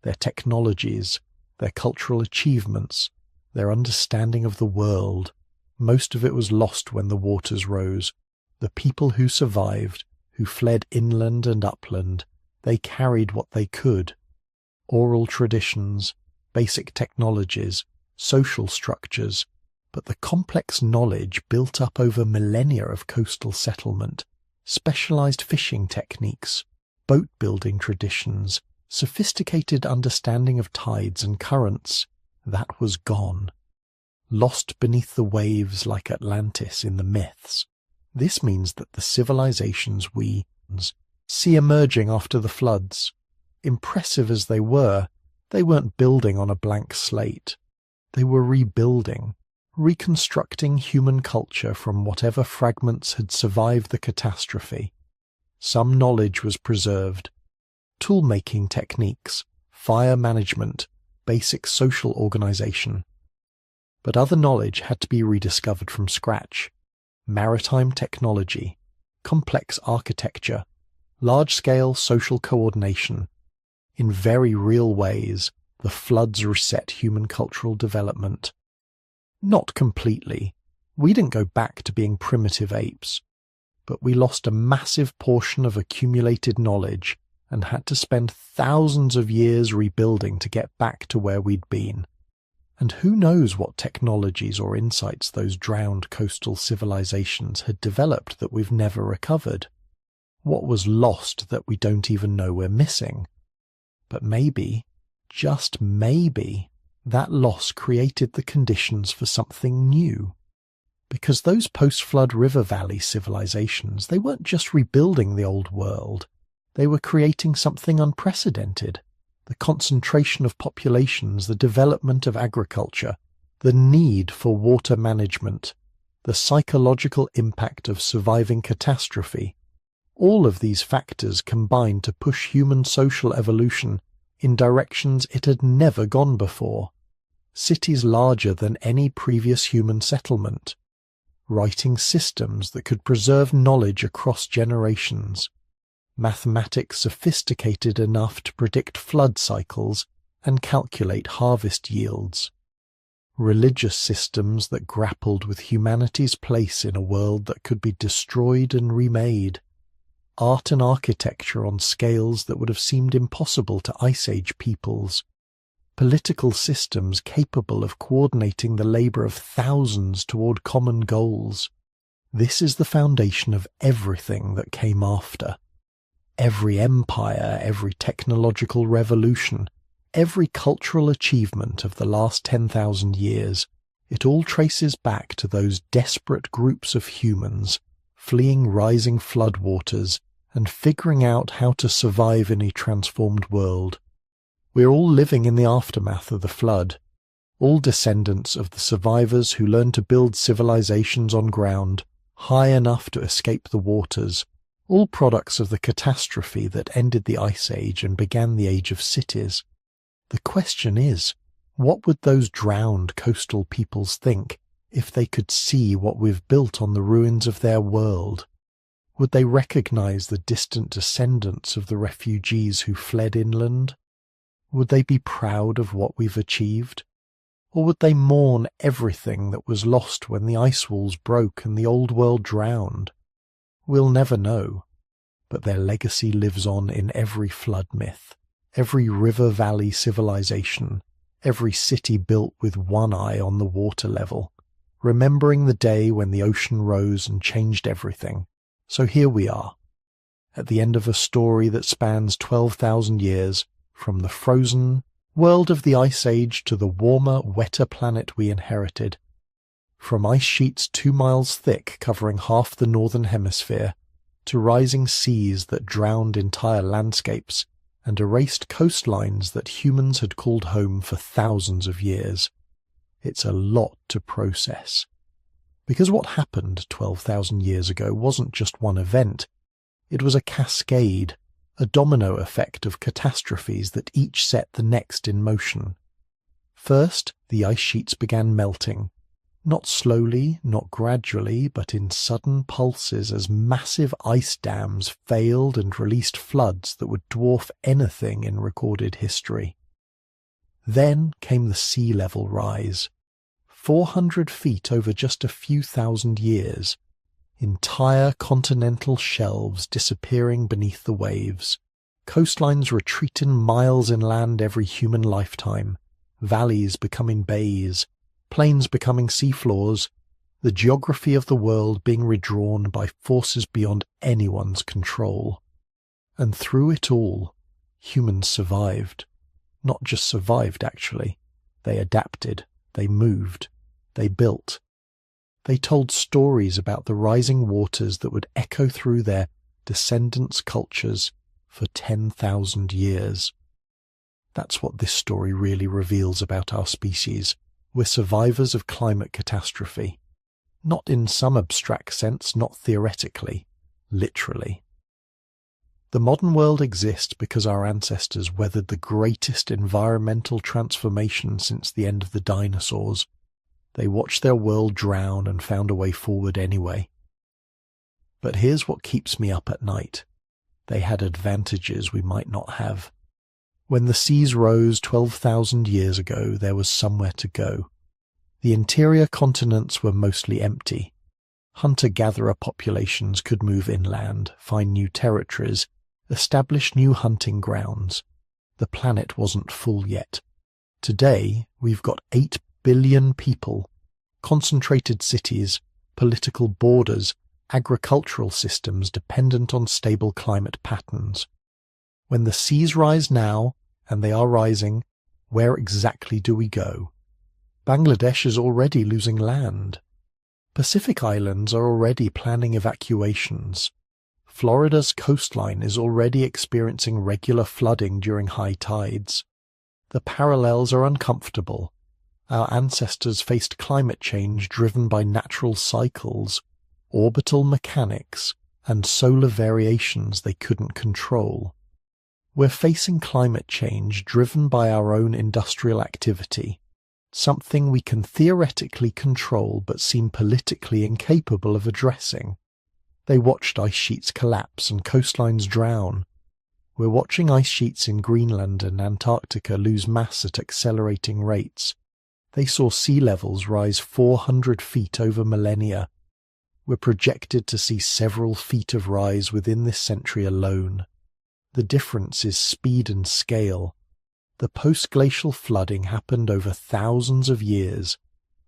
their technologies, their cultural achievements, their understanding of the world, most of it was lost when the waters rose. The people who survived, who fled inland and upland, they carried what they could: oral traditions, basic technologies, social structures, but the complex knowledge built up over millennia of coastal settlement, specialized fishing techniques, boat-building traditions, sophisticated understanding of tides and currents, that was gone. Lost beneath the waves like Atlantis in the myths. This means that the civilizations we see emerging after the floods, impressive as they weren't building on a blank slate. They were rebuilding, reconstructing human culture from whatever fragments had survived the catastrophe. Some knowledge was preserved: tool-making techniques, fire management, basic social organization. But other knowledge had to be rediscovered from scratch: maritime technology, complex architecture, large-scale social coordination. In very real ways, the floods reset human cultural development. Not completely. We didn't go back to being primitive apes, but we lost a massive portion of accumulated knowledge and had to spend thousands of years rebuilding to get back to where we'd been. And who knows what technologies or insights those drowned coastal civilizations had developed that we've never recovered? What was lost that we don't even know we're missing? But maybe, just maybe, that loss created the conditions for something new. Because those post-flood river valley civilizations, they weren't just rebuilding the old world. They were creating something unprecedented. The concentration of populations, the development of agriculture, the need for water management, the psychological impact of surviving catastrophe. All of these factors combined to push human social evolution in directions it had never gone before. Cities larger than any previous human settlement. Writing systems that could preserve knowledge across generations. Mathematics sophisticated enough to predict flood cycles and calculate harvest yields. Religious systems that grappled with humanity's place in a world that could be destroyed and remade. Art and architecture on scales that would have seemed impossible to Ice Age peoples. Political systems capable of coordinating the labor of thousands toward common goals. This is the foundation of everything that came after. Every empire, every technological revolution, every cultural achievement of the last 10,000 years, it all traces back to those desperate groups of humans fleeing rising floodwaters and figuring out how to survive in a transformed world. We're all living in the aftermath of the flood, all descendants of the survivors who learned to build civilizations on ground high enough to escape the waters, all products of the catastrophe that ended the Ice Age and began the Age of Cities. The question is, what would those drowned coastal peoples think if they could see what we've built on the ruins of their world? Would they recognize the distant descendants of the refugees who fled inland? Would they be proud of what we've achieved? Or would they mourn everything that was lost when the ice walls broke and the old world drowned? We'll never know, but their legacy lives on in every flood myth, every river valley civilization, every city built with one eye on the water level, remembering the day when the ocean rose and changed everything. So here we are, at the end of a story that spans 12,000 years, from the frozen world of the Ice Age to the warmer, wetter planet we inherited. From ice sheets 2 miles thick covering half the northern hemisphere, to rising seas that drowned entire landscapes and erased coastlines that humans had called home for thousands of years. It's a lot to process. Because what happened 12,000 years ago wasn't just one event. It was a cascade, a domino effect of catastrophes that each set the next in motion. First, the ice sheets began melting. Not slowly, not gradually, but in sudden pulses as massive ice dams failed and released floods that would dwarf anything in recorded history. Then came the sea level rise. 400 feet over just a few thousand years. Entire continental shelves disappearing beneath the waves. Coastlines retreating miles inland every human lifetime. Valleys becoming bays. Plains becoming seafloors. The geography of the world being redrawn by forces beyond anyone's control. And through it all, humans survived. Not just survived, actually. They adapted. They moved. They built. They told stories about the rising waters that would echo through their descendants' cultures for 10,000 years. That's what this story really reveals about our species. We're survivors of climate catastrophe. Not in some abstract sense, not theoretically, literally. The modern world exists because our ancestors weathered the greatest environmental transformation since the end of the dinosaurs. They watched their world drown and found a way forward anyway. But here's what keeps me up at night. They had advantages we might not have. When the seas rose 12,000 years ago, there was somewhere to go. The interior continents were mostly empty. Hunter-gatherer populations could move inland, find new territories, establish new hunting grounds. The planet wasn't full yet. Today, we've got 8 billion people, concentrated cities, political borders, agricultural systems dependent on stable climate patterns. When the seas rise now, and they are rising, where exactly do we go? Bangladesh is already losing land. Pacific islands are already planning evacuations. Florida's coastline is already experiencing regular flooding during high tides. The parallels are uncomfortable. Our ancestors faced climate change driven by natural cycles, orbital mechanics, and solar variations they couldn't control. We're facing climate change driven by our own industrial activity, something we can theoretically control but seem politically incapable of addressing. They watched ice sheets collapse and coastlines drown. We're watching ice sheets in Greenland and Antarctica lose mass at accelerating rates. They saw sea levels rise 400 feet over millennia. We're projected to see several feet of rise within this century alone. The difference is speed and scale. The post-glacial flooding happened over thousands of years,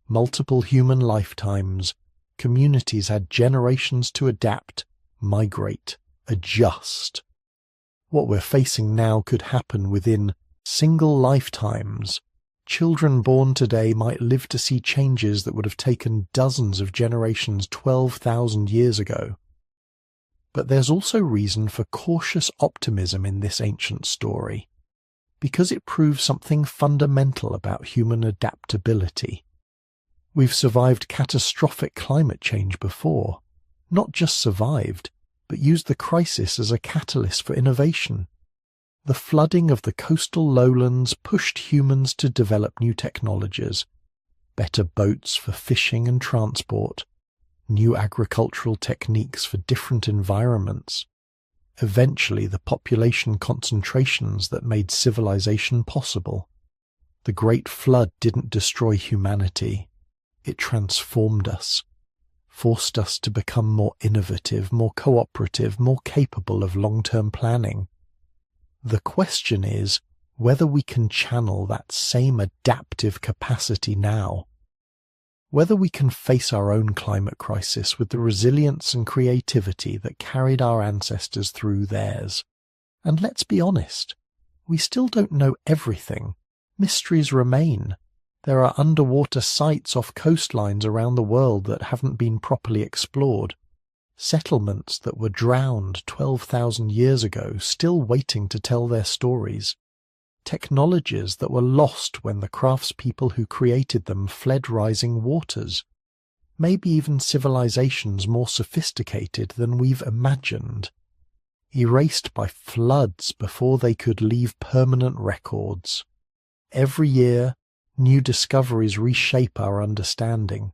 multiple human lifetimes. Communities had generations to adapt, migrate, adjust. What we're facing now could happen within single lifetimes. Children born today might live to see changes that would have taken dozens of generations 12,000 years ago. But there's also reason for cautious optimism in this ancient story, because it proves something fundamental about human adaptability. We've survived catastrophic climate change before, not just survived, but used the crisis as a catalyst for innovation. The flooding of the coastal lowlands pushed humans to develop new technologies, better boats for fishing and transport, new agricultural techniques for different environments. Eventually, the population concentrations that made civilization possible. The Great Flood didn't destroy humanity. It transformed us, forced us to become more innovative, more cooperative, more capable of long-term planning. The question is whether we can channel that same adaptive capacity now. Whether we can face our own climate crisis with the resilience and creativity that carried our ancestors through theirs. And let's be honest, we still don't know everything. Mysteries remain. There are underwater sites off coastlines around the world that haven't been properly explored. Settlements that were drowned 12,000 years ago still waiting to tell their stories. Technologies that were lost when the craftspeople who created them fled rising waters. Maybe even civilizations more sophisticated than we've imagined. Erased by floods before they could leave permanent records. Every year, new discoveries reshape our understanding.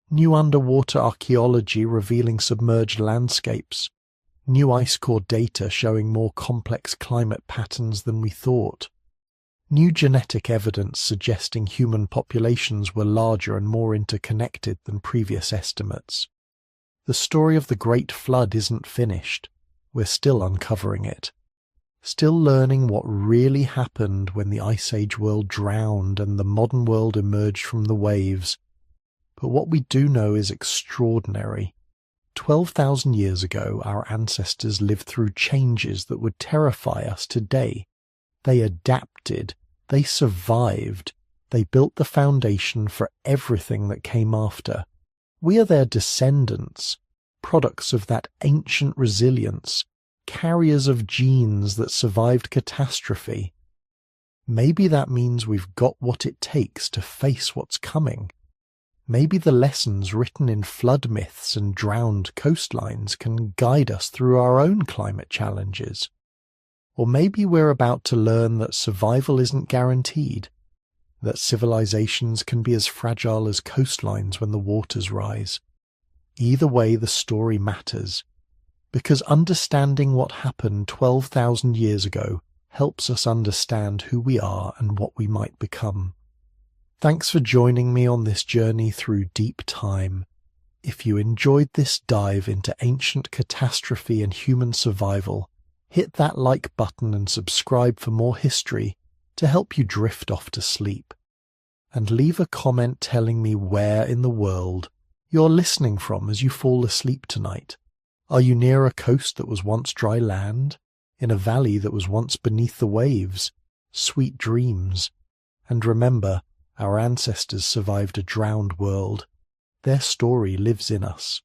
New underwater archaeology revealing submerged landscapes. New ice core data showing more complex climate patterns than we thought. New genetic evidence suggesting human populations were larger and more interconnected than previous estimates. The story of the Great Flood isn't finished. We're still uncovering it. Still learning what really happened when the Ice Age world drowned and the modern world emerged from the waves. But what we do know is extraordinary. 12,000 years ago, our ancestors lived through changes that would terrify us today. They adapted, they survived, they built the foundation for everything that came after. We are their descendants, products of that ancient resilience, carriers of genes that survived catastrophe. Maybe that means we've got what it takes to face what's coming. Maybe the lessons written in flood myths and drowned coastlines can guide us through our own climate challenges. Or maybe we're about to learn that survival isn't guaranteed, that civilizations can be as fragile as coastlines when the waters rise. Either way, the story matters, because understanding what happened 12,000 years ago helps us understand who we are and what we might become. Thanks for joining me on this journey through deep time. If you enjoyed this dive into ancient catastrophe and human survival, hit that like button and subscribe for more history to help you drift off to sleep. And leave a comment telling me where in the world you're listening from as you fall asleep tonight. Are you near a coast that was once dry land? In a valley that was once beneath the waves? Sweet dreams. And remember, our ancestors survived a drowned world. Their story lives in us.